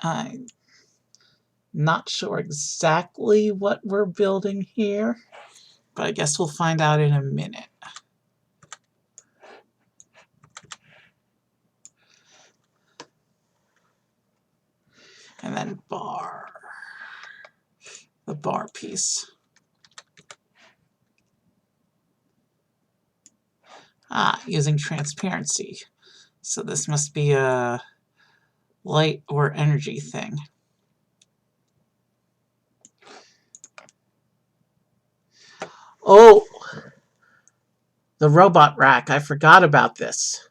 I'm not sure exactly what we're building here, but I guess we'll find out in a minute. And then bar, the bar piece. Using transparency. So this must be a light or energy thing. Oh, the robot rack. I forgot about this.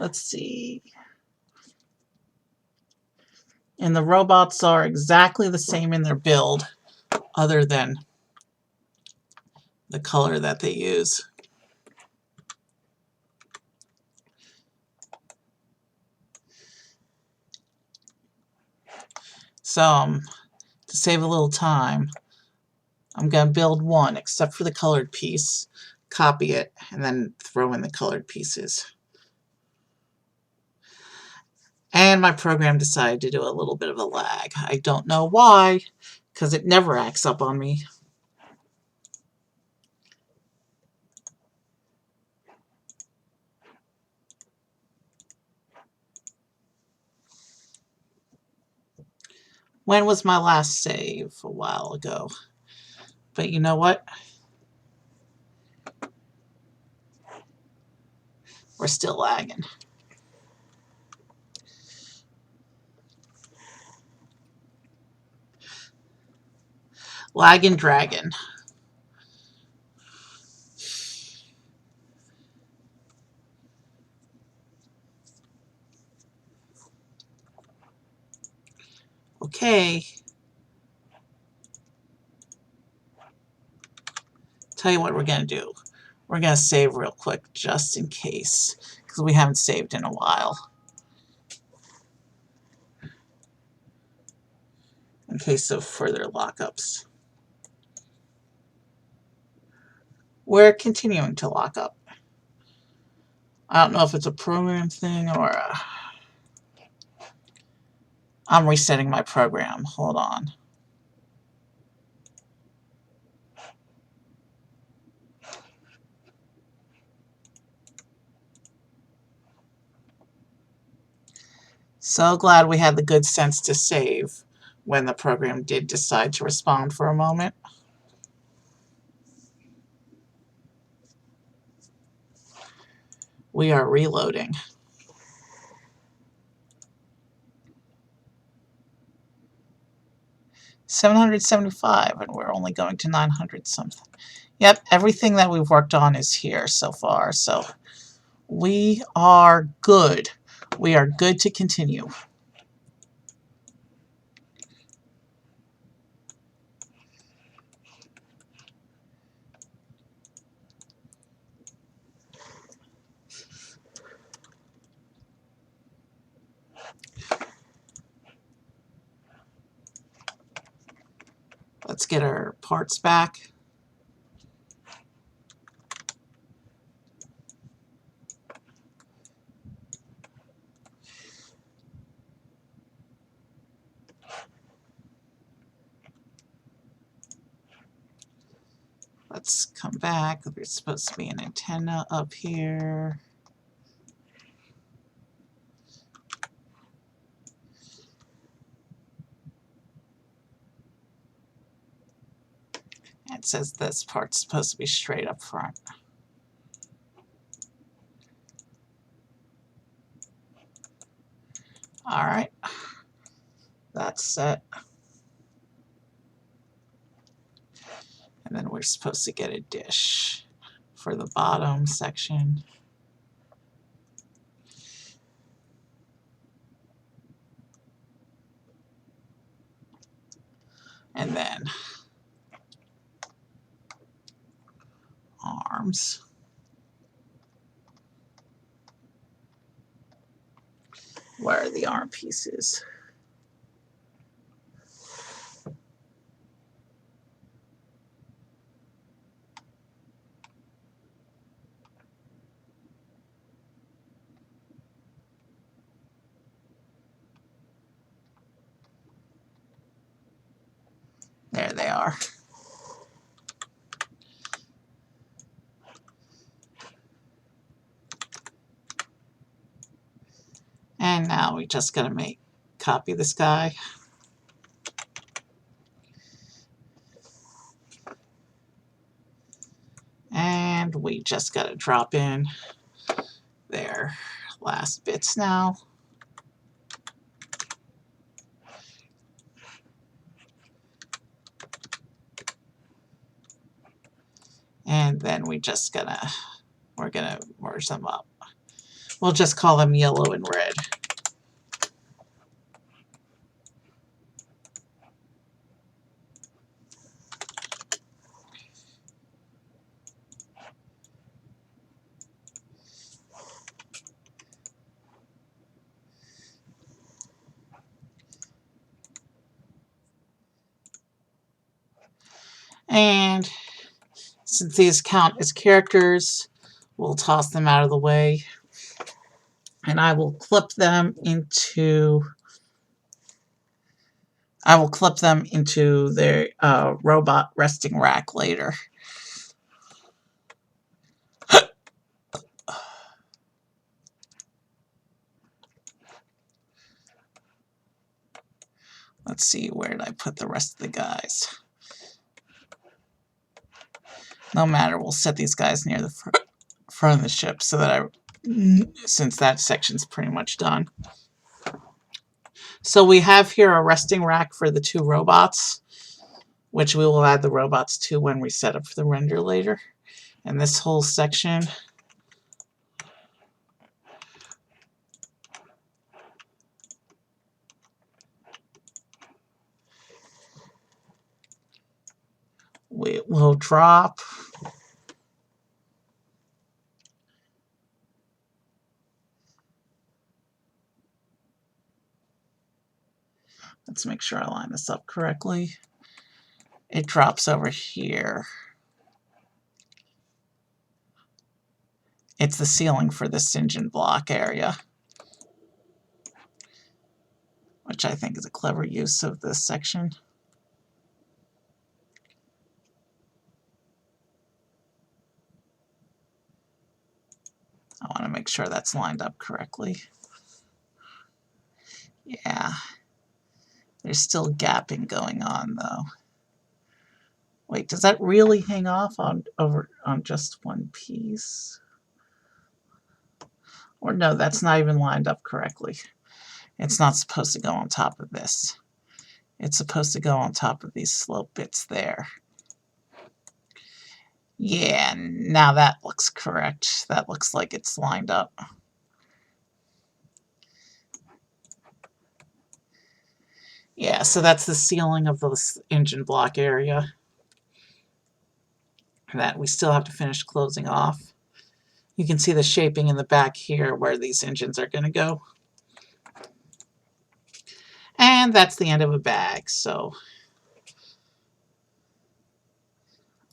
Let's see. And the robots are exactly the same in their build, other than the color that they use. So, to save a little time, I'm going to build one, except for the colored piece, copy it, and then throw in the colored pieces. And my program decided to do a little bit of a lag. I don't know why, because it never acts up on me. When was my last save? A while ago. But you know what? We're still lagging. Lagging dragon. Okay. Tell you what we're going to do. We're going to save real quick, just in case, because we haven't saved in a while. In case of further lockups. We're continuing to lock up. I don't know if it's a program thing or a... I'm resetting my program. Hold on. So glad we had the good sense to save when the program did decide to respond for a moment. We are reloading. 775, and we're only going to 900 something. Yep, everything that we've worked on is here so far, so we are good. We are good to continue. Let's get our parts back. Let's come back. There's supposed to be an antenna up here. It says this part's supposed to be straight up front. Alright, that's set. And then we're supposed to get a dish for the bottom section. And then arms. Where are the arm pieces? There they are. And now we just gotta copy this guy. And we just gotta drop in their last bits now. And then we're gonna merge them up. We'll just call them yellow and red. And since these count as characters, we'll toss them out of the way. And I will clip them into their robot resting rack later. Let's see, where did I put the rest of the guys? No matter, we'll set these guys near the front of the ship so that since that section's pretty much done. So we have here a resting rack for the two robots, which we will add the robots to when we set up for the render later. And this whole section we will drop. Let's make sure I line this up correctly. It drops over here. It's the ceiling for this engine block area, which I think is a clever use of this section. I want to make sure that's lined up correctly. Yeah. There's still gapping going on, though. Wait, does that really hang off on just one piece? Or no, that's not even lined up correctly. It's not supposed to go on top of this. It's supposed to go on top of these slope bits there. Yeah, now that looks correct. That looks like it's lined up. Yeah, so that's the ceiling of the engine block area that we still have to finish closing off. You can see the shaping in the back here where these engines are going to go. And that's the end of a bag. So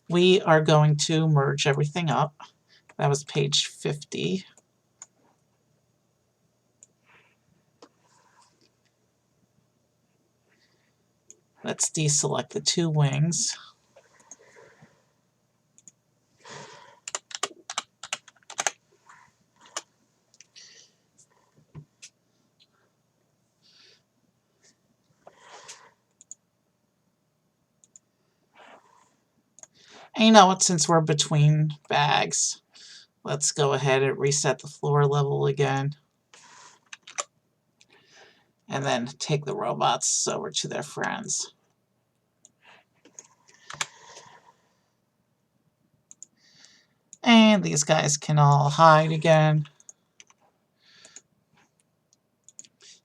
we are going to merge everything up. That was page 50. Let's deselect the two wings. And you know what, since we're between bags, let's go ahead and reset the floor level again. And then take the robots over to their friends. And these guys can all hide again.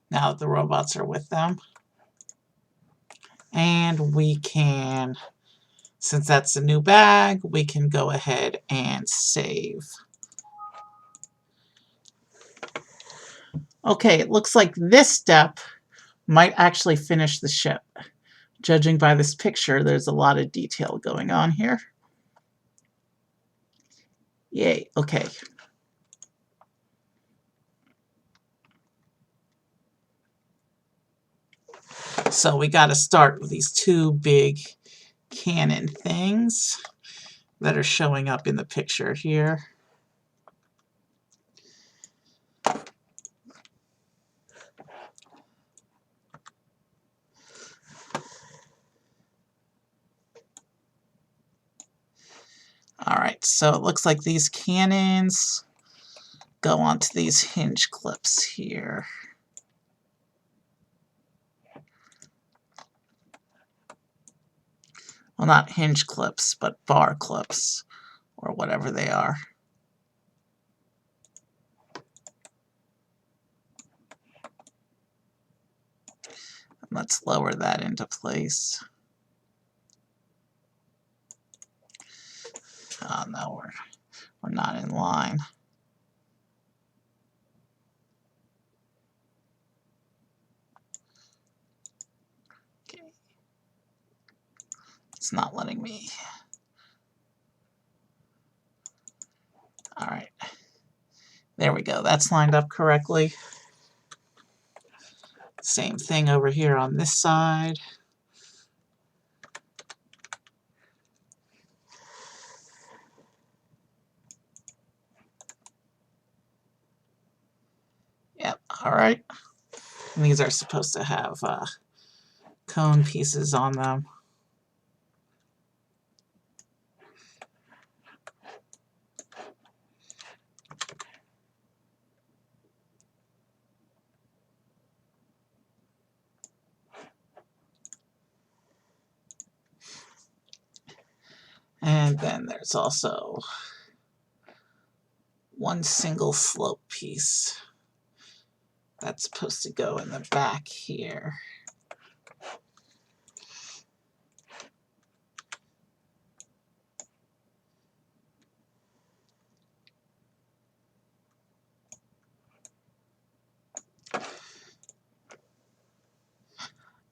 Now that the robots are with them. And we can, since that's a new bag, we can go ahead and save. Okay, it looks like this step might actually finish the ship. Judging by this picture, there's a lot of detail going on here. Yay, okay. So we got to start with these two big cannon things that are showing up in the picture here. Alright, so it looks like these cannons go onto these hinge clips here. Well, not hinge clips, but bar clips, or whatever they are. And let's lower that into place. Oh no, we're not in line. Okay. It's not letting me. Alright. There we go. That's lined up correctly. Same thing over here on this side. Yep, alright. And these are supposed to have cone pieces on them. And then there's also one single slope piece that's supposed to go in the back here.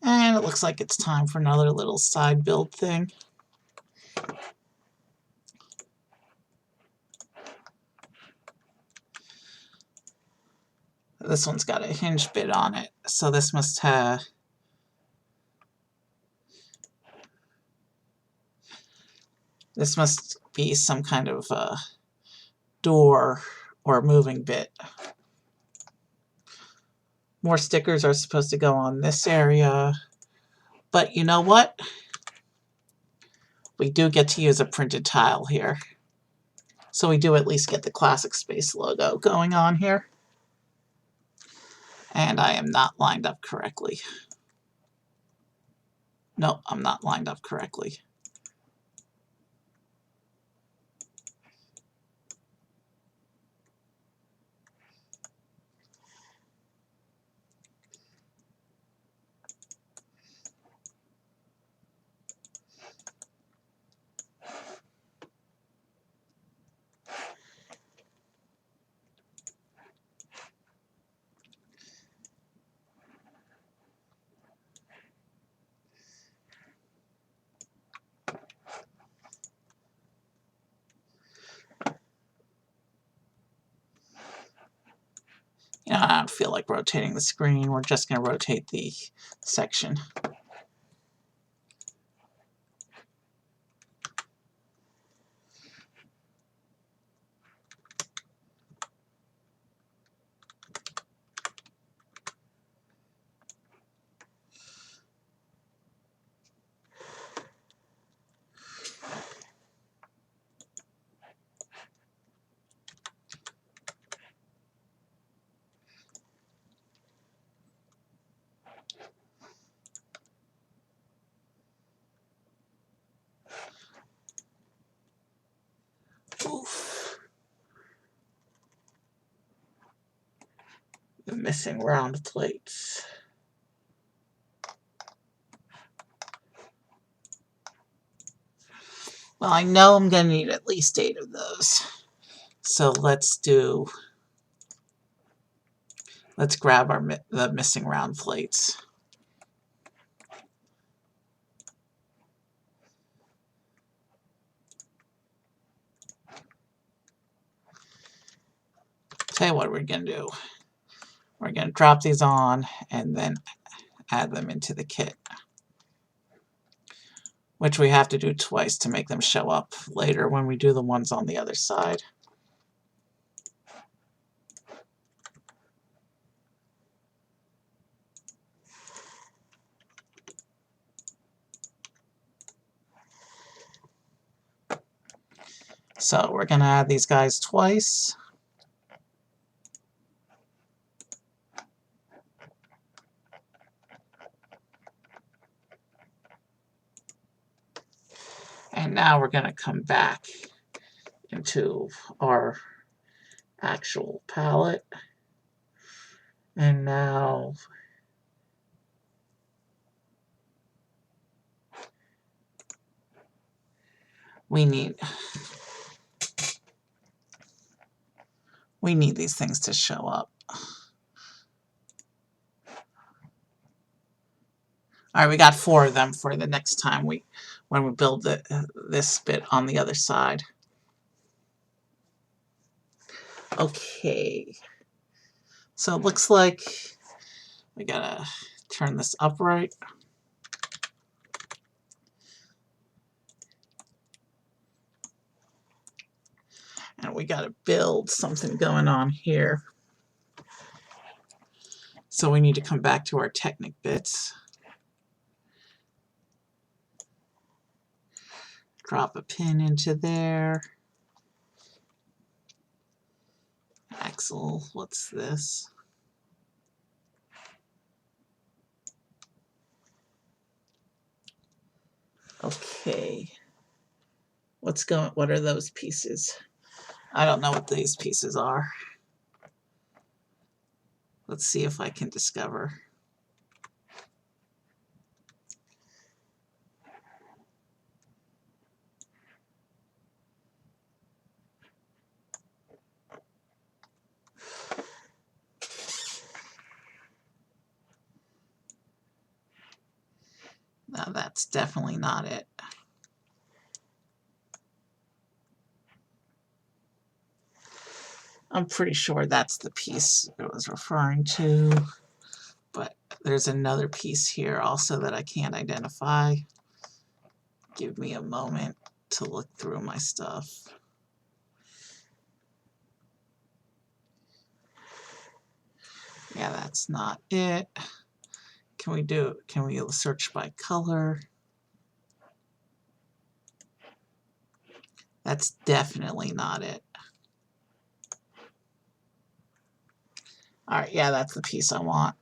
And it looks like it's time for another little side build thing. This one's got a hinge bit on it, so this must have... This must be some kind of door or moving bit. More stickers are supposed to go on this area. But you know what? We do get to use a printed tile here. So we do at least get the Classic Space logo going on here. And I am not lined up correctly. No, I'm not lined up correctly. You know, I don't feel like rotating the screen. We're just going to rotate the section. Oof. The missing round plates. Well, I know I'm going to need at least 8 of those. So let's grab the missing round plates. Tell you what we're going to do. We're going to drop these on and then add them into the kit, which we have to do twice to make them show up later when we do the ones on the other side. So we're going to add these guys twice. And now we're going to come back into our actual palette. And now we need these things to show up. All right, we got 4 of them for the next time when we build this bit on the other side. Okay, so it looks like we gotta turn this upright. And we gotta build something going on here. So we need to come back to our Technic bits. Drop a pin into there. Axle, what's this? Okay. What are those pieces? I don't know what these pieces are. Let's see if I can discover. No, that's definitely not it. I'm pretty sure that's the piece it was referring to, but there's another piece here also that I can't identify. Give me a moment to look through my stuff. Yeah, that's not it. Can we search by color? That's definitely not it. All right, yeah, that's the piece I want.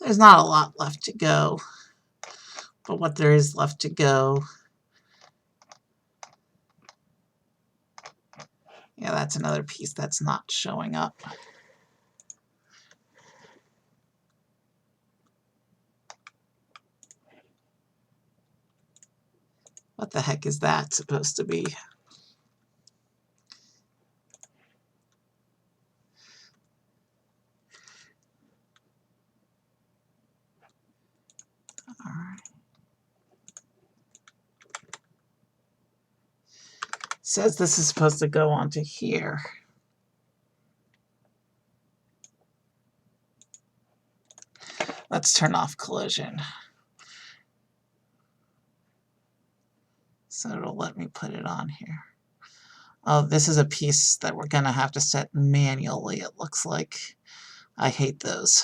There's not a lot left to go, but what there is left to go, yeah, that's another piece that's not showing up. What the heck is that supposed to be? All right. Says this is supposed to go onto here. Let's turn off collision. So it'll let me put it on here. Oh, this is a piece that we're gonna have to set manually, it looks like. I hate those.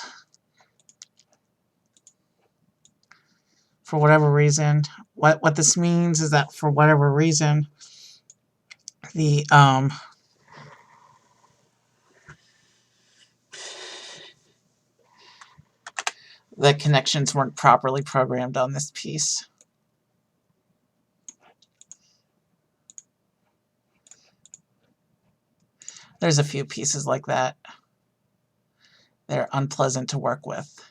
For whatever reason, what this means is that for whatever reason, the connections weren't properly programmed on this piece. There's a few pieces like that. They're unpleasant to work with.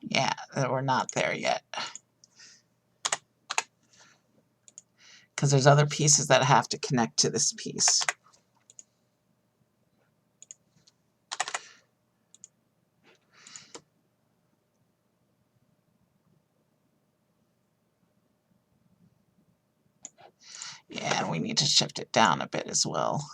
Yeah, we're not there yet. Because there's other pieces that have to connect to this piece. Yeah, and we need to shift it down a bit as well.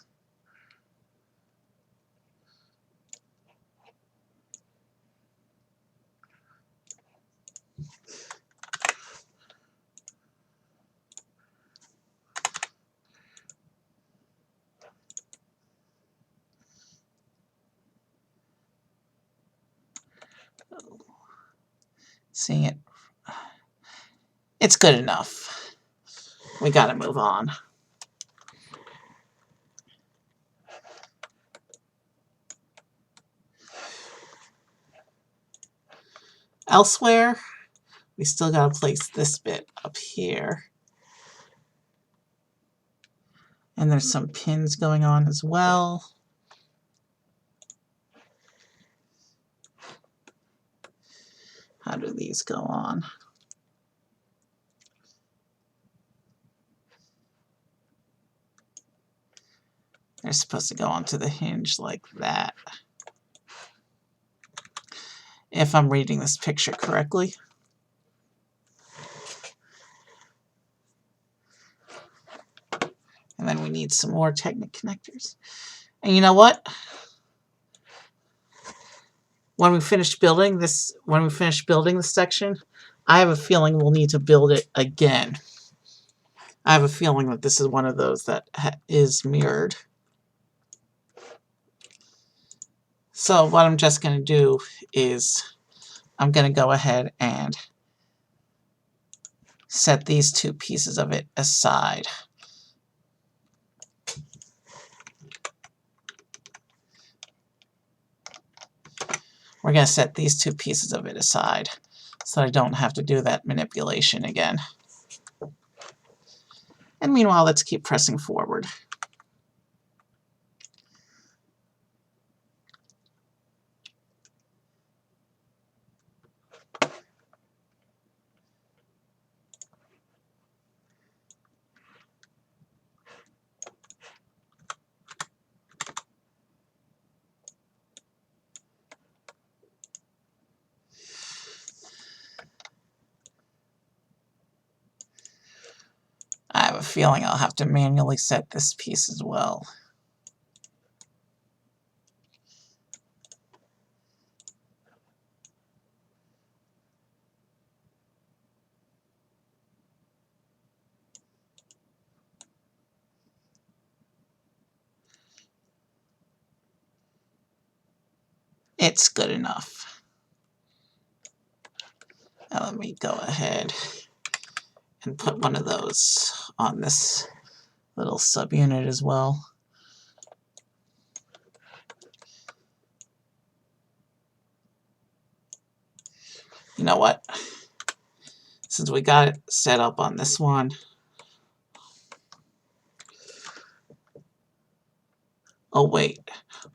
Seeing it. It's good enough. We gotta move on. Elsewhere, we still gotta place this bit up here. And there's some pins going on as well. How do these go on? They're supposed to go onto the hinge like that. If I'm reading this picture correctly. And then we need some more Technic connectors. And you know what? When we finish building this section, I have a feeling we'll need to build it again. I have a feeling that this is one of those that is mirrored. So what I'm just going to do is I'm going to go ahead and set these two pieces of it aside. We're going to set these two pieces of it aside so I don't have to do that manipulation again. And meanwhile, let's keep pressing forward. I have a feeling I'll have to manually set this piece as well. It's good enough. Now let me go ahead and put one of those on this little subunit as well. You know what? Since we got it set up on this one, oh wait,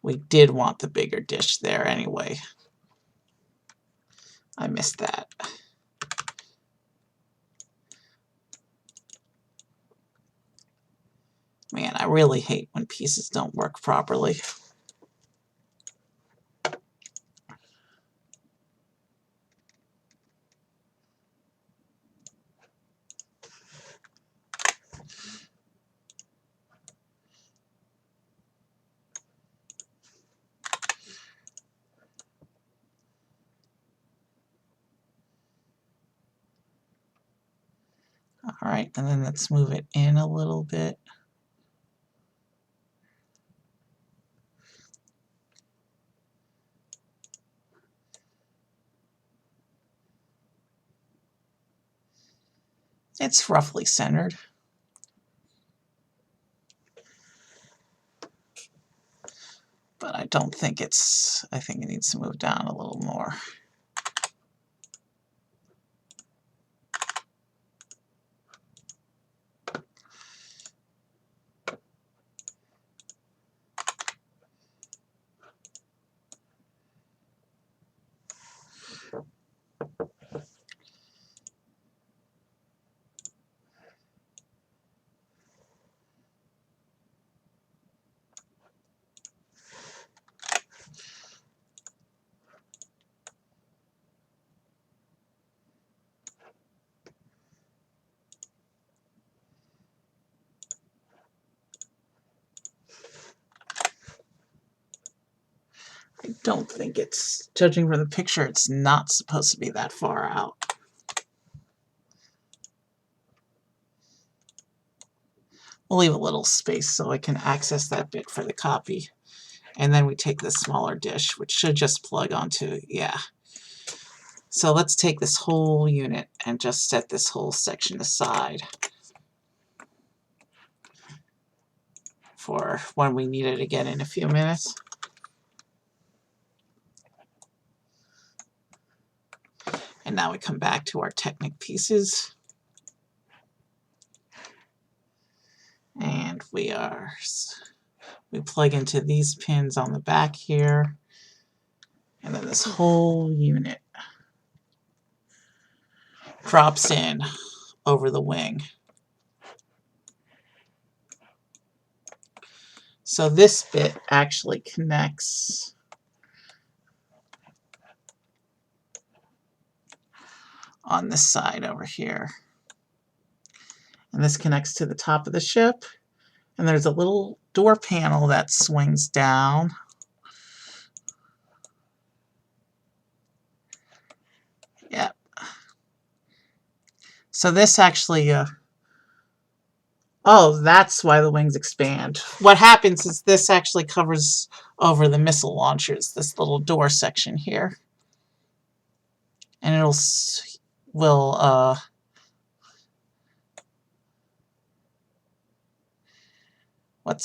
we did want the bigger dish there anyway. I missed that. Man, I really hate when pieces don't work properly. All right, and then let's move it in a little bit. It's roughly centered. But I don't think it's, I think it needs to move down a little more. I don't think it's, judging from the picture, it's not supposed to be that far out. We'll leave a little space so I can access that bit for the copy. And then we take the smaller dish, which should just plug onto, yeah. So let's take this whole unit and just set this whole section aside for when we need it again in a few minutes. And now we come back to our Technic pieces. And we plug into these pins on the back here. And then this whole unit drops in over the wing. So this bit actually connects on this side over here. And this connects to the top of the ship. And there's a little door panel that swings down. Yep. So this actually, oh, that's why the wings expand. What happens is this actually covers over the missile launchers, this little door section here. And what's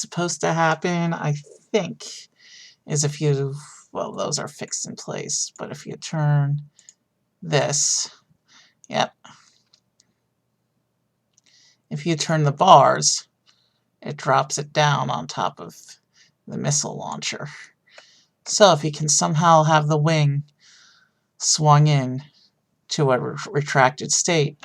supposed to happen, I think, is if you, well, those are fixed in place, but if you turn this, yep. If you turn the bars, it drops it down on top of the missile launcher. So if you can somehow have the wing swung in to a retracted state,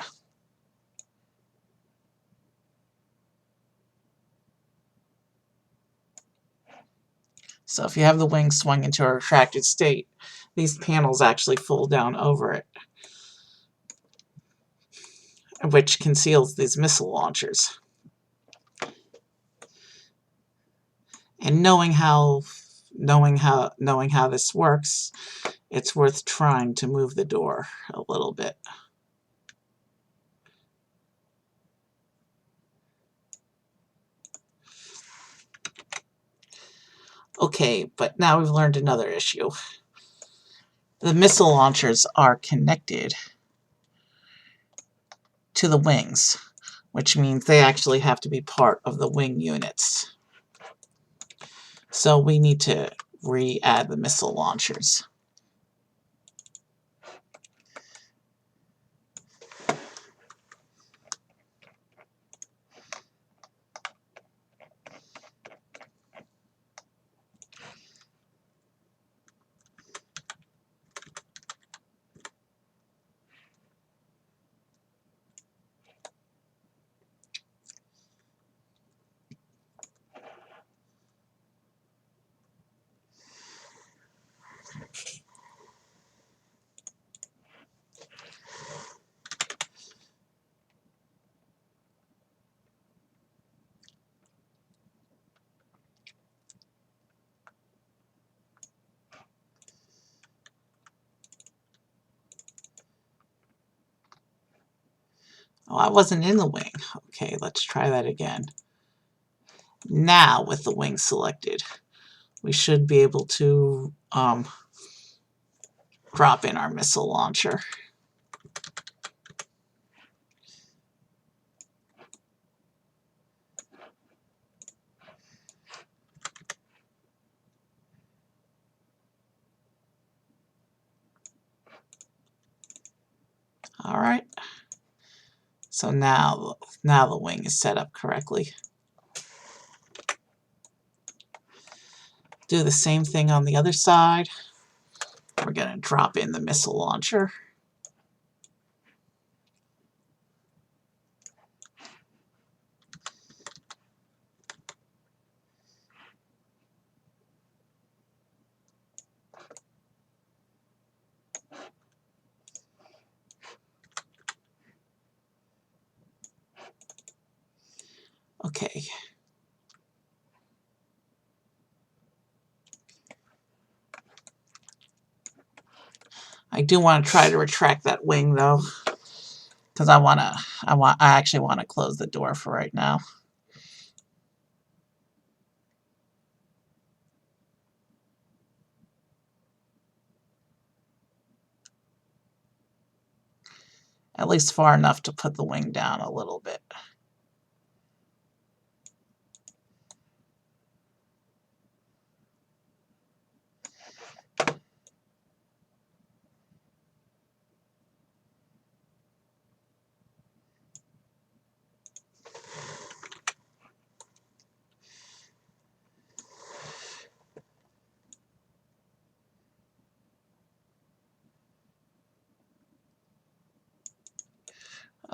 so if you have the wing swung into a retracted state, these panels actually fold down over it, which conceals these missile launchers. And knowing how this works, it's worth trying to move the door a little bit. Okay, but now we've learned another issue. the missile launchers are connected to the wings, which means they actually have to be part of the wing units. So we need to re-add the missile launchers. Oh, I wasn't in the wing. Okay, let's try that again. Now, with the wing selected, we should be able to drop in our missile launcher. All right. So now the wing is set up correctly. Do the same thing on the other side. We're going to drop in the missile launcher. Okay. I do want to try to retract that wing though, because I actually want to close the door for right now. At least far enough to put the wing down a little bit.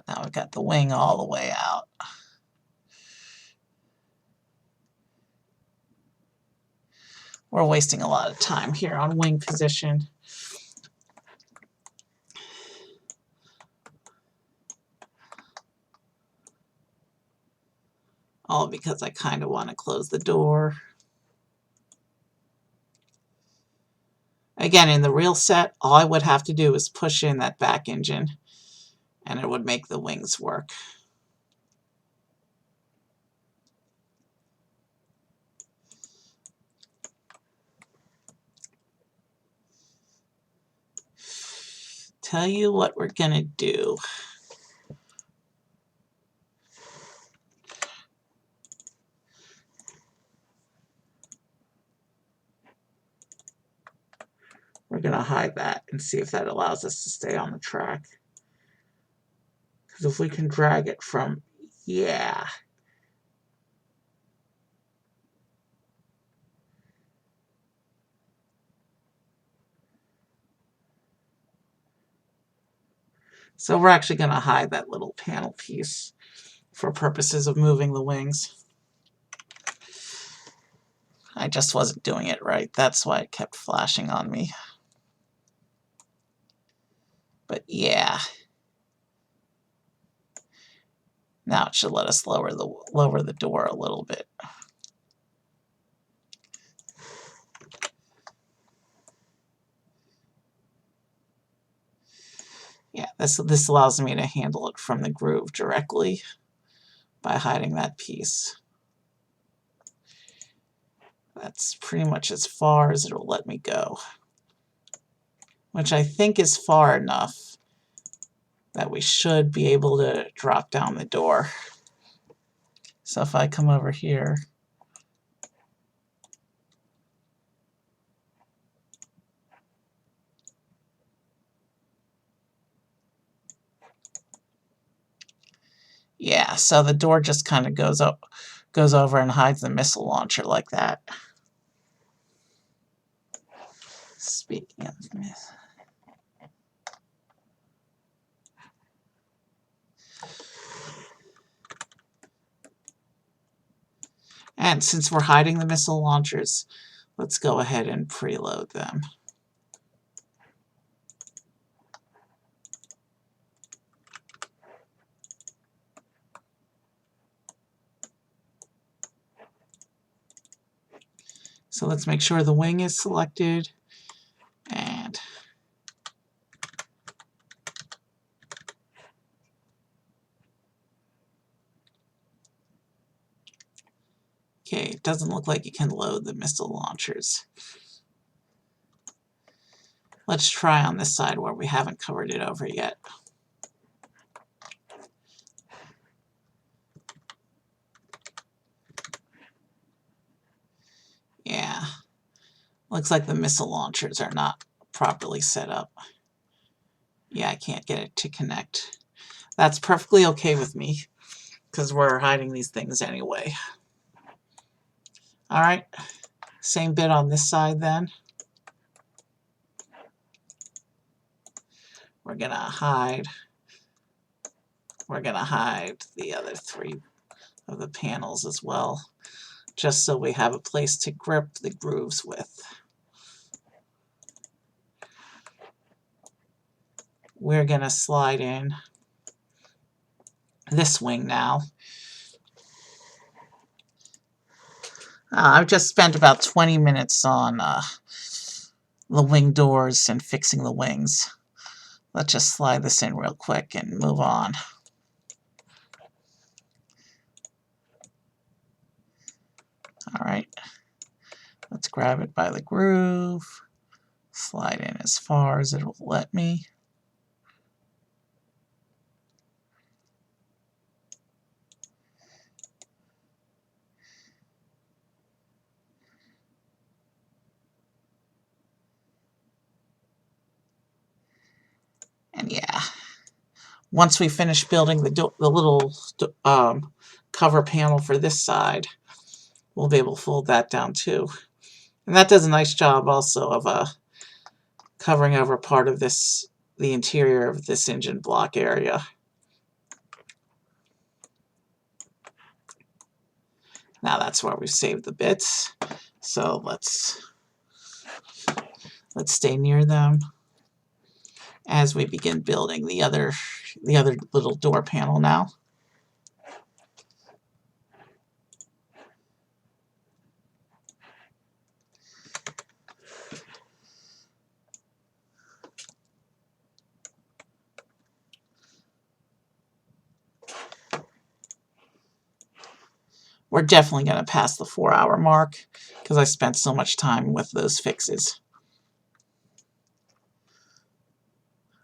Now we've got the wing all the way out. We're wasting a lot of time here on wing position. All because I kind of want to close the door. Again, in the real set, all I would have to do is push in that back engine and it would make the wings work. Tell you what we're going to do. We're going to hide that and see if that allows us to stay on the track. Because if we can drag it from, yeah. So we're actually going to hide that little panel piece for purposes of moving the wings. I just wasn't doing it right. That's why it kept flashing on me. But yeah. Now it should let us lower the door a little bit. Yeah, this allows me to handle it from the groove directly by hiding that piece. That's pretty much as far as it'll let me go. which I think is far enough that we should be able to drop down the door. So if I come over here, yeah, so the door just kind of goes over and hides the missile launcher like that. Speaking of miss. And since we're hiding the missile launchers, let's go ahead and preload them. So let's make sure the wing is selected, and okay, it doesn't look like you can load the missile launchers. Let's try on this side where we haven't covered it over yet. Yeah, looks like the missile launchers are not properly set up. Yeah, I can't get it to connect. That's perfectly okay with me, because we're hiding these things anyway. Alright, same bit on this side then. We're gonna hide the other 3 of the panels as well, just so we have a place to grip the grooves with. We're gonna slide in this wing now. I've just spent about 20 minutes on the wing doors and fixing the wings. Let's just slide this in real quick and move on. Alright, let's grab it by the groove, slide in as far as it will let me. And yeah, once we finish building the little cover panel for this side, we'll be able to fold that down too. And that does a nice job also of covering over part of the interior of this engine block area. Now that's where we've saved the bits. So let's stay near them as we begin building the other little door panel now. We're definitely going to pass the 4-hour mark because I spent so much time with those fixes.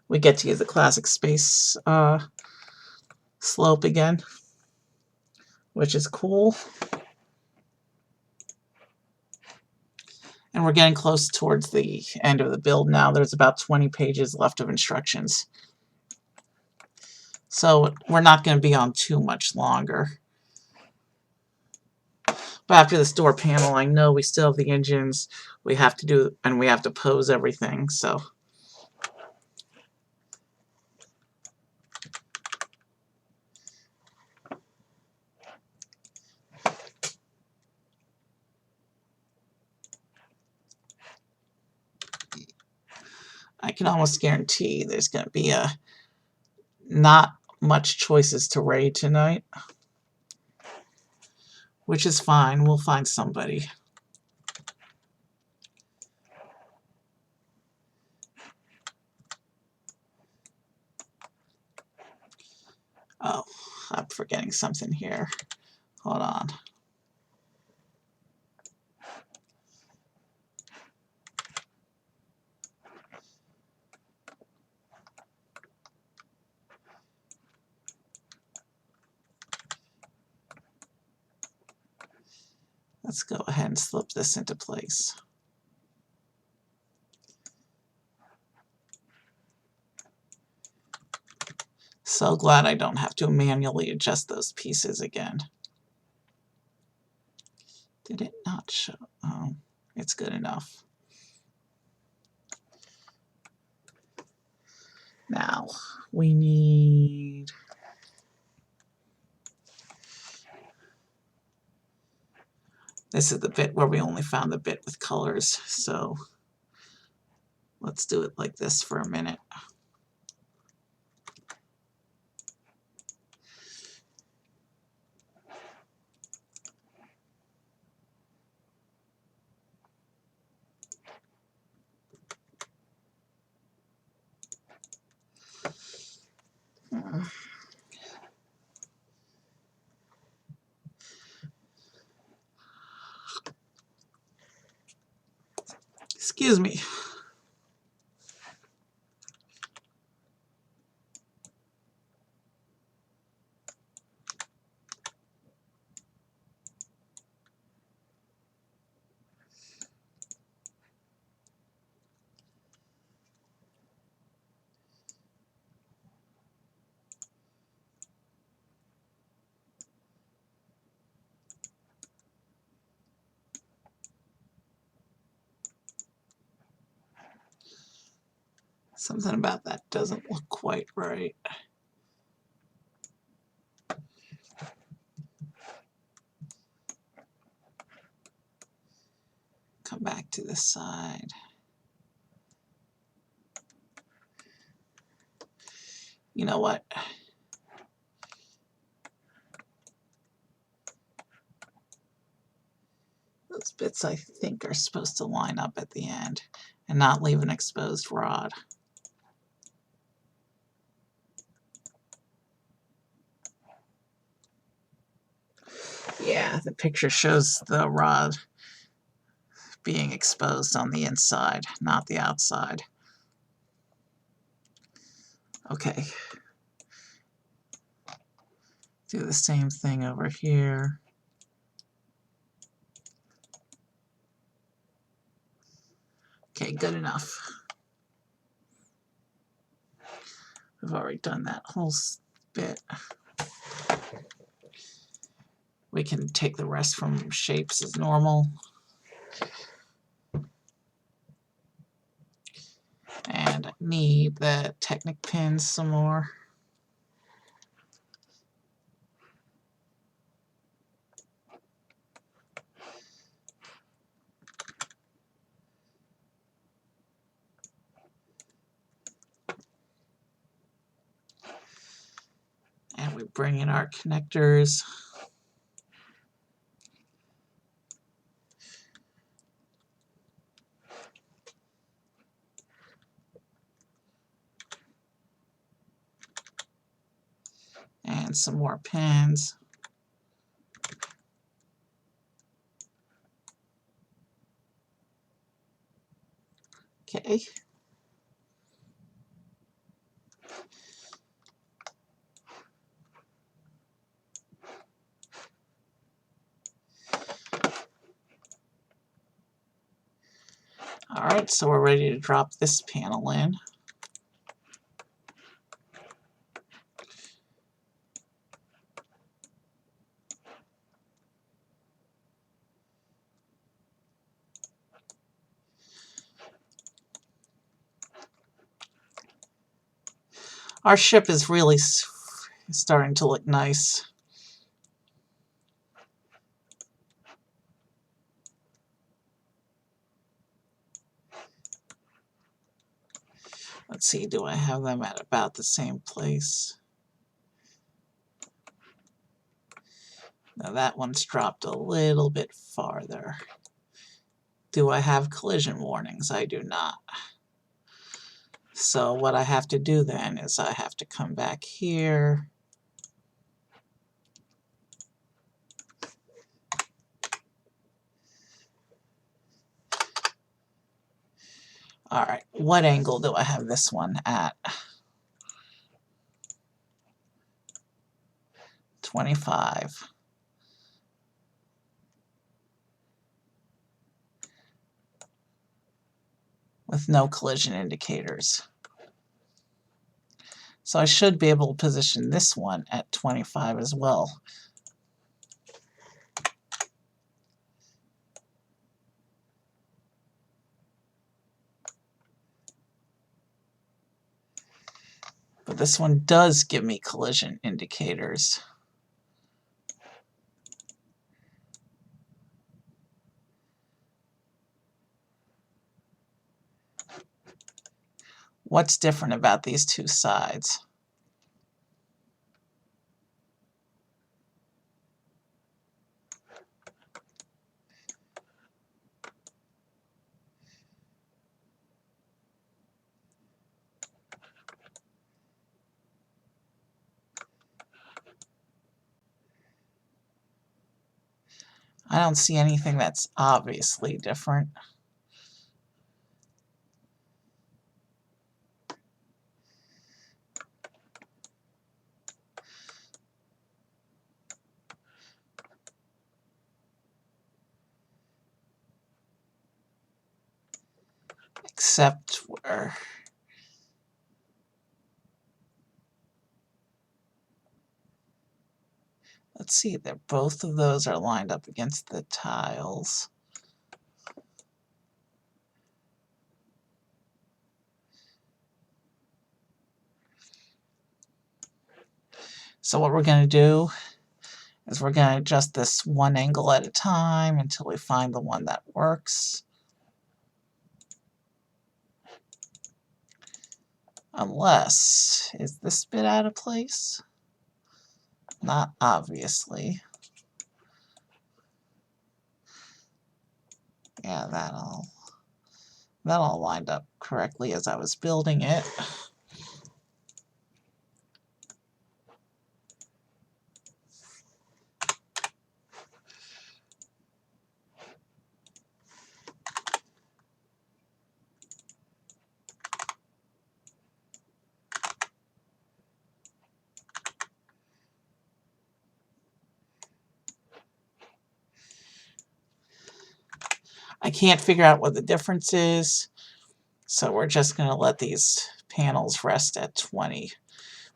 We get to use the classic space slope again, which is cool. And we're getting close towards the end of the build now. There's about 20 pages left of instructions. So we're not going to be on too much longer. But after this door panel, I know we still have the engines we have to do, and we have to pose everything, so. I can almost guarantee there's going to be not much choices to raid tonight. Which is fine, we'll find somebody. Oh, I'm forgetting something here. Hold on. Let's go ahead and slip this into place. So glad I don't have to manually adjust those pieces again. Did it not show? Oh, it's good enough. Now, we need... This is the bit where we only found the bit with colors, so let's do it like this for a minute. Excuse me. Something about that doesn't look quite right. Come back to this side. You know what? Those bits I think are supposed to line up at the end and not leave an exposed rod. Yeah, the picture shows the rod being exposed on the inside, not the outside. Okay. Do the same thing over here. Okay, good enough. We've already done that whole bit. We can take the rest from shapes as normal. And I need the Technic pins some more. And we bring in our connectors. And some more pins. Okay. Alright, so we're ready to drop this panel in. Our ship is really starting to look nice. Let's see, do I have them at about the same place? Now that one's dropped a little bit farther. Do I have collision warnings? I do not. So what I have to do then is I have to come back here. Alright, what angle do I have this one at? 25. with no collision indicators. So I should be able to position this one at 25 as well. But this one does give me collision indicators. What's different about these two sides? I don't see anything that's obviously different. Except where... Let's see, both of those are lined up against the tiles. So what we're going to do is we're going to adjust this one angle at a time until we find the one that works. Unless, is this bit out of place? Not obviously. Yeah, that all lined up correctly as I was building it. I can't figure out what the difference is, so we're just going to let these panels rest at 20.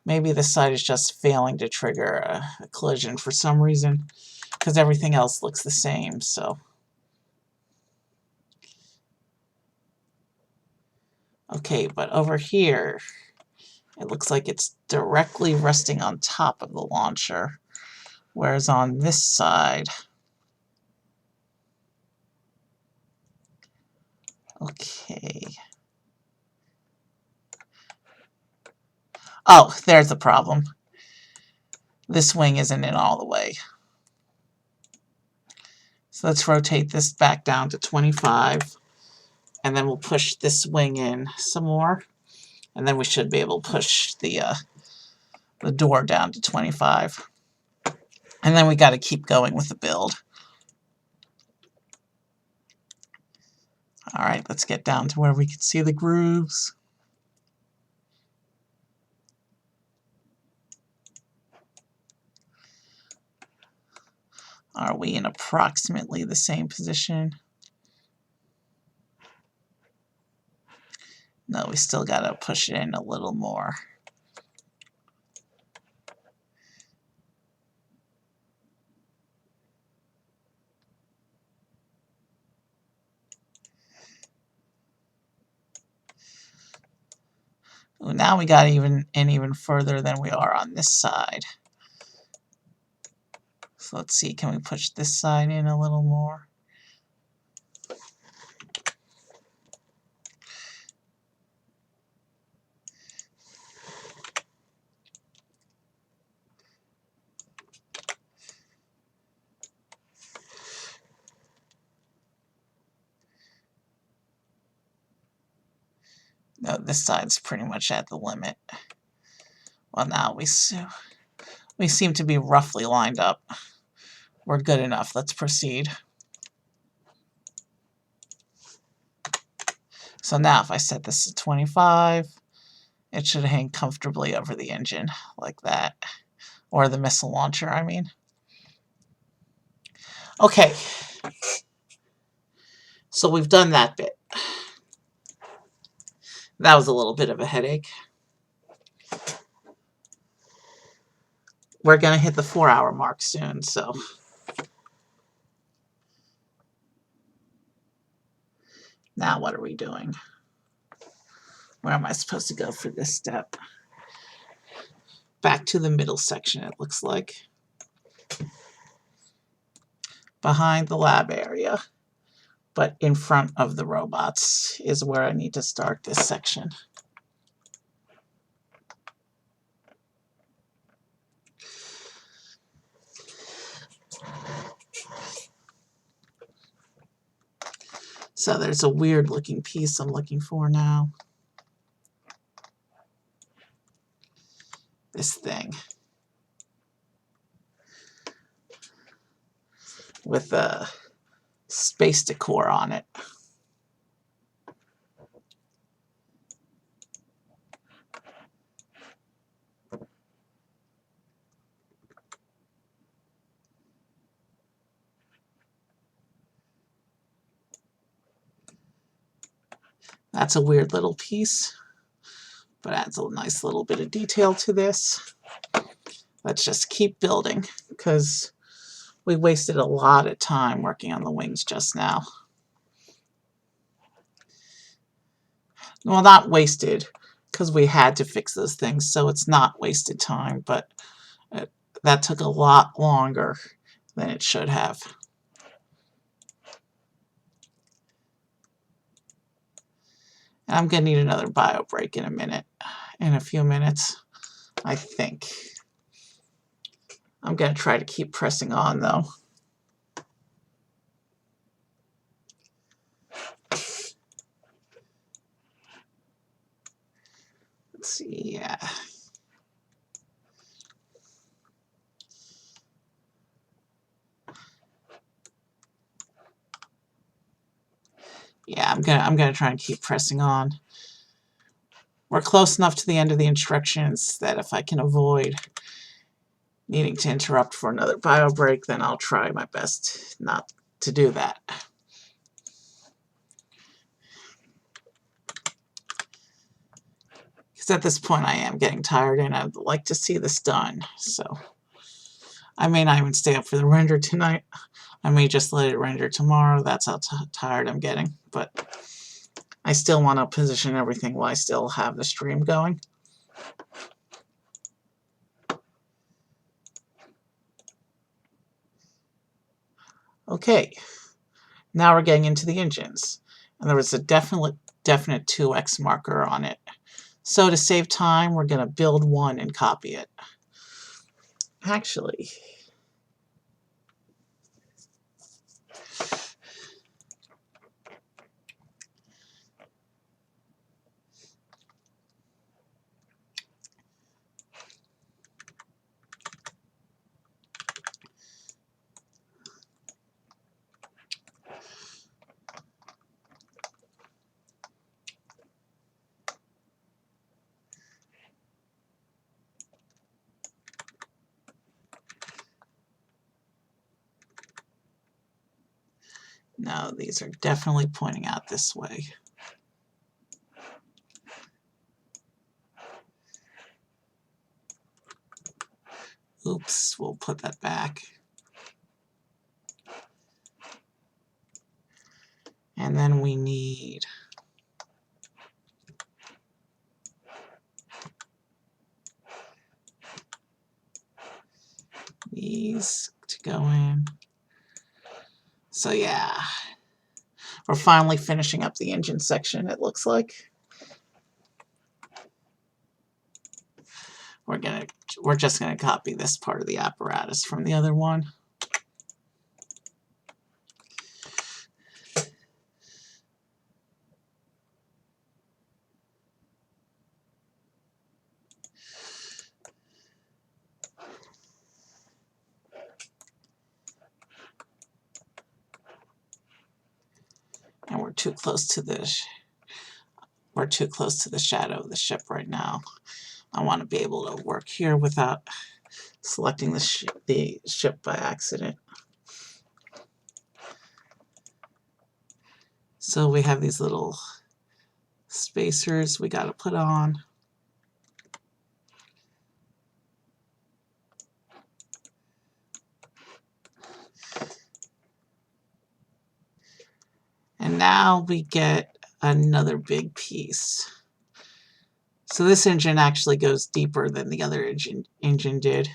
Maybe this side is just failing to trigger a collision for some reason, because everything else looks the same, so. Okay, but over here, it looks like it's directly resting on top of the launcher, whereas on this side, okay. Oh, there's the problem. This wing isn't in all the way. So let's rotate this back down to 25, and then we'll push this wing in some more, and then we should be able to push the door down to 25. And then we got to keep going with the build. All right, let's get down to where we can see the grooves. Are we in approximately the same position? No, we still got to push it in a little more. Ooh, now we got even further than we are on this side. So let's see, can we push this side in a little more? No, this side's pretty much at the limit. Well, now we seem to be roughly lined up. We're good enough. Let's proceed. So now if I set this to 25, it should hang comfortably over the engine like that. Or the missile launcher, I mean. Okay. So we've done that bit. That was a little bit of a headache. We're going to hit the 4-hour mark soon, so. Now what are we doing? Where am I supposed to go for this step? Back to the middle section, it looks like. Behind the lab area, but in front of the robots is where I need to start this section. So there's a weird looking piece I'm looking for now. This thing. With a space decor on it. That's a weird little piece, but adds a nice little bit of detail to this. Let's just keep building, because we wasted a lot of time working on the wings just now. Well, not wasted, because we had to fix those things, so it's not wasted time, but that took a lot longer than it should have. And I'm going to need another bio break in a few minutes, I think. I'm going to try to keep pressing on, though. Let's see, yeah. Yeah, I'm gonna try and keep pressing on. We're close enough to the end of the instructions that if I can avoid needing to interrupt for another bio break, then I'll try my best not to do that. Because at this point I am getting tired and I'd like to see this done. So I may not even stay up for the render tonight. I may just let it render tomorrow. That's how tired I'm getting. But I still want to position everything while I still have the stream going. Okay, now we're getting into the engines. And there was a definite 2x marker on it. So to save time, we're going to build one and copy it. Actually, no, these are definitely pointing out this way. Oops, we'll put that back. And then we need these to go in. So yeah, we're finally finishing up the engine section, it looks like. We're just gonna copy this part of the apparatus from the other one. And we're too close to the shadow of the ship right now. I want to be able to work here without selecting the ship by accident. So we have these little Spacers we got to put on. And now we get another big piece. So this engine actually goes deeper than the other engine did.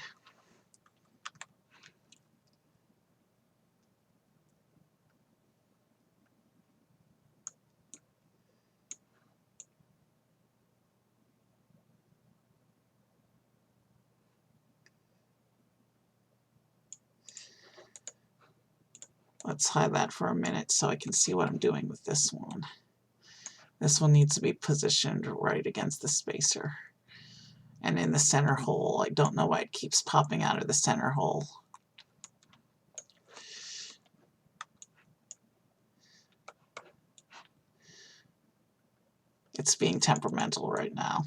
Let's hide that for a minute so I can see what I'm doing with this one. This one needs to be positioned right against the spacer. And in the center hole. I don't know why it keeps popping out of the center hole. It's being temperamental right now.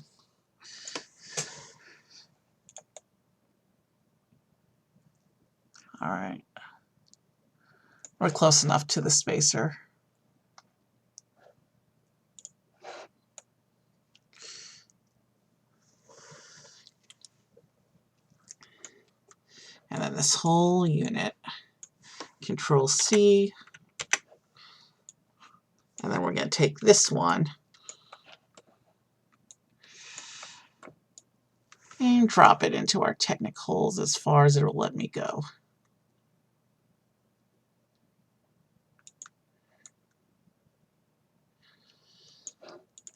All right. We're close enough to the spacer. And then this whole unit, Control C, and then we're going to take this one and drop it into our Technic holes as far as it'll let me go.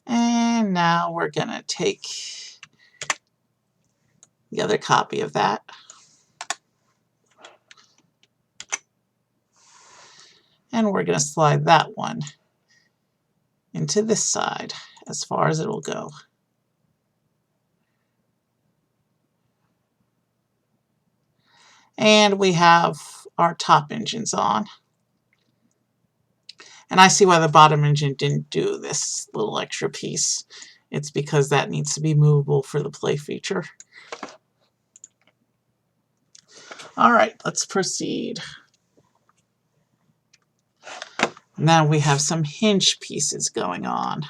And now we're going to take the other copy of that. And we're going to slide that one into this side as far as it will go. And we have our top engines on. And I see why the bottom engine didn't do this little extra piece. It's because that needs to be movable for the play feature. All right, let's proceed. Now we have some hinge pieces going on.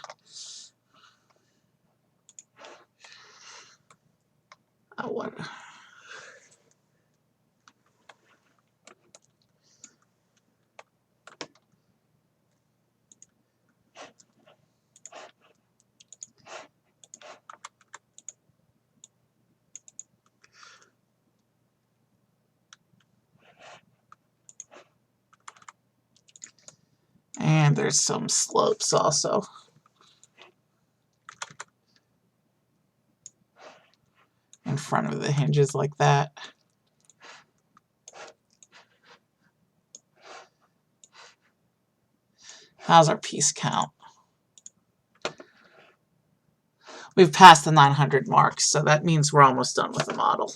And there's some slopes also. In front of the hinges like that. How's our piece count? We've passed the 900 mark, so that means we're almost done with the model.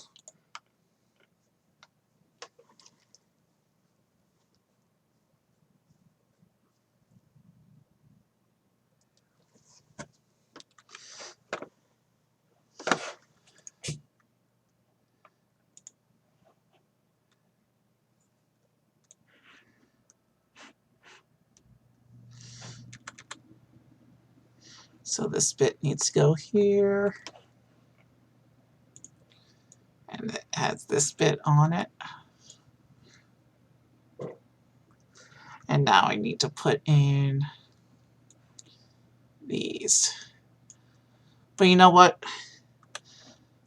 So this bit needs to go here. And it has this bit on it. And now I need to put in these. But you know what?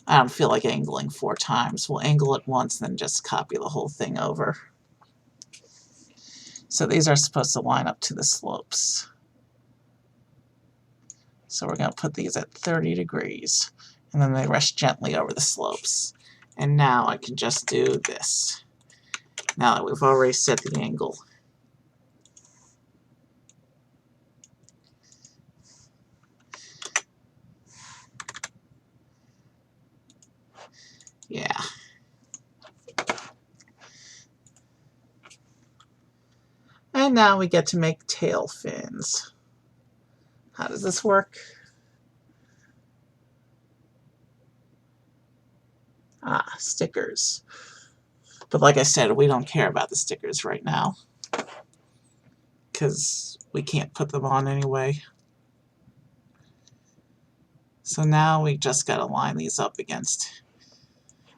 I don't feel like angling 4 times. We'll angle it once, then just copy the whole thing over. So these are supposed to line up to the slopes. So we're going to put these at 30 degrees. And then they rest gently over the slopes. And now I can just do this. Now that we've already set the angle. Yeah. And now we get to make tail fins. How does this work? Ah, stickers. But like I said, we don't care about the stickers right now, because we can't put them on anyway. So now we just got to line these up against.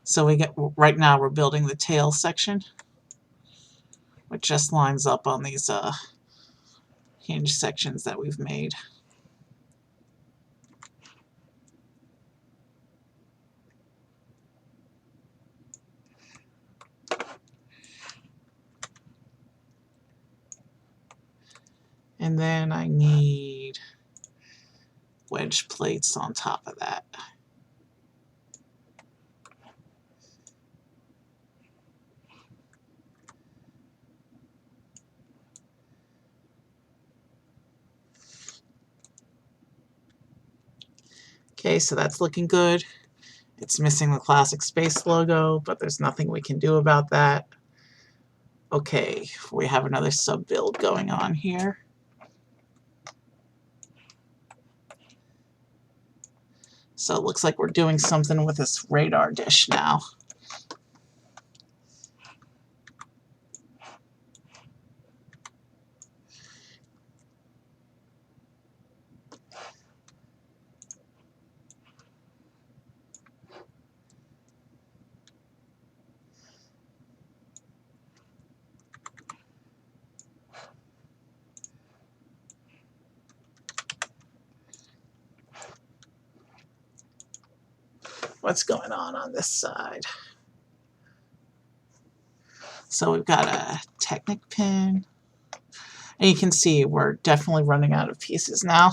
So we get, right now we're building the tail section, which just lines up on these hinge sections that we've made. And then I need wedge plates on top of that. Okay, so that's looking good. It's missing the Classic Space logo, but there's nothing we can do about that. Okay, we have another sub-build going on here. So it looks like we're doing something with this radar dish now. What's going on this side? So we've got a Technic pin. And you can see we're definitely running out of pieces now.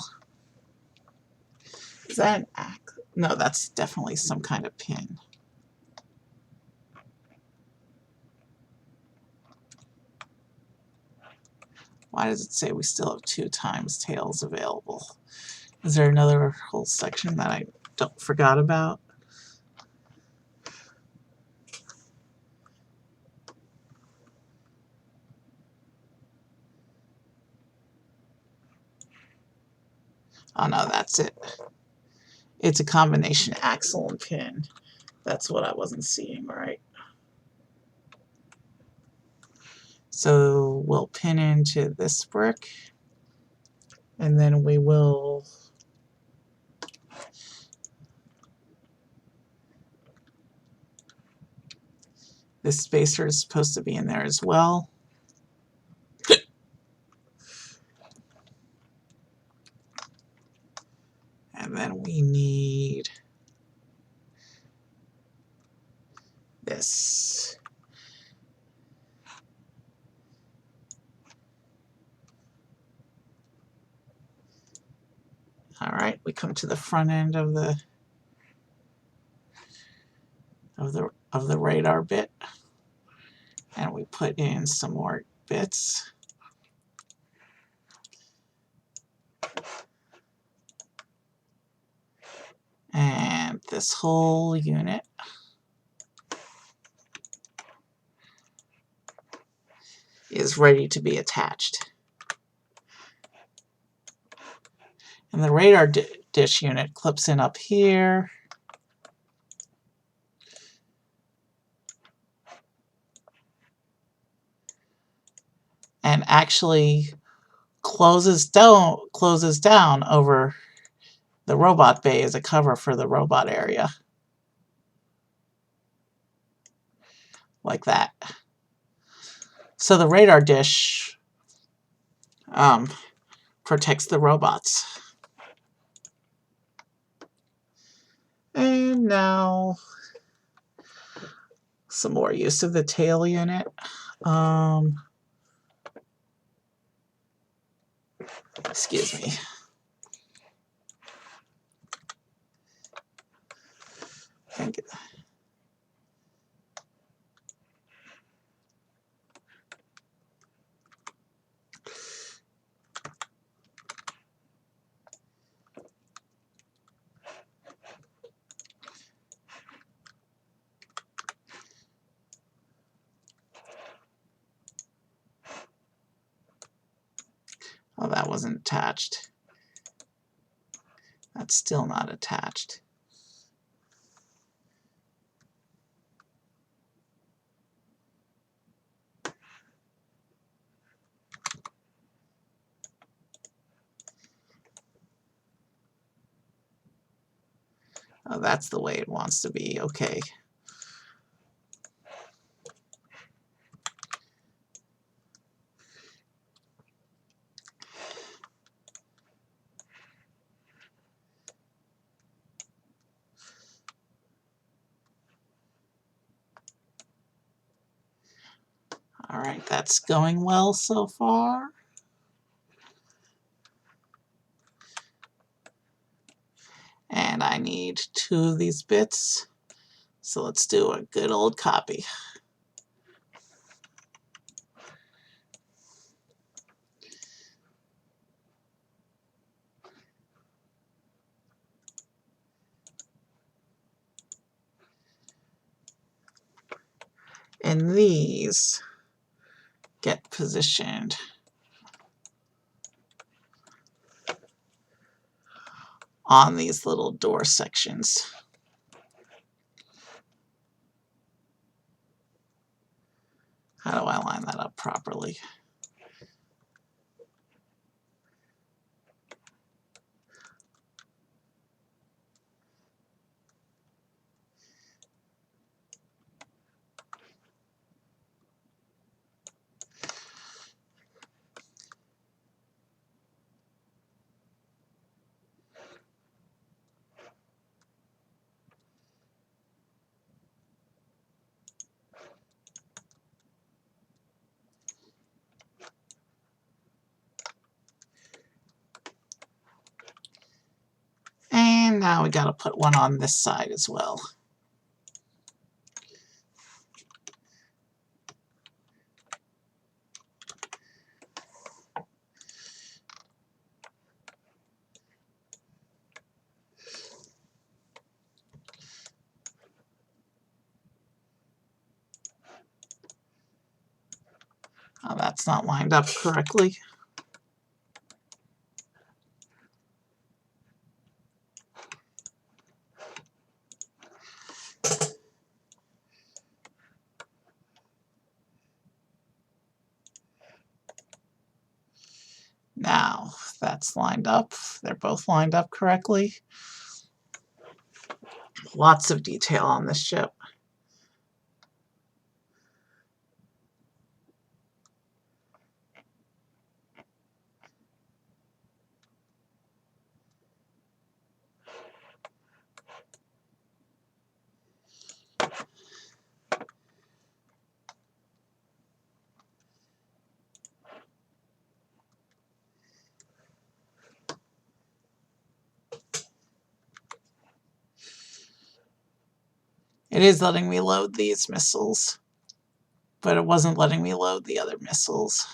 Is that an axe? No, that's definitely some kind of pin. Why does it say we still have 2 times tails available? Is there another whole section that I forgot about? Oh no, that's it. It's a combination axle and pin. That's what I wasn't seeing right. So we'll pin into this brick, and then we will this spacer is supposed to be in there as well. And then we need this. All right, we come to the front end of the radar bit, and we put in some more bits. And this whole unit is ready to be attached. And the radar dish unit clips in up here. And actually closes down over the robot bay as a cover for the robot area. Like that. So the radar dish protects the robots. And now some more use of the tail unit. Excuse me. Oh, that wasn't attached. That's still not attached. Oh, that's the way it wants to be. Okay. All right, that's going well so far. And I need 2 of these bits. So let's do a good old copy. And these get positioned on these little door sections. How do I line that up properly? And now we got to put one on this side as well. Oh, that's not lined up correctly. Now that's lined up. They're both lined up correctly. Lots of detail on this ship. It is letting me load these missiles, but it wasn't letting me load the other missiles.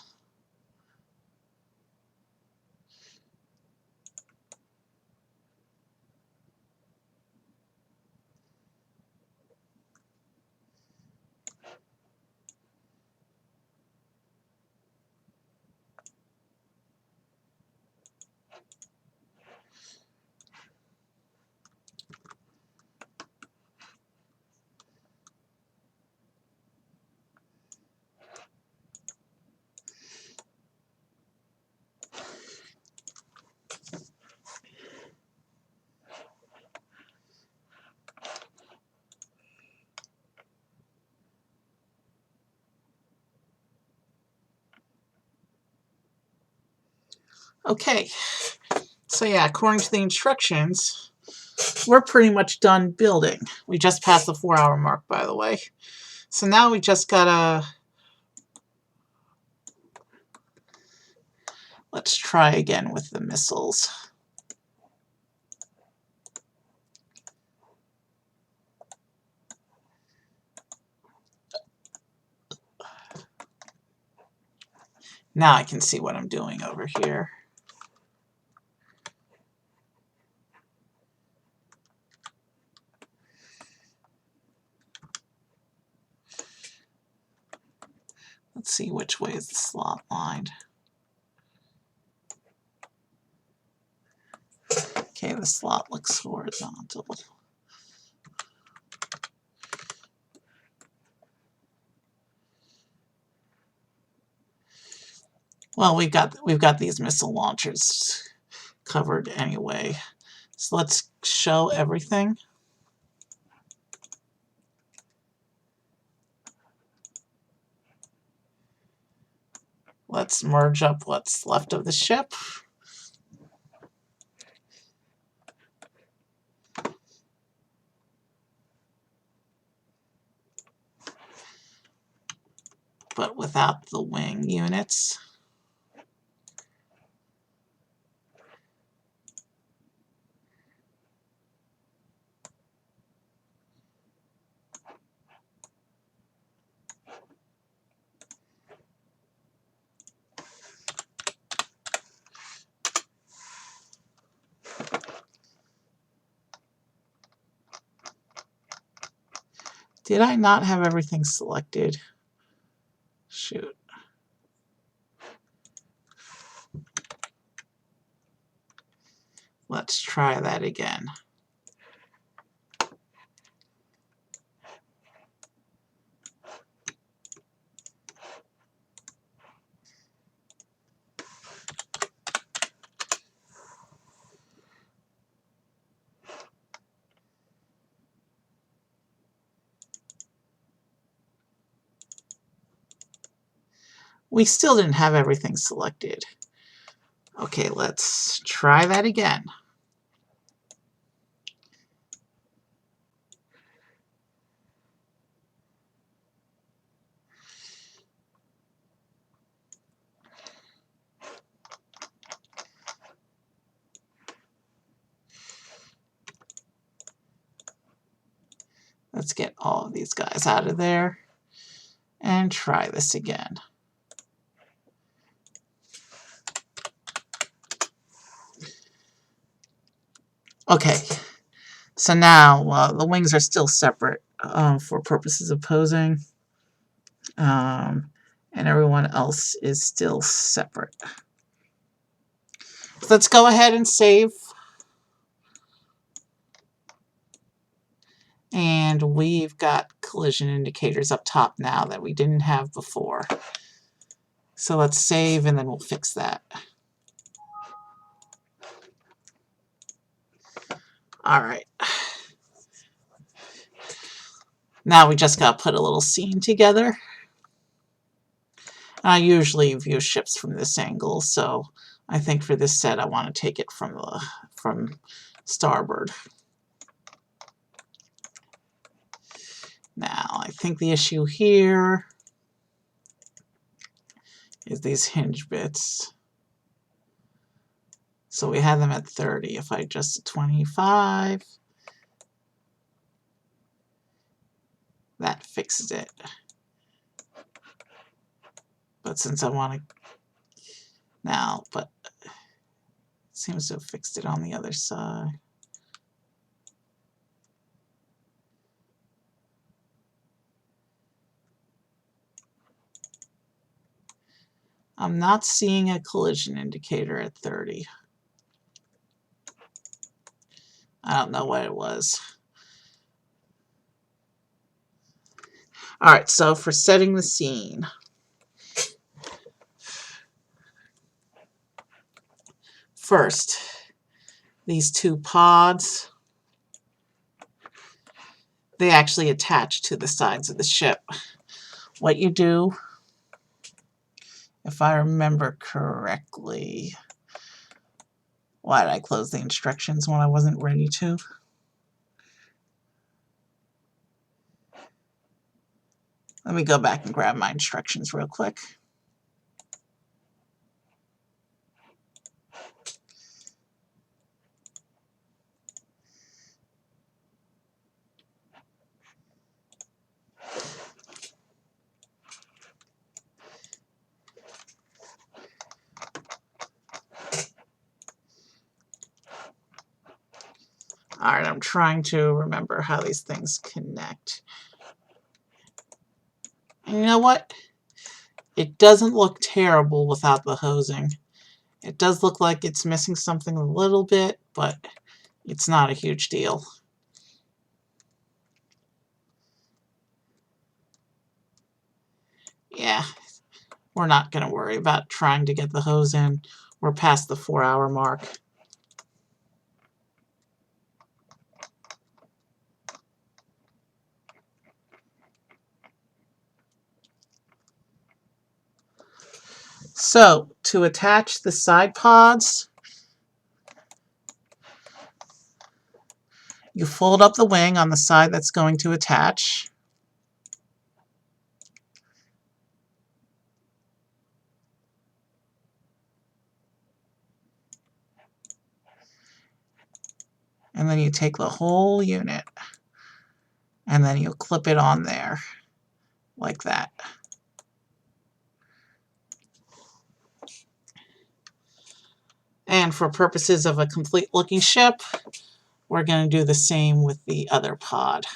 Okay, so yeah, according to the instructions, we're pretty much done building. We just passed the 4-hour mark, by the way. So now we just gotta... Let's try again with the missiles. Now I can see what I'm doing over here. Let's see which way is the slot lined. Okay, the slot looks horizontal. Well, we've got these missile launchers covered anyway. So let's show everything. Let's merge up what's left of the ship. But without the wing units. Did I not have everything selected? Shoot. Let's try that again. We still didn't have everything selected. Okay, let's try that again. Let's get all of these guys out of there and try this again. Okay, so now the wings are still separate for purposes of posing, and everyone else is still separate. Let's go ahead and save. And we've got collision indicators up top now that we didn't have before. So let's save and then we'll fix that. All right. Now we just got to put a little scene together. I usually view ships from this angle, so I think for this set I want to take it from starboard. Now I think the issue here is these hinge bits. So we had them at 30. If I adjust to 25, that fixes it. But since I want to now, but it seems to have fixed it on the other side. I'm not seeing a collision indicator at 30. I don't know what it was. All right, so for setting the scene, first, these two pods, they actually attach to the sides of the ship. What you do, if I remember correctly, why did I close the instructions when I wasn't ready to? Let me go back and grab my instructions real quick. All right, I'm trying to remember how these things connect. And you know what? It doesn't look terrible without the hosing. It does look like it's missing something a little bit, but it's not a huge deal. Yeah, we're not going to worry about trying to get the hose in. We're past the 4-hour mark. So, to attach the side pods, you fold up the wing on the side that's going to attach. And then you take the whole unit and then you clip it on there like that. And for purposes of a complete looking ship, we're going to do the same with the other pod.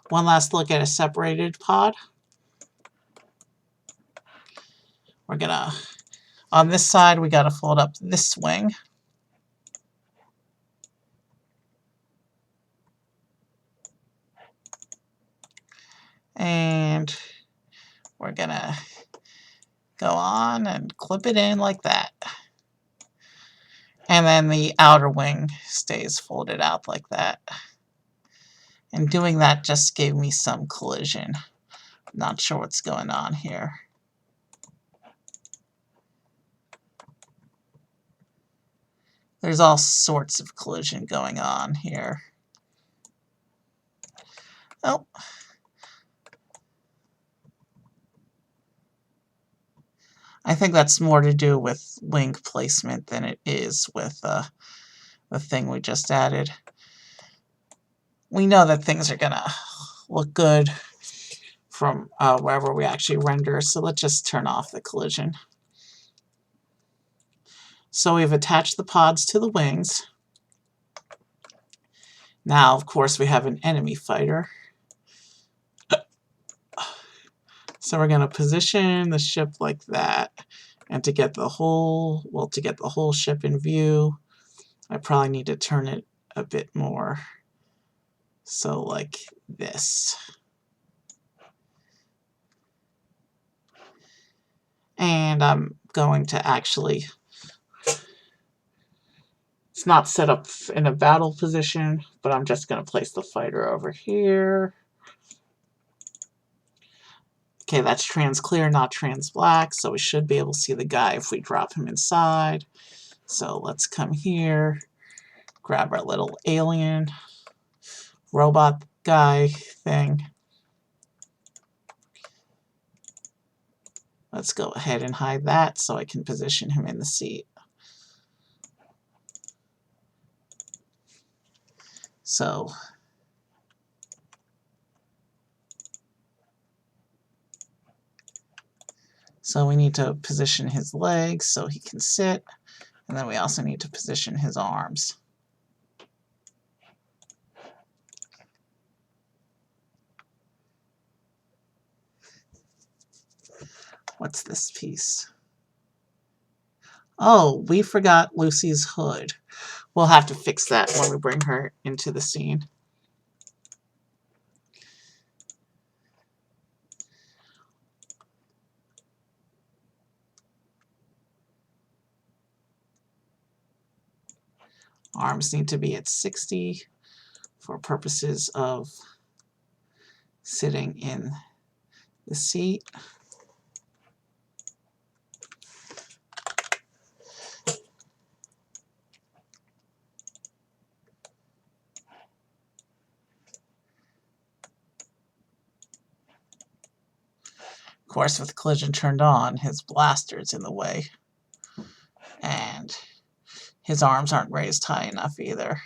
One last look at a separated pod. We're going to, on this side, we got to fold up this wing. And we're going to go on and clip it in like that. And then the outer wing stays folded out like that. And doing that just gave me some collision. Not sure what's going on here. There's all sorts of collision going on here. Oh. I think that's more to do with wing placement than it is with the thing we just added. We know that things are gonna look good from wherever we actually render, so let's just turn off the collision. So we've attached the pods to the wings. Now, of course, we have an enemy fighter. So we're going to position the ship like that. And to get the whole, well, to get the whole ship in view, I probably need to turn it a bit more. So like this. And I'm going to actually, it's not set up in a battle position, but I'm just going to place the fighter over here. Okay, that's trans clear, not trans black, so we should be able to see the guy if we drop him inside. So let's come here, grab our little alien robot guy thing. Let's go ahead and hide that so I can position him in the seat. So we need to position his legs so he can sit, and then we also need to position his arms. What's this piece? Oh, we forgot Lucy's hood. We'll have to fix that when we bring her into the scene. Arms need to be at 60 for purposes of sitting in the seat. Of course, with collision turned on, his blaster's in the way. And his arms aren't raised high enough either.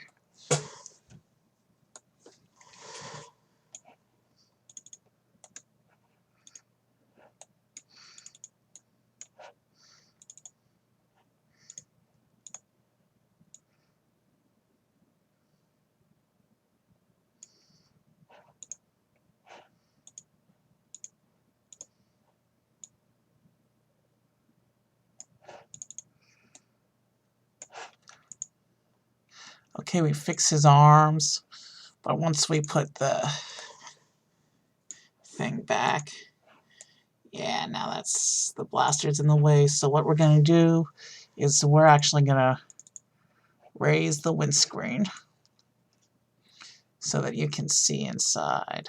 Okay, we fix his arms, but once we put the thing back, yeah, now that's the blaster's in the way. So what we're going to do is we're actually going to raise the windscreen so that you can see inside.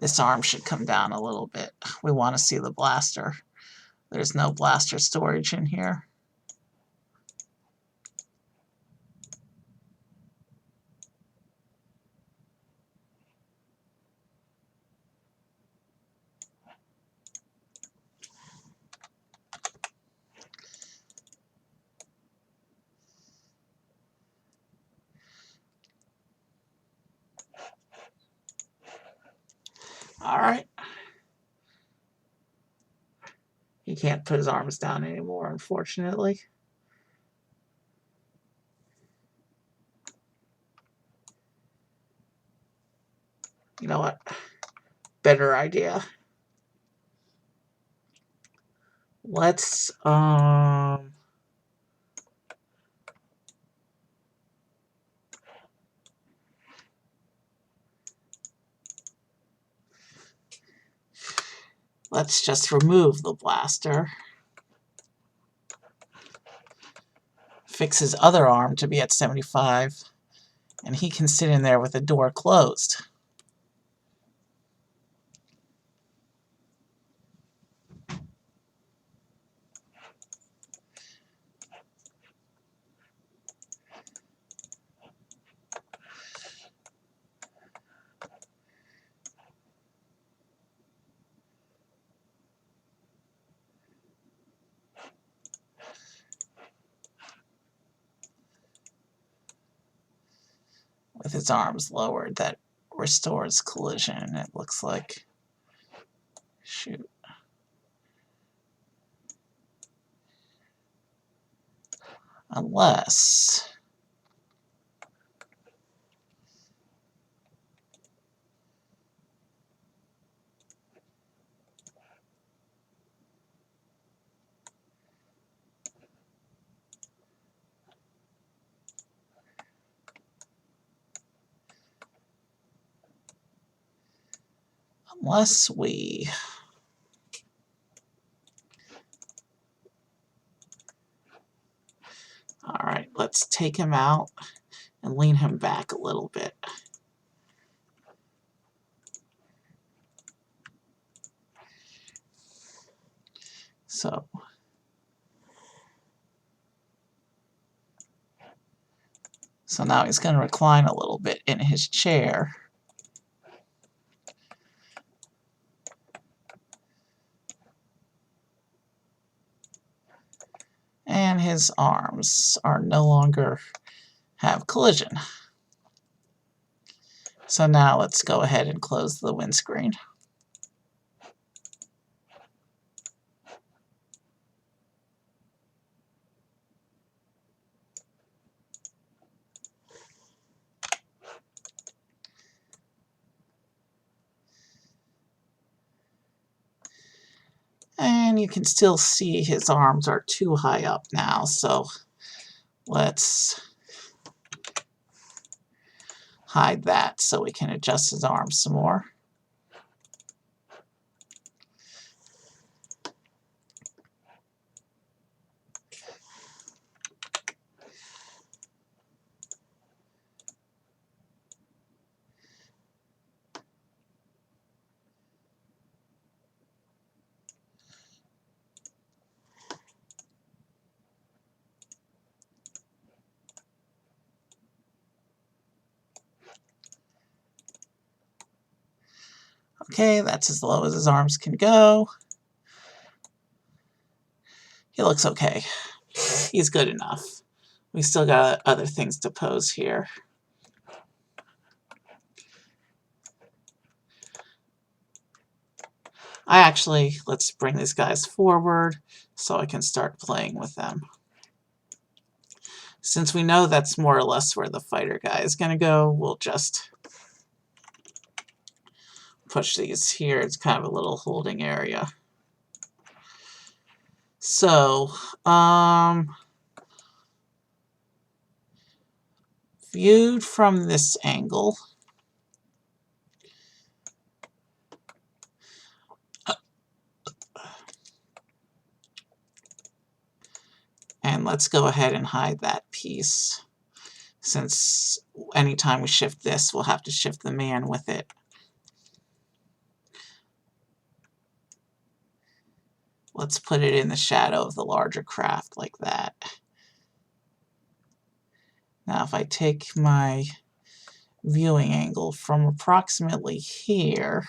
This arm should come down a little bit. We want to see the blaster. There's no blaster storage in here. All right. He can't put his arms down anymore, unfortunately. You know what? Better idea. Let's just remove the blaster. Fix his other arm to be at 75, and he can sit in there with the door closed. With his arms lowered, that restores collision, it looks like. Shoot. Unless... we... Alright, let's take him out and lean him back a little bit. So now he's going to recline a little bit in his chair. And his arms are no longer have collision. So now let's go ahead and close the windscreen. And you can still see his arms are too high up now, so let's hide that so we can adjust his arms some more. Okay, that's as low as his arms can go. He looks okay. He's good enough. We still got other things to pose here. Let's bring these guys forward so I can start playing with them. Since we know that's more or less where the fighter guy is going to go, we'll just push these here. It's kind of a little holding area. So, viewed from this angle, and let's go ahead and hide that piece, since anytime we shift this, we'll have to shift the man with it. let's put it in the shadow of the larger craft like that. Now if I take my viewing angle from approximately here,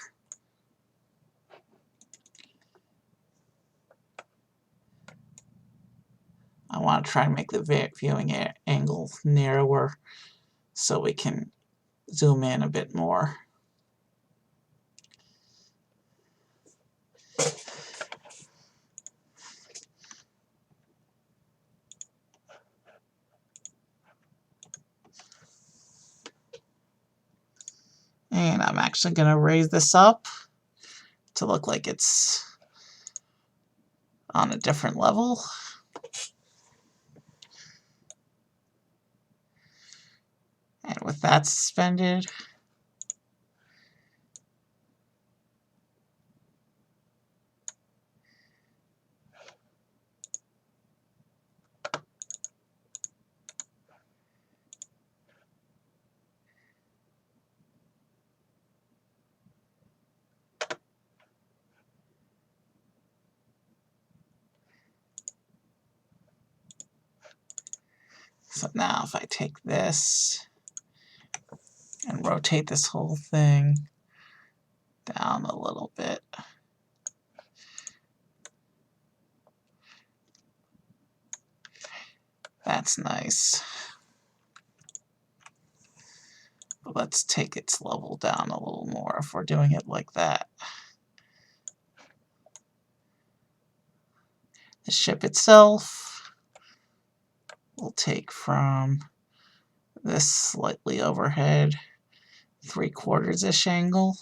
I want to try to make the viewing angle narrower so we can zoom in a bit more. And I'm actually going to raise this up to look like it's on a different level. And with that suspended, so now if I take this and rotate this whole thing down a little bit, that's nice. But let's take its level down a little more if we're doing it like that. The ship itself, we'll take from this slightly overhead 3/4-ish angle,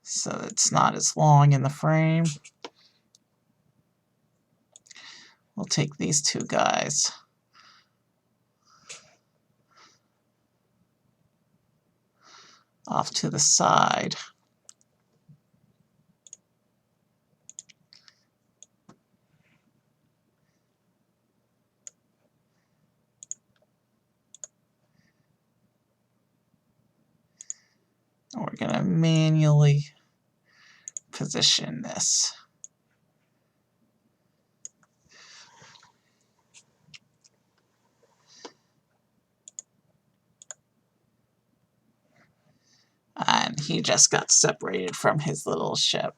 so it's not as long in the frame. We'll take these two guys. Off to the side. And we're going to manually position this. And he just got separated from his little ship.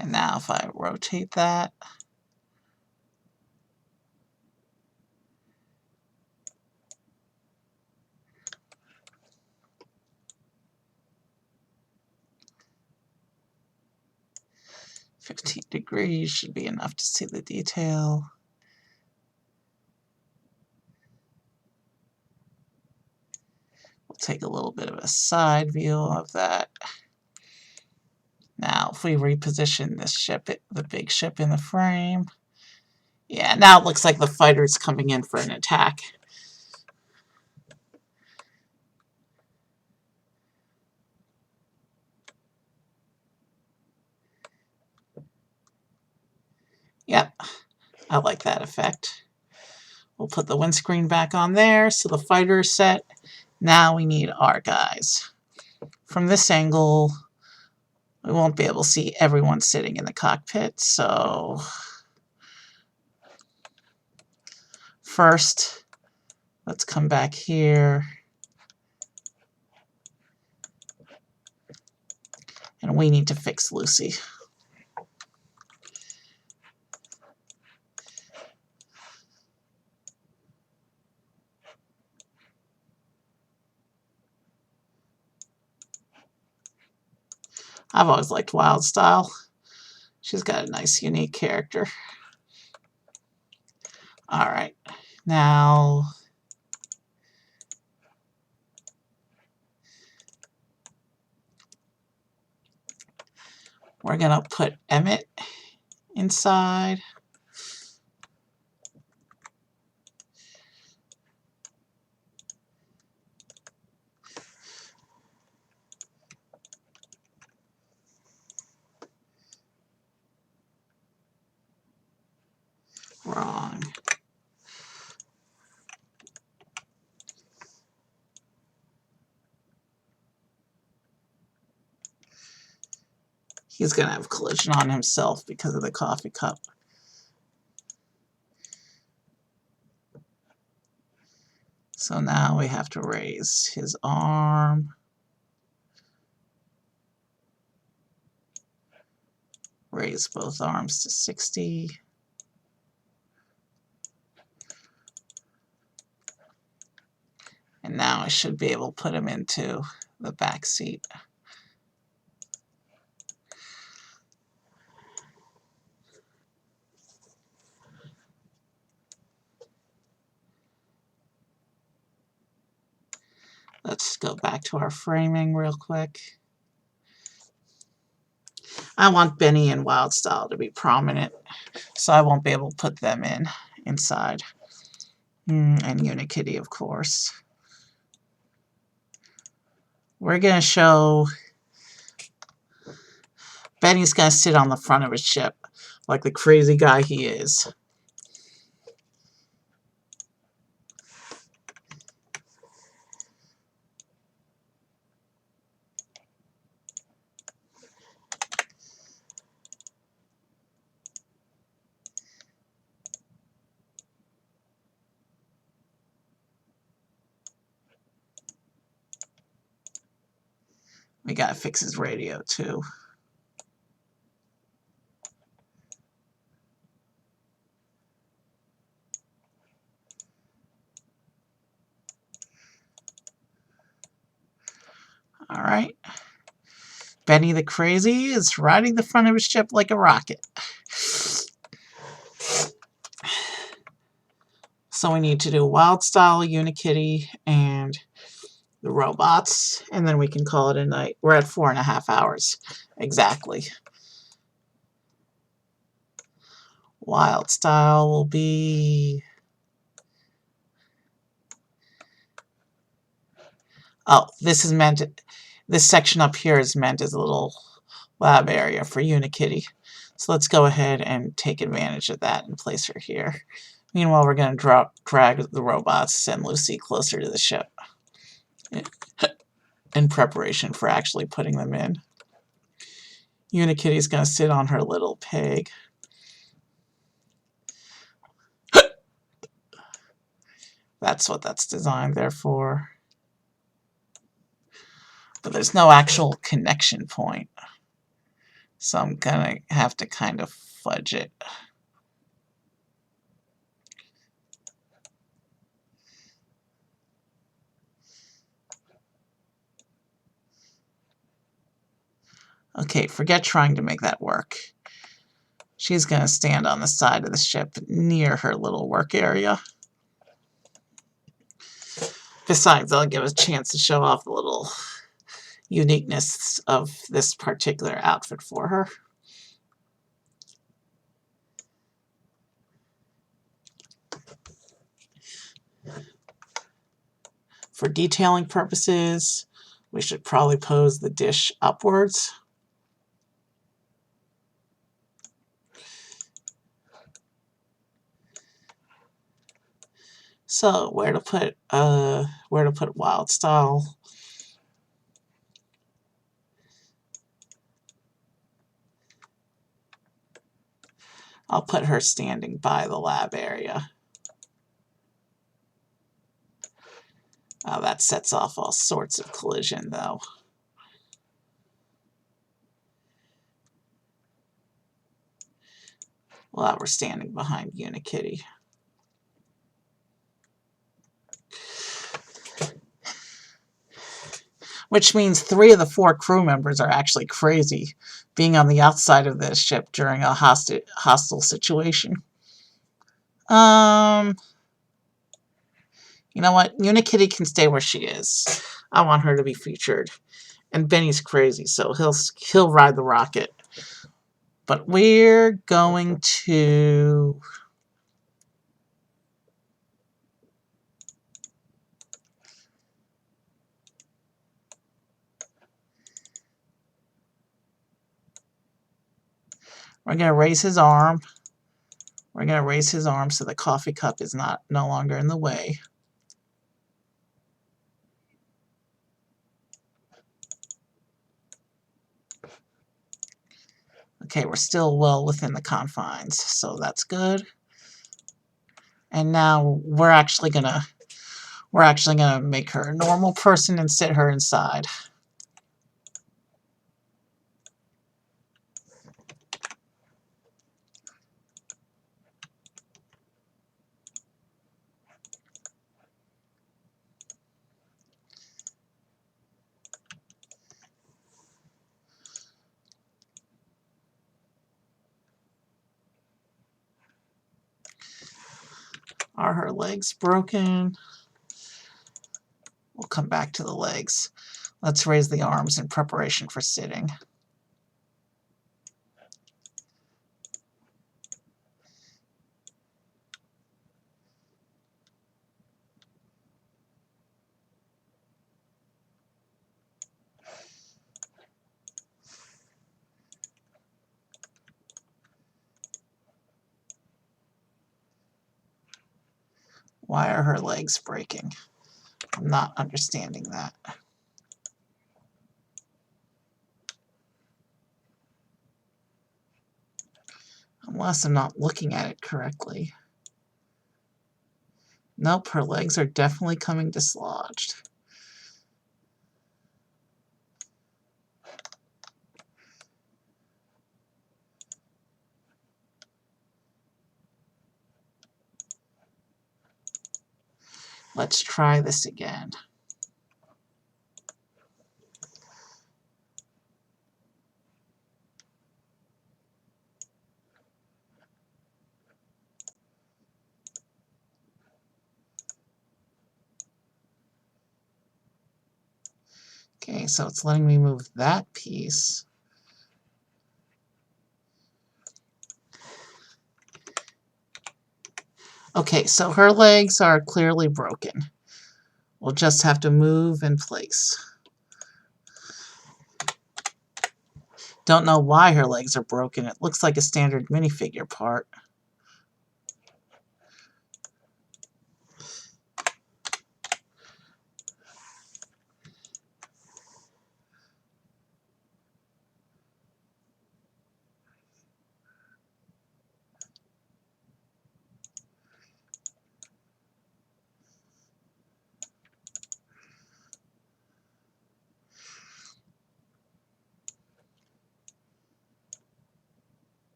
And now if I rotate that, $15 should be enough to see the detail. We'll take a little bit of a side view of that. Now, if we reposition this ship, the big ship in the frame, yeah, now it looks like the fighter's coming in for an attack. Yep, I like that effect. We'll put the windscreen back on there, so the fighter is set. Now we need our guys. From this angle, we won't be able to see everyone sitting in the cockpit, so first, let's come back here. And we need to fix Lucy. I've always liked Wild Style. She's got a nice, unique character. Alright, now we're going to put Emmett inside. Wrong. He's going to have collision on himself because of the coffee cup. So now we have to raise his arm. Raise both arms to 60. And now I should be able to put him into the back seat. Let's go back to our framing real quick. I want Benny and Wildstyle to be prominent, so I won't be able to put them inside. And Unikitty, of course. We're going to show Benny's going to sit on the front of his ship like the crazy guy he is. We got to fix his radio too. All right. Benny the Crazy is riding the front of his ship like a rocket. So we need to do Wildstyle, Unikitty, and the robots, and then we can call it a night. We're at 4.5 hours exactly. Wildstyle will be... Oh, this section up here is meant as a little lab area for Unikitty. So let's go ahead and take advantage of that and place her here. Meanwhile, we're going to drag the robots and Lucy closer to the ship in preparation for actually putting them in. Unikitty's going to sit on her little peg. That's what that's designed there for. But there's no actual connection point. So I'm going to have to kind of fudge it. Okay, forget trying to make that work. She's going to stand on the side of the ship near her little work area. Besides, I'll give a chance to show off the little uniqueness of this particular outfit for her. For detailing purposes, we should probably pose the dish upwards. So where to put Wildstyle? I'll put her standing by the lab area. Oh, that sets off all sorts of collision, though. Well, we're standing behind Unikitty. Which means 3 of the 4 crew members are actually crazy, being on the outside of this ship during a hostile situation. You know what? Unikitty can stay where she is. I want her to be featured. And Benny's crazy, so he'll ride the rocket. But we're going to... We're going to raise his arm. We're going to raise his arm so the coffee cup is no longer in the way. Okay, we're still well within the confines, so that's good. And now we're actually gonna make her a normal person and sit her inside. Are her legs broken? We'll come back to the legs. Let's raise the arms in preparation for sitting. Why are her legs breaking? I'm not understanding that. Unless I'm not looking at it correctly. Nope, her legs are definitely coming dislodged. Let's try this again. Okay, so it's letting me move that piece. Okay, so her legs are clearly broken. We'll just have to move in place. Don't know why her legs are broken. It looks like a standard minifigure part.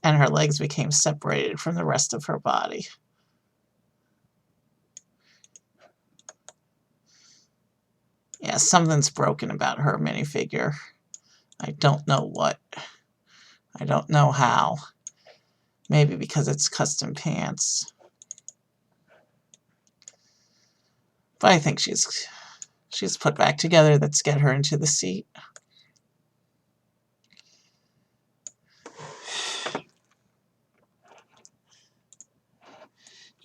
And her legs became separated from the rest of her body. Yeah, something's broken about her minifigure. I don't know what. I don't know how. Maybe because it's custom pants. But I think she's put back together. Let's get her into the seat.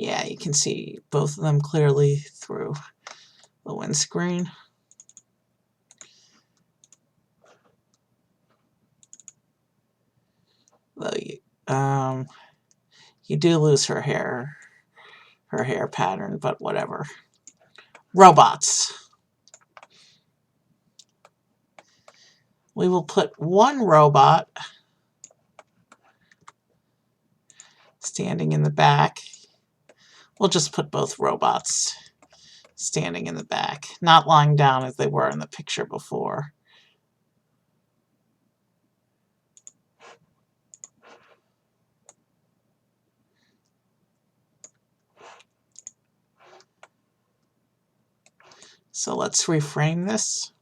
Yeah, you can see both of them clearly through the windscreen. Though you do lose her hair pattern, but whatever. Robots. We will put one robot standing in the back. We'll just put both robots standing in the back, not lying down as they were in the picture before. So let's reframe this.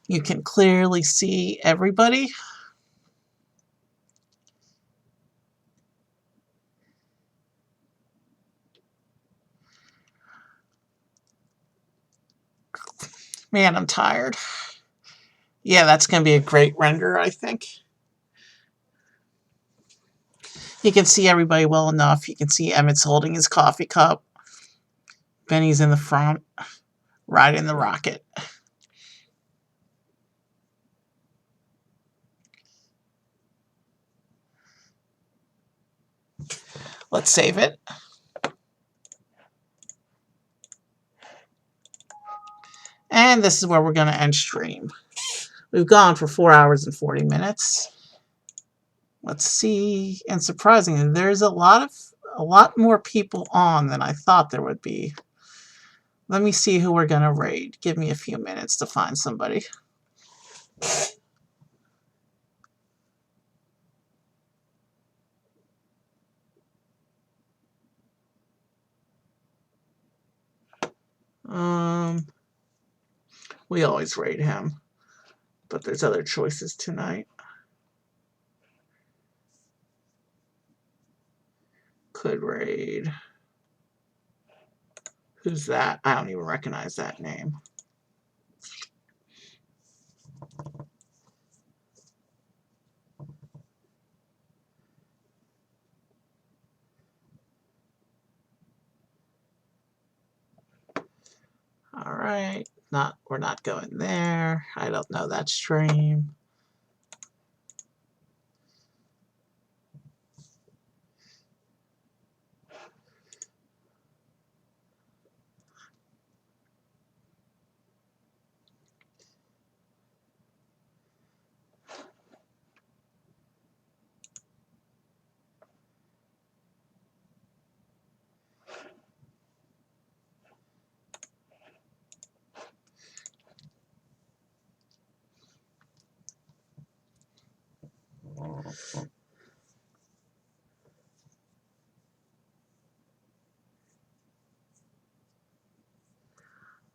You can clearly see everybody. Man, I'm tired. Yeah, that's going to be a great render, I think. You can see everybody well enough. You can see Emmett's holding his coffee cup. Benny's in the front, riding the rocket. Let's save it. And this is where we're going to end stream. We've gone for 4 hours and 40 minutes. Let's see. And surprisingly, there's a lot more people on than I thought there would be. Let me see who we're going to raid. Give me a few minutes to find somebody. We always raid him, but there's other choices tonight. Could raid. Who's that? I don't even recognize that name. All right. We're not going there. I don't know that stream.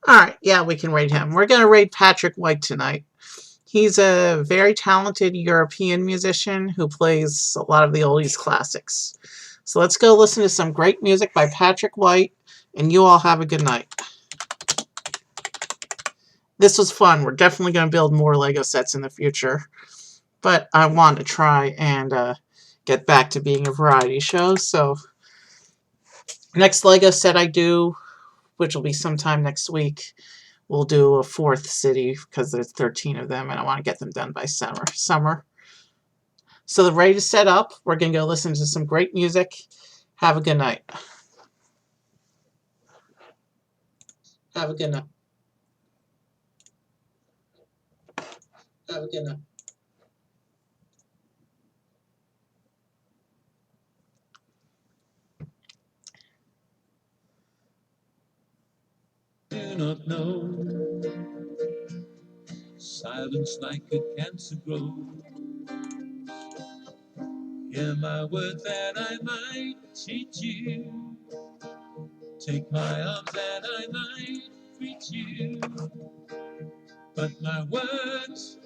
Alright, yeah, we can raid him. We're going to raid Patrick White tonight. He's a very talented European musician who plays a lot of the oldies classics. So let's go listen to some great music by Patrick White, and you all have a good night. This was fun. We're definitely going to build more Lego sets in the future. But I want to try and get back to being a variety show. So next Lego set I do, which will be sometime next week, we'll do a 4th city because there's 13 of them and I want to get them done by summer. So the raid is set up. We're going to go listen to some great music. Have a good night. Have a good night. Have a good night. Do not know. Silence like a cancer grows. Hear my word that I might teach you. Take my arms that I might reach you. But my words